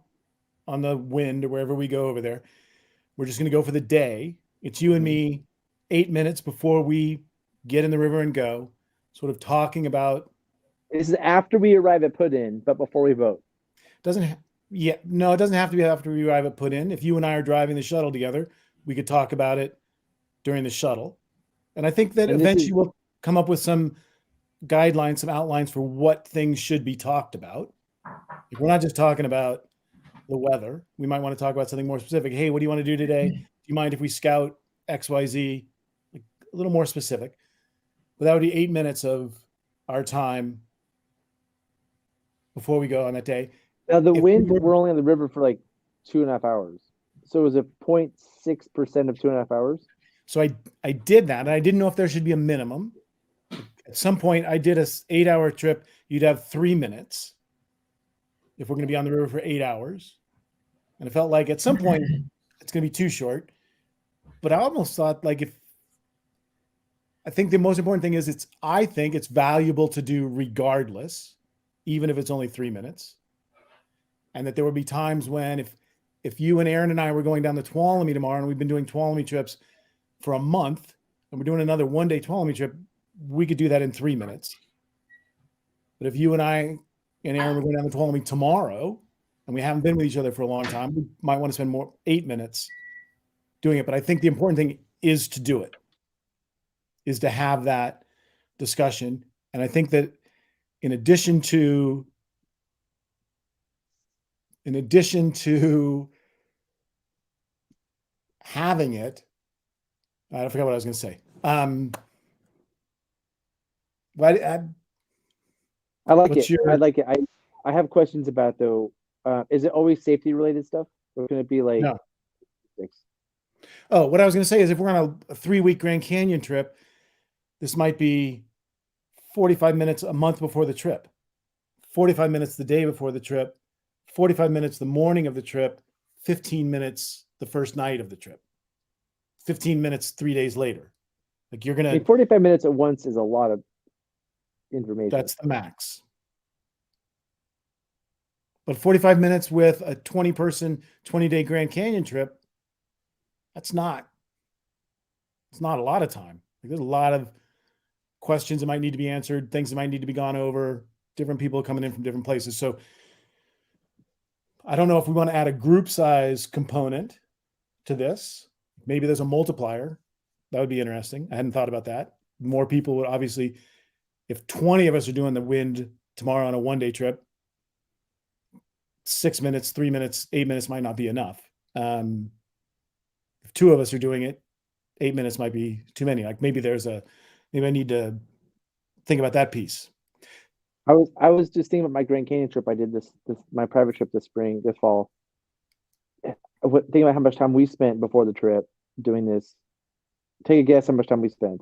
on the Wind or wherever we go over there, we're just going to go for the day. It's you and me 8 minutes before we get in the river and go, sort of talking about. This is after we arrive at Put In, but before we boat. It doesn't have to be after we arrive at Put In. If you and I are driving the shuttle together, we could talk about it during the shuttle. And I think that eventually we'll come up with some guidelines, some outlines for what things should be talked about. If we're not just talking about the weather, we might want to talk about something more specific. Hey, what do you want to do today? Do you mind if we scout XYZ? Like a little more specific. But that would be 8 minutes of our time before we go on that day. Now the Wind, we're only on the river for like 2.5 hours. So is it 0.6% of 2.5 hours? So I did that, and I didn't know if there should be a minimum. At some point, I did a 8-hour trip. You'd have 3 minutes if we're going to be on the river for 8 hours. And it felt like at some point it's going to be too short. But I almost thought I think the most important thing is I think it's valuable to do regardless, even if it's only 3 minutes. And that there would be times when if you and Aaron and I were going down the Tuolumne tomorrow, and we've been doing Tuolumne trips for a month, and we're doing another one-day Tuolumne trip, we could do that in 3 minutes. But if you and I and Aaron were going down the Tuolumne tomorrow, and we haven't been with each other for a long time, we might want to spend 8 minutes doing it. But I think the important thing is to do it, is to have that discussion. And I think that in addition to having it, I forgot what I was going to say. But I like it. I like it. I have questions about though. Is it always safety related stuff? Or can it be like? No. Oh, what I was going to say is if we're on a 3-week Grand Canyon trip, this might be 45 minutes a month before the trip, 45 minutes the day before the trip, 45 minutes the morning of the trip, 15 minutes the first night of the trip, 15 minutes 3 days later. Like you're going to 45 minutes at once is a lot of information. That's the max. But 45 minutes with a 20-person, 20-day Grand Canyon trip, it's not a lot of time. Like there's a lot of questions that might need to be answered, things that might need to be gone over, different people coming in from different places. So I don't know if we want to add a group size component to this. Maybe there's a multiplier. That would be interesting. I hadn't thought about that. More people would obviously, if 20 of us are doing the Wind tomorrow on a one-day trip, 6 minutes, 3 minutes, 8 minutes might not be enough. If 2 of us are doing it, 8 minutes might be too many. Like maybe I need to think about that piece. I was just thinking about my Grand Canyon trip. I did this my private trip this fall. Think about how much time we spent before the trip doing this. Take a guess how much time we spent.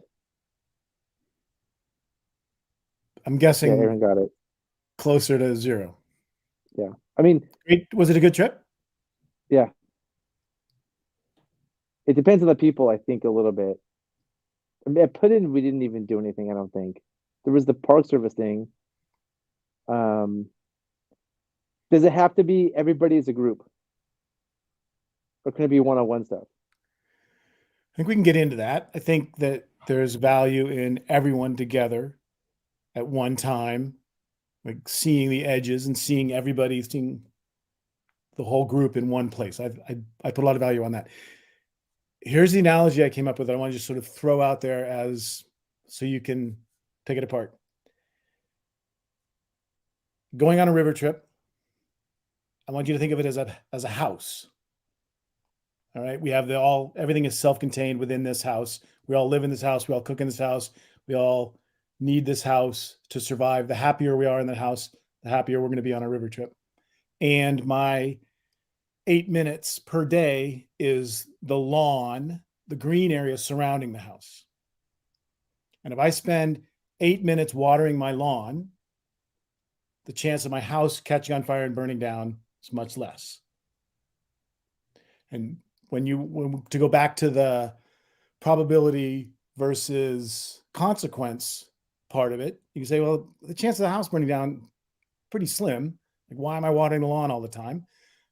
I'm guessing Aaron got it. Closer to 0. Yeah. I mean, was it a good trip? Yeah. It depends on the people, I think, a little bit. I mean, we didn't even do anything, I don't think. There was the Park Service thing. Does it have to be everybody as a group? Or can it be one-on-one stuff? I think we can get into that. I think that there's value in everyone together at one time, like seeing the edges and seeing everybody, seeing the whole group in one place. I put a lot of value on that. Here's the analogy I came up with that I want to just sort of throw out there as so you can take it apart. Going on a river trip, I want you to think of it as a house. All right. We have everything is self-contained within this house. We all live in this house. We all cook in this house. We all need this house to survive. The happier we are in the house, the happier we're going to be on a river trip. And my 8 minutes per day is the lawn, the green area surrounding the house. And if I spend 8 minutes watering my lawn, the chance of my house catching on fire and burning down is much less. And to go back to the probability versus consequence part of it, you can say, well, the chance of the house burning down pretty slim. Like, why am I watering the lawn all the time?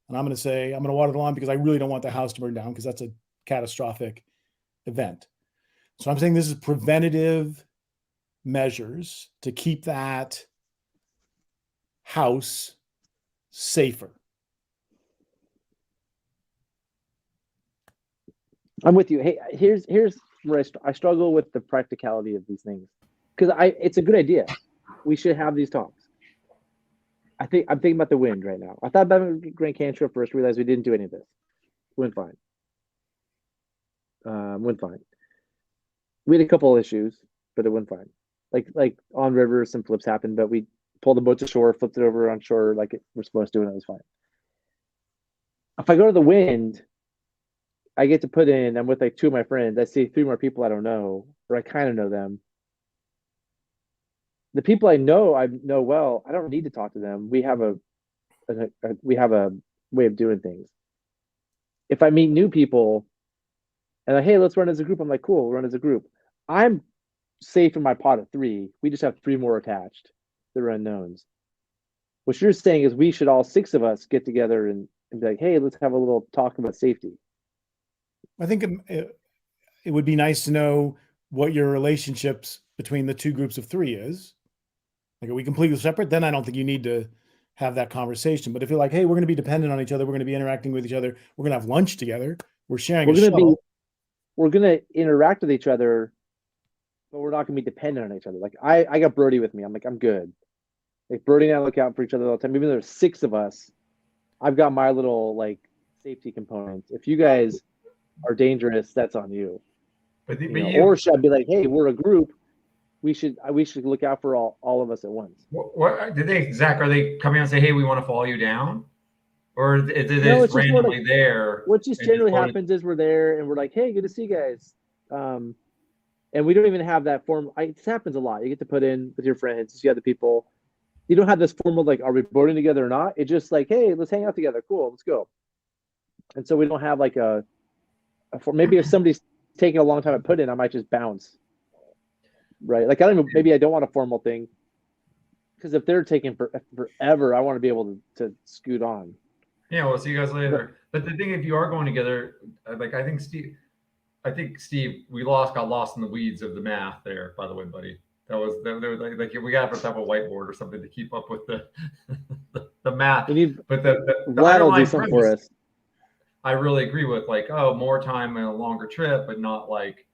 And I'm going to say, I'm going to water the lawn because I really don't want the house to burn down because that's a catastrophic event. So I'm saying this is preventative measures to keep that house safer. I'm with you. Hey, here's where I struggle with the practicality of these things, because it's a good idea. We should have these talks. I'm thinking about the wind right now. I thought about Grand Canyon trip first, realized we didn't do any of this. Went fine. Went fine. We had a couple of issues, but it went fine. Like on river, some flips happened, but we pulled the boat to shore, flipped it over on shore like we're supposed to, and it was fine. If I go to the wind, I get to put in, I'm with like two of my friends. I see three more people I don't know, or I kind of know them. The people I know well, I don't need to talk to them. We have a way of doing things. If I meet new people and like, hey, let's run as a group, I'm like, cool, we'll run as a group. I'm safe in my pot of 3. We just have 3 more attached that are unknowns. What you're saying is we should all 6 of us get together and be like, hey, let's have a little talk about safety. I think it would be nice to know what your relationships between the 2 groups of 3 is. Like, are we completely separate? Then I don't think you need to have that conversation. But if you're like, hey, we're going to be dependent on each other, we're going to be interacting with each other, we're going to have lunch together, we're sharing a shuttle. We're going to interact with each other, but we're not going to be dependent on each other. Like I got Brody with me. I'm like, I'm good. Like Brody and I look out for each other all the time. Even though there's 6 of us, I've got my little like safety components. If you guys are dangerous, that's on you. Or should I be like, hey, we're a group. We should look out for all of us at once. What did they, Zach? Are they coming out and say, hey, we want to follow you down? Or is it just randomly like, there? What just generally happens is we're there and we're like, hey, good to see you guys. And we don't even have that form. This happens a lot. You get to put in with your friends, see other people. You don't have this formal, like, are we boarding together or not? It's just like, hey, let's hang out together. Cool, let's go. And so we don't have like maybe if somebody's taking a long time to put in, I might just bounce. Right. Like, maybe I don't want a formal thing. Because if they're taking forever, I want to be able to scoot on. Yeah, we'll see you guys later. But the thing, if you are going together, like I think Steve, we got lost in the weeds of the math there. By the way, buddy, that was like we got to have a whiteboard or something to keep up with the math. But the that'll do something for us. I really agree with, like, oh, more time and a longer trip, but not like,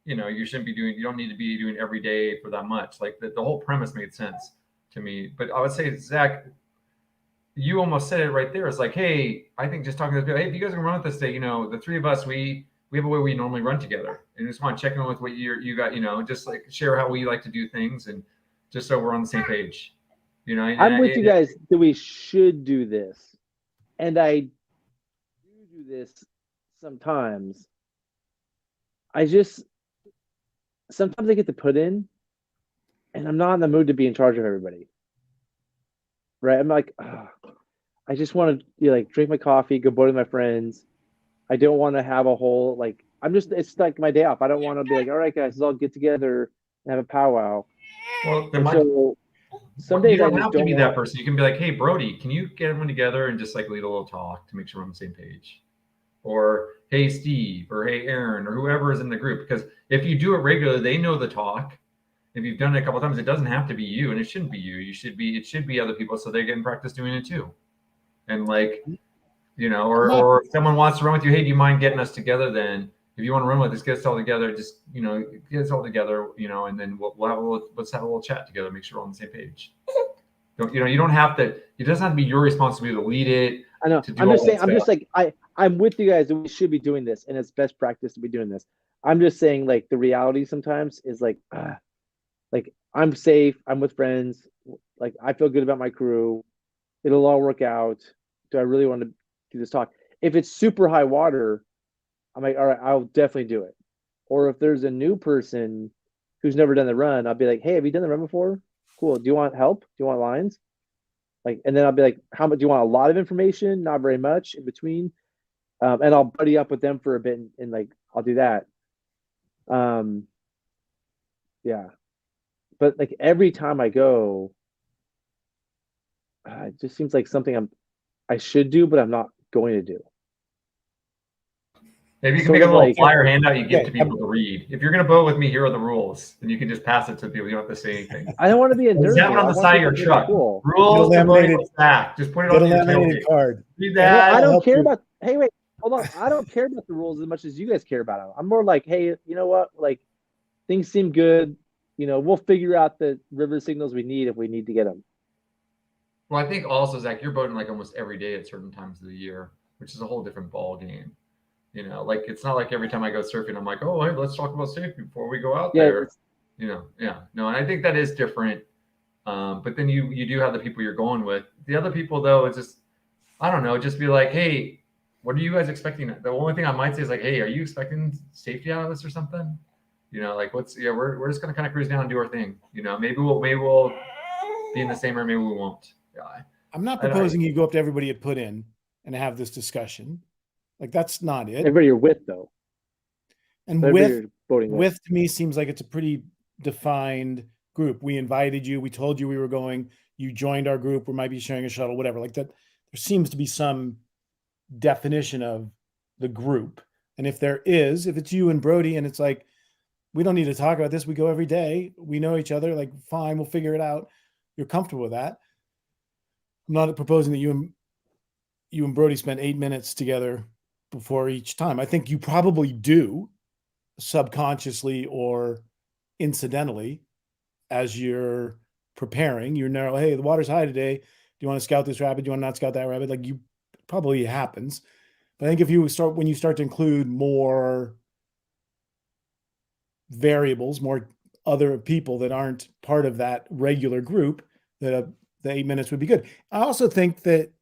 you don't need to be doing every day for that much. Like the whole premise made sense to me. But I would say, Zach, you almost said it right there. It's like, hey, I think just talking to people, hey, if you guys can run with us today, the 3 of us, we have a way we normally run together, and just want to check in with what you got, just like share how we like to do things, and just so we're on the same page. I'm with you guys that we should do this, and I do this sometimes. Sometimes I get to put in, and I'm not in the mood to be in charge of everybody. Right? I'm like, I just want to like drink my coffee, go boat with my friends. I don't want to have a whole it's like my day off. I don't want to be like, all right, guys, let's all get together and have a powwow. Well, some days you don't I just have to be that person. You can be like, hey, Brody, can you get everyone together and just like lead a little talk to make sure we're on the same page? Or hey, Steve, or hey, Aaron, or whoever is in the group. Because if you do it regularly, they know the talk. If you've done it a couple of times, it doesn't have to be you, and it shouldn't be you. It should be other people, so they get in practice doing it too. And like, or if someone wants to run with you, hey, do you mind getting us together then? If you want to run with us, get us all together. Just get us all together, and then let's have a little chat together. Make sure we're on the same page. You don't have to. It doesn't have to be your responsibility to lead it. I know. I'm just saying. I'm just like I'm with you guys. We should be doing this, and it's best practice to be doing this. I'm just saying, like the reality sometimes is like I'm safe. I'm with friends. Like I feel good about my crew. It'll all work out. Do I really want to do this talk? If it's super high water, I'm like, all right, I'll definitely do it. Or if there's a new person who's never done the run, I'll be like, hey, have you done the run before? Cool. Do you want help? Do you want lines? Like, and then I'll be like, how much do you want? A lot of information? Not very much in between. And I'll buddy up with them for a bit and like, I'll do that. Yeah. But like every time I go, it just seems like something I should do, but I'm not going to do. Maybe you can make a little flyer handout you give to people to read. If you're going to boat with me, here are the rules, and you can just pass it to people. You don't have to say anything. I don't want to be a nerd. Have it on the side of your truck. Cool. Rules to boating with Zach. Just put it on your tailgate card. Read that. I don't care about. Hey, wait, hold on. I don't care about the rules as much as you guys care about them. I'm more like, hey, you know what? Like, things seem good. We'll figure out the river signals we need if we need to get them. Well, I think also, Zach, you're boating like almost every day at certain times of the year, which is a whole different ball game. Like it's not like every time I go surfing, I'm like, oh, hey, let's talk about safety before we go out there. No, and I think that is different. But then you do have the people you're going with. The other people, though, it's just, I don't know, just be like, hey, what are you guys expecting? The only thing I might say is like, hey, are you expecting safety out of this or something? Like we're just gonna kind of cruise down and do our thing. Maybe we'll be in the same room, maybe we won't. Yeah. I'm not proposing you go up to everybody at Put In and have this discussion. Like that's not it. Everybody you're with though. And with to me seems like it's a pretty defined group. We invited you, we told you we were going, you joined our group, we might be sharing a shuttle, whatever. Like that, there seems to be some definition of the group. And if it's you and Brody and it's like, we don't need to talk about this. We go every day. We know each other. Like, fine, we'll figure it out. You're comfortable with that. I'm not proposing that you and Brody spend 8 minutes together before each time. I think you probably do subconsciously or incidentally as you're preparing. Hey, the water's high today. Do you want to scout this rapid? Do you want to not scout that rapid? Like probably happens. But I think when you start to include more variables, more other people that aren't part of that regular group, that the 8 minutes would be good. I also think that,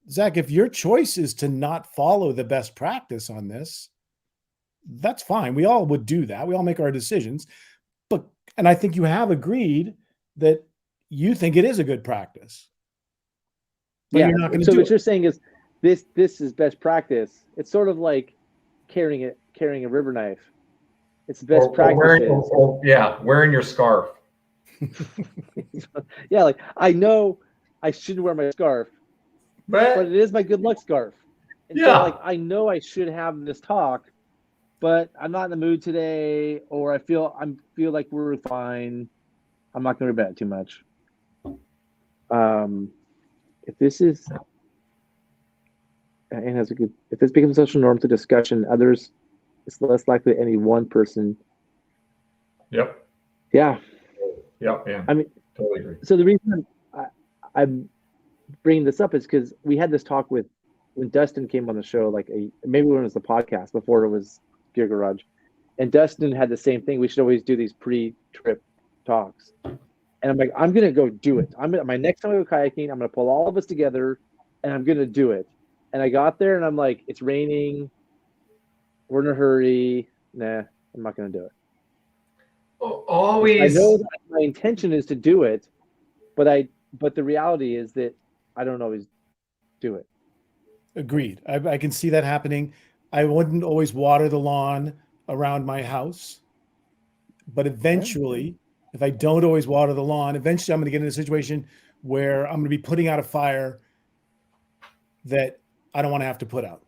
Zach, if your choice is to not follow the best practice on this, that's fine. We all would do that. We all make our decisions. And I think you have agreed that you think it is a good practice. But you're not going to do it. So what you're saying is this is best practice. It's sort of like carrying a river knife. It's best practice. Wearing your scarf. Yeah, like I know I shouldn't wear my scarf, but it is my good luck scarf. And so like I know I should have this talk, but I'm not in the mood today, or I feel like we're fine. I'm not going to bet too much. If this becomes a social norm to discussion, others, it's less likely any one person. Yep. Yeah. Yep. Yeah. I mean, totally agree. So the reason I'm bringing this up is because we had this talk when Dustin came on the show, maybe when it was the podcast before it was Gear Garage, and Dustin had the same thing. We should always do these pre-trip talks, and I'm like, I'm gonna go do it. My next time I go kayaking, I'm gonna pull all of us together, and I'm gonna do it. And I got there, and I'm like, it's raining. We're in a hurry. Nah, I'm not gonna do it. Always. I know that my intention is to do it, but the reality is that I don't always do it. Agreed. I can see that happening. I wouldn't always water the lawn around my house, but eventually if I don't always water the lawn, eventually I'm going to get in a situation where I'm going to be putting out a fire that I don't want to have to put out.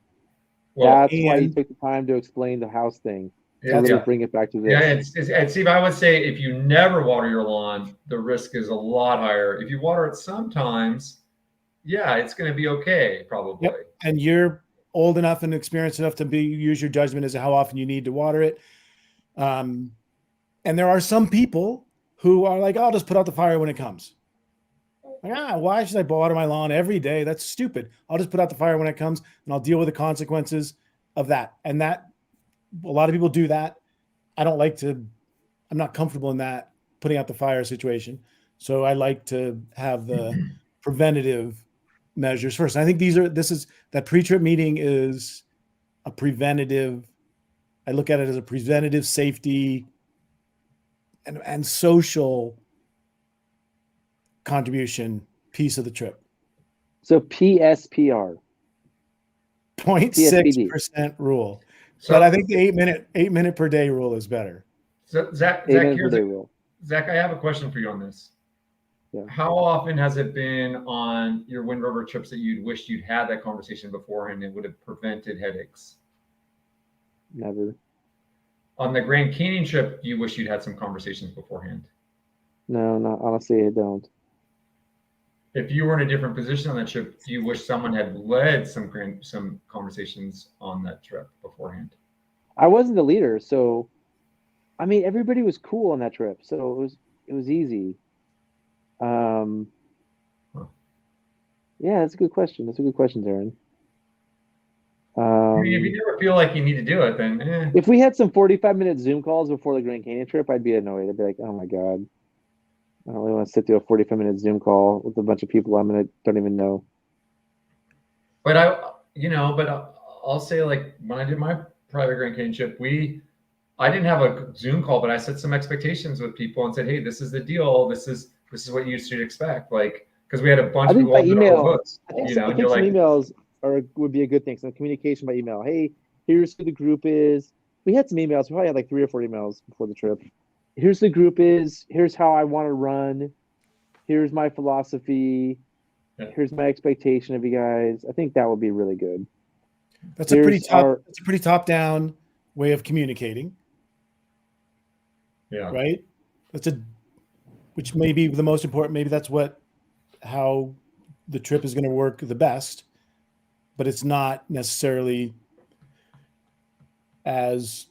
Well, that's why you took the time to explain the house thing. To really bring it back to this. And Steve, I would say if you never water your lawn, the risk is a lot higher. If you water it sometimes, yeah, it's going to be okay, probably. Yep. And you're old enough and experienced enough to use your judgment as to how often you need to water it. And there are some people who are like, I'll just put out the fire when it comes. Like, why should I water my lawn every day? That's stupid. I'll just put out the fire when it comes, and I'll deal with the consequences of that. And that, a lot of people do that. I don't like to, I'm not comfortable in that, putting out the fire situation. So I like to have the preventative measures first. And I think that pre-trip meeting is a preventative. I look at it as a preventative safety and social contribution piece of the trip. So PSPR. 0.6% rule. So, but I think the 8 minute per day rule is better. So Zach, Zach, I have a question for you on this. Yeah. How often has it been on your Wind River trips that you'd wished you'd had that conversation beforehand and would have prevented headaches? Never. On the Grand Canyon trip, you wish you'd had some conversations beforehand? No, not honestly, I don't. If you were in a different position on that trip, do you wish someone had led some conversations on that trip beforehand? I wasn't the leader, so I mean everybody was cool on that trip, so it was easy. Yeah, that's a good question. That's a good question, Darren. I mean, if you never feel like you need to do it, then If we had some 45-minute Zoom calls before the Grand Canyon trip, I'd be annoyed. I'd be like, oh my God. I don't really want to sit through a 45-minute Zoom call with a bunch of people don't even know. But I'll say, like, when I did my private Grand Canyon trip, I didn't have a Zoom call, but I set some expectations with people and said, hey, this is the deal. This is what you should expect. Like, because we had a bunch of people. By email, I think some emails would be a good thing. Some communication by email. Hey, here's who the group is. We had some emails. We probably had like 3 or 4 emails before the trip. Here's the group is. Here's how I want to run. Here's my philosophy. Yeah. Here's my expectation of you guys. I think that would be really good. That's a pretty top-down way of communicating. Yeah. Right. Which may be the most important. Maybe that's how the trip is going to work the best, but it's not necessarily as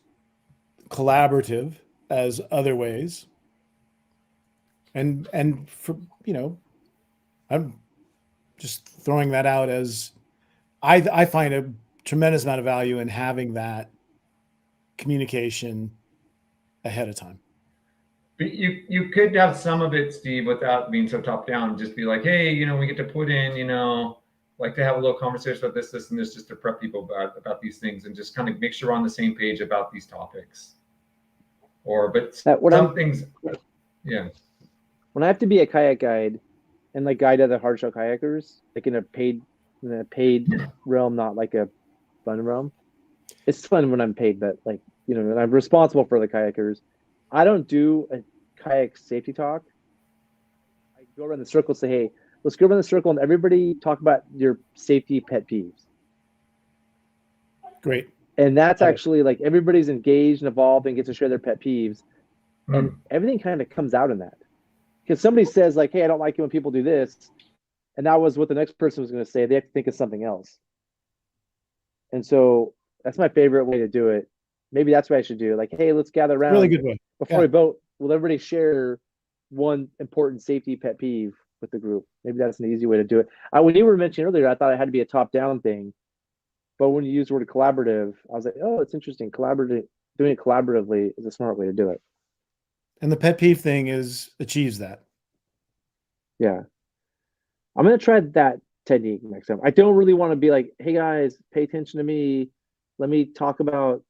collaborative as other ways. And for, I'm just throwing that out as I find a tremendous amount of value in having that communication ahead of time. But you could have some of it, Steve, without being so top down. Just be like, hey, we get to put in, like to have a little conversation about this, and this, just to prep people about these things, and just kind of make sure we're on the same page about these topics. Things, yeah. When I have to be a kayak guide and like guide other hardshell kayakers, like in a paid realm, not like a fun realm. It's fun when I'm paid, but like, and I'm responsible for the kayakers. I don't do a kayak safety talk. I go around the circle and say, hey, let's go around the circle and everybody talk about your safety pet peeves. Great. And that's actually like everybody's engaged and involved and gets to share their pet peeves. And everything kind of comes out in that. Because somebody says like, hey, I don't like it when people do this. And that was what the next person was going to say. They have to think of something else. And so that's my favorite way to do it. Maybe that's what I should do. Like, hey, let's gather around. Really good way. Before we vote, will everybody share one important safety pet peeve with the group? Maybe that's an easy way to do it. When you were mentioning earlier, I thought it had to be a top-down thing. But when you use the word collaborative, I was like, oh, it's interesting. Doing it collaboratively is a smart way to do it. And the pet peeve thing achieves that. Yeah. I'm going to try that technique next time. I don't really want to be like, hey, guys, pay attention to me. Let me talk about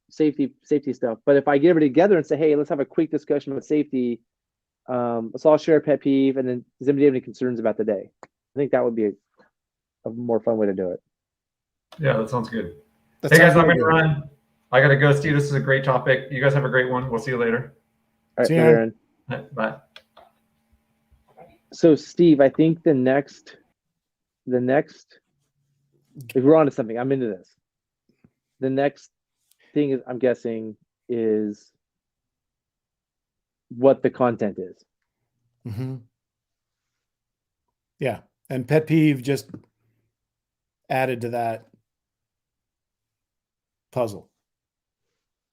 safety stuff. But if I get everybody together and say, hey, let's have a quick discussion about safety, let's all share a pet peeve, and then does anybody have any concerns about the day? I think that would be a more fun way to do it. Yeah, that sounds good. Hey guys, I'm going to run. I got to go, Steve. This is a great topic. You guys have a great one. We'll see you later. right, See you, Aaron. Bye. So Steve, I think the next, if we're on to something, I'm into this. The next thing is, I'm guessing, is what the content is. Mm-hmm. Yeah. And pet peeve just added to that puzzle,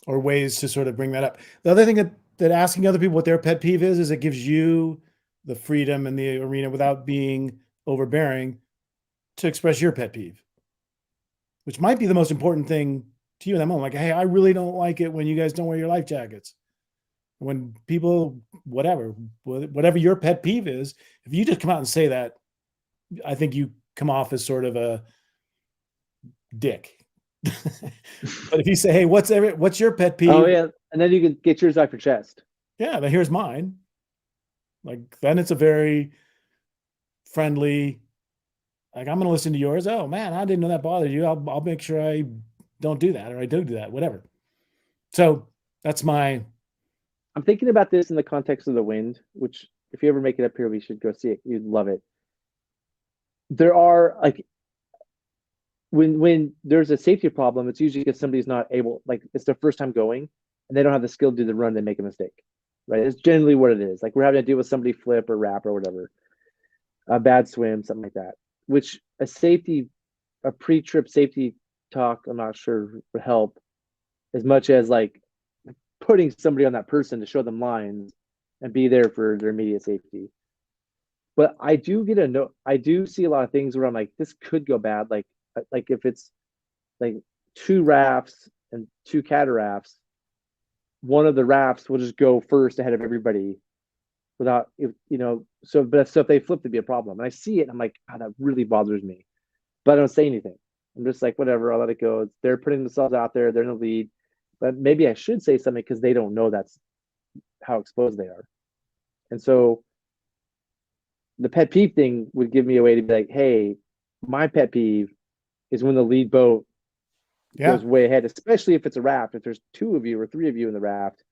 or ways to sort of bring that up. The other thing that asking other people what their pet peeve is it gives you the freedom in the arena without being overbearing to express your pet peeve, which might be the most important thing to you in that moment. Like, hey, I really don't like it when you guys don't wear your life jackets. When people, whatever your pet peeve is, if you just come out and say that, I think you come off as sort of a dick. But if you say, hey, what's your pet peeve? Oh yeah, and then you can get yours off your chest. Yeah, but here's mine. Like, then it's a very friendly, like, I'm going to listen to yours. Oh man, I didn't know that bothered you. I'll make sure I don't do that, or I do that, whatever. So that's my. I'm thinking about this in the context of the wind, which if you ever make it up here, we should go see it. You'd love it. There are like, when there's a safety problem, it's usually because somebody's not able, like it's their first time going and they don't have the skill to do the run, they make a mistake, right? It's generally what it is. Like we're having to deal with somebody flip or wrap or whatever, a bad swim, something like that, which a pre-trip safety talk, I'm not sure would help as much as like putting somebody on that person to show them lines and be there for their immediate safety. But I do I do see a lot of things where I'm like, this could go bad. Like if it's like 2 rafts and 2 catarafts, one of the rafts will just go first ahead of everybody without, so if they flip, to be a problem. And I see it and I'm like, God, that really bothers me. But I don't say anything. I'm just like, whatever, I'll let it go. They're putting themselves out there, they're in the lead. But maybe I should say something because they don't know that's how exposed they are. And so the pet peeve thing would give me a way to be like, hey, my pet peeve is when the lead boat goes way ahead, especially if it's a raft. If there's 2 of you or 3 of you in the raft,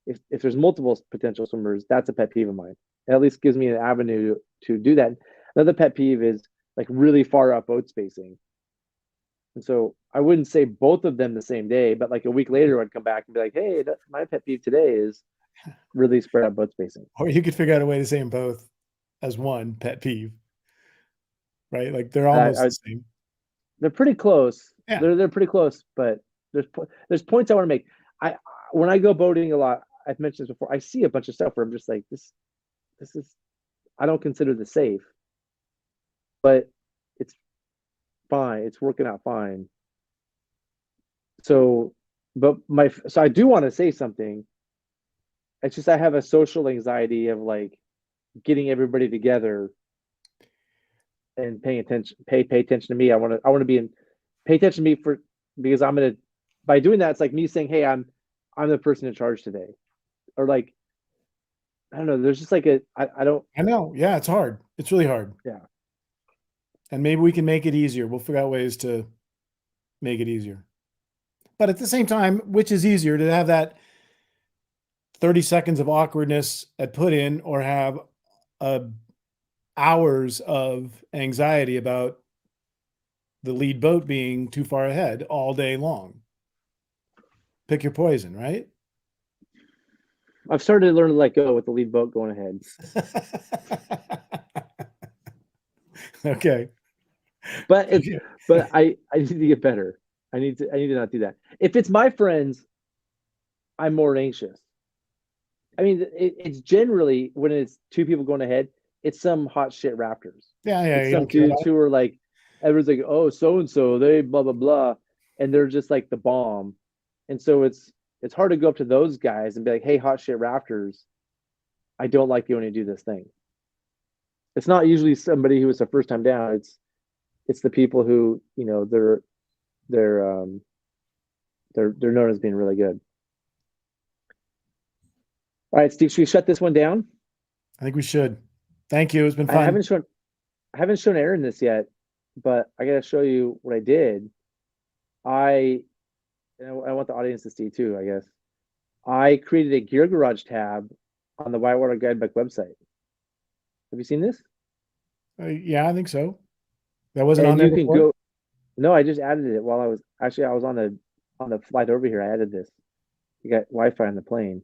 if there's multiple potential swimmers, that's a pet peeve of mine. It at least gives me an avenue to do that. Another pet peeve is like really far out boat spacing. And so I wouldn't say both of them the same day, but like a week later, I'd come back and be like, hey, my pet peeve today is really spread out boat spacing. Or you could figure out a way to say them both as one pet peeve, right? Like they're almost the same. They're pretty close. Yeah. They're pretty close, but there's points I want to make. When I go boating a lot, I've mentioned this before, I see a bunch of stuff where I'm just like, this is, I don't consider this safe, but it's fine. It's working out fine. So I do want to say something. It's just, I have a social anxiety of like getting everybody together and paying attention, pay attention to me. I want to pay attention to me because by doing that, it's like me saying, hey, I'm the person in charge today. Or like, I don't know. There's just like I know. Yeah. It's hard. It's really hard. Yeah. And maybe we can make it easier. We'll figure out ways to make it easier. But at the same time, which is easier, to have that 30 seconds of awkwardness at put in, or have hours of anxiety about the lead boat being too far ahead all day long? Pick your poison, right? I've started to learn to let go with the lead boat going ahead. Okay. But I need to get better. I need to not do that. If it's my friends, I'm more anxious. I mean, it's generally, when it's 2 people going ahead, it's some hot shit Raptors. Yeah. It's some dudes who are like, everyone's like, oh, so and so, they blah blah blah, and they're just like the bomb. And so it's hard to go up to those guys and be like, hey, hot shit Raptors, I don't like you when you do this thing. It's not usually somebody who is the first time down. It's the people who, they're known as being really good. All right, Steve, should we shut this one down? I think we should. Thank you. It's been fun. I haven't shown Aaron this yet, but I gotta show you what I did. I want the audience to see too, I guess. I created a Gear Garage tab on the Whitewater Guidebook website. Have you seen this? Yeah, I think so. That wasn't and on there you can before? go. No, I just added it while I was on the flight over here. I added this. You got Wi-Fi on the plane,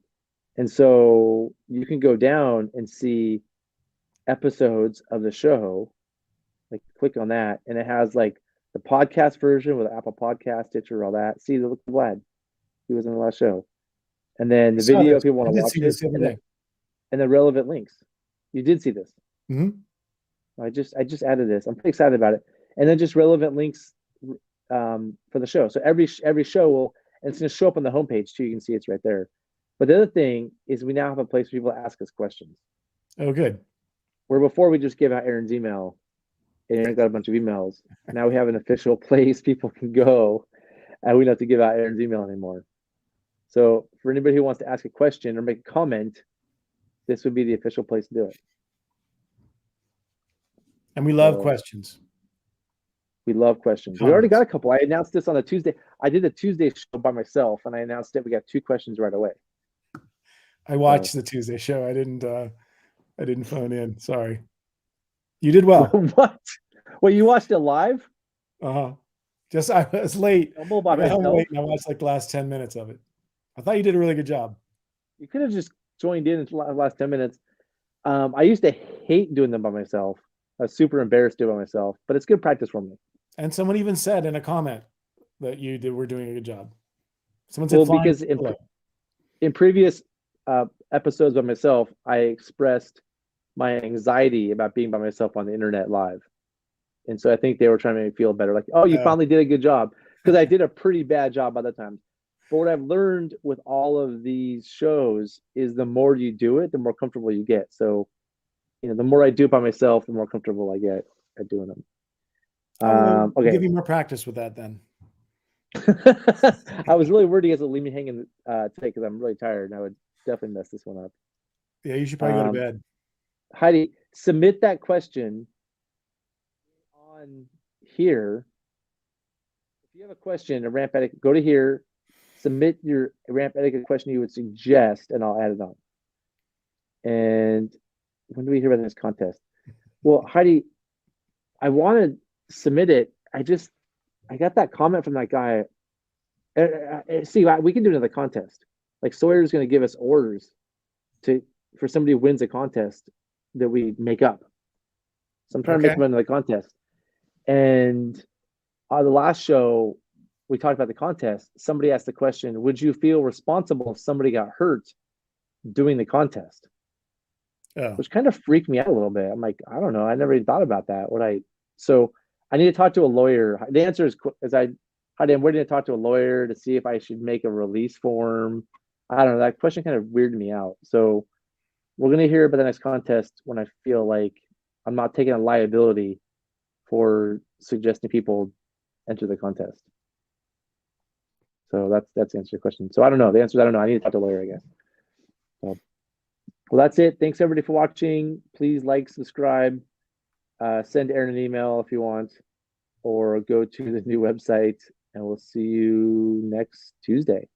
and so you can go down and see episodes of the show. Like click on that, and it has like the podcast version with Apple Podcast, Stitcher, all that. See, look at Vlad. He was in the last show, and then I the saw video. this. If people want I to did watch see it, this the other day. and the relevant links. You did see this. Mm-hmm. I just added this. I'm pretty excited about it, and then just relevant links for the show. So every show will, and it's going to show up on the homepage too. You can see it's right there. But the other thing is we now have a place for people to ask us questions. Oh, good. Where before we just gave out Aaron's email, and Aaron got a bunch of emails. Now we have an official place people can go, and we don't have to give out Aaron's email anymore. So for anybody who wants to ask a question or make a comment, this would be the official place to do it. And we love questions. We love questions. We already got a couple. I announced this on a Tuesday. I did a Tuesday show by myself, and I announced it. We got 2 questions right away. I watched the Tuesday show. I didn't phone in. Sorry. You did well. What? Well, you watched it live? Uh-huh. Just I was late. I got home late and I watched like the last 10 minutes of it. I thought you did a really good job. You could have just joined in the last 10 minutes. I used to hate doing them by myself. I was super embarrassed to do it by myself, but it's good practice for me. And someone even said in a comment that were doing a good job. Someone said, well, because in previous episodes by myself, I expressed my anxiety about being by myself on the internet live. And so I think they were trying to make me feel better. Like, oh, you finally did a good job. Because I did a pretty bad job by the time. But what I've learned with all of these shows is the more you do it, the more comfortable you get. So, the more I do it by myself, the more comfortable I get at doing them. Okay. Give you more practice with that then. I was really worried you guys would leave me hanging today because I'm really tired and I would definitely mess this one up. Yeah, you should probably go to bed. Heidi, submit that question on here. If you have a question, a ramp etiquette, go to here, submit your ramp etiquette question you would suggest, and I'll add it on. And when do we hear about this contest? Well, Heidi, I want to submit it. I got that comment from that guy. See, we can do another contest. Like Sawyer's going to give us orders for somebody who wins a contest that we make up. So I'm trying to make them another contest. And on the last show, we talked about the contest. Somebody asked the question, would you feel responsible if somebody got hurt doing the contest? Oh. Which kind of freaked me out a little bit. I'm like, I don't know. I never even thought about that. So I need to talk to a lawyer. The answer is I'm waiting to talk to a lawyer to see if I should make a release form. I don't know. That question kind of weirded me out. So we're going to hear about the next contest when I feel like I'm not taking a liability for suggesting people enter the contest. So that's the answer to your question. So I don't know. The answer is I don't know. I need to talk to a lawyer, I guess. So, well, that's it. Thanks everybody for watching. Please like, subscribe, send Aaron an email if you want, or go to the new website, and we'll see you next Tuesday.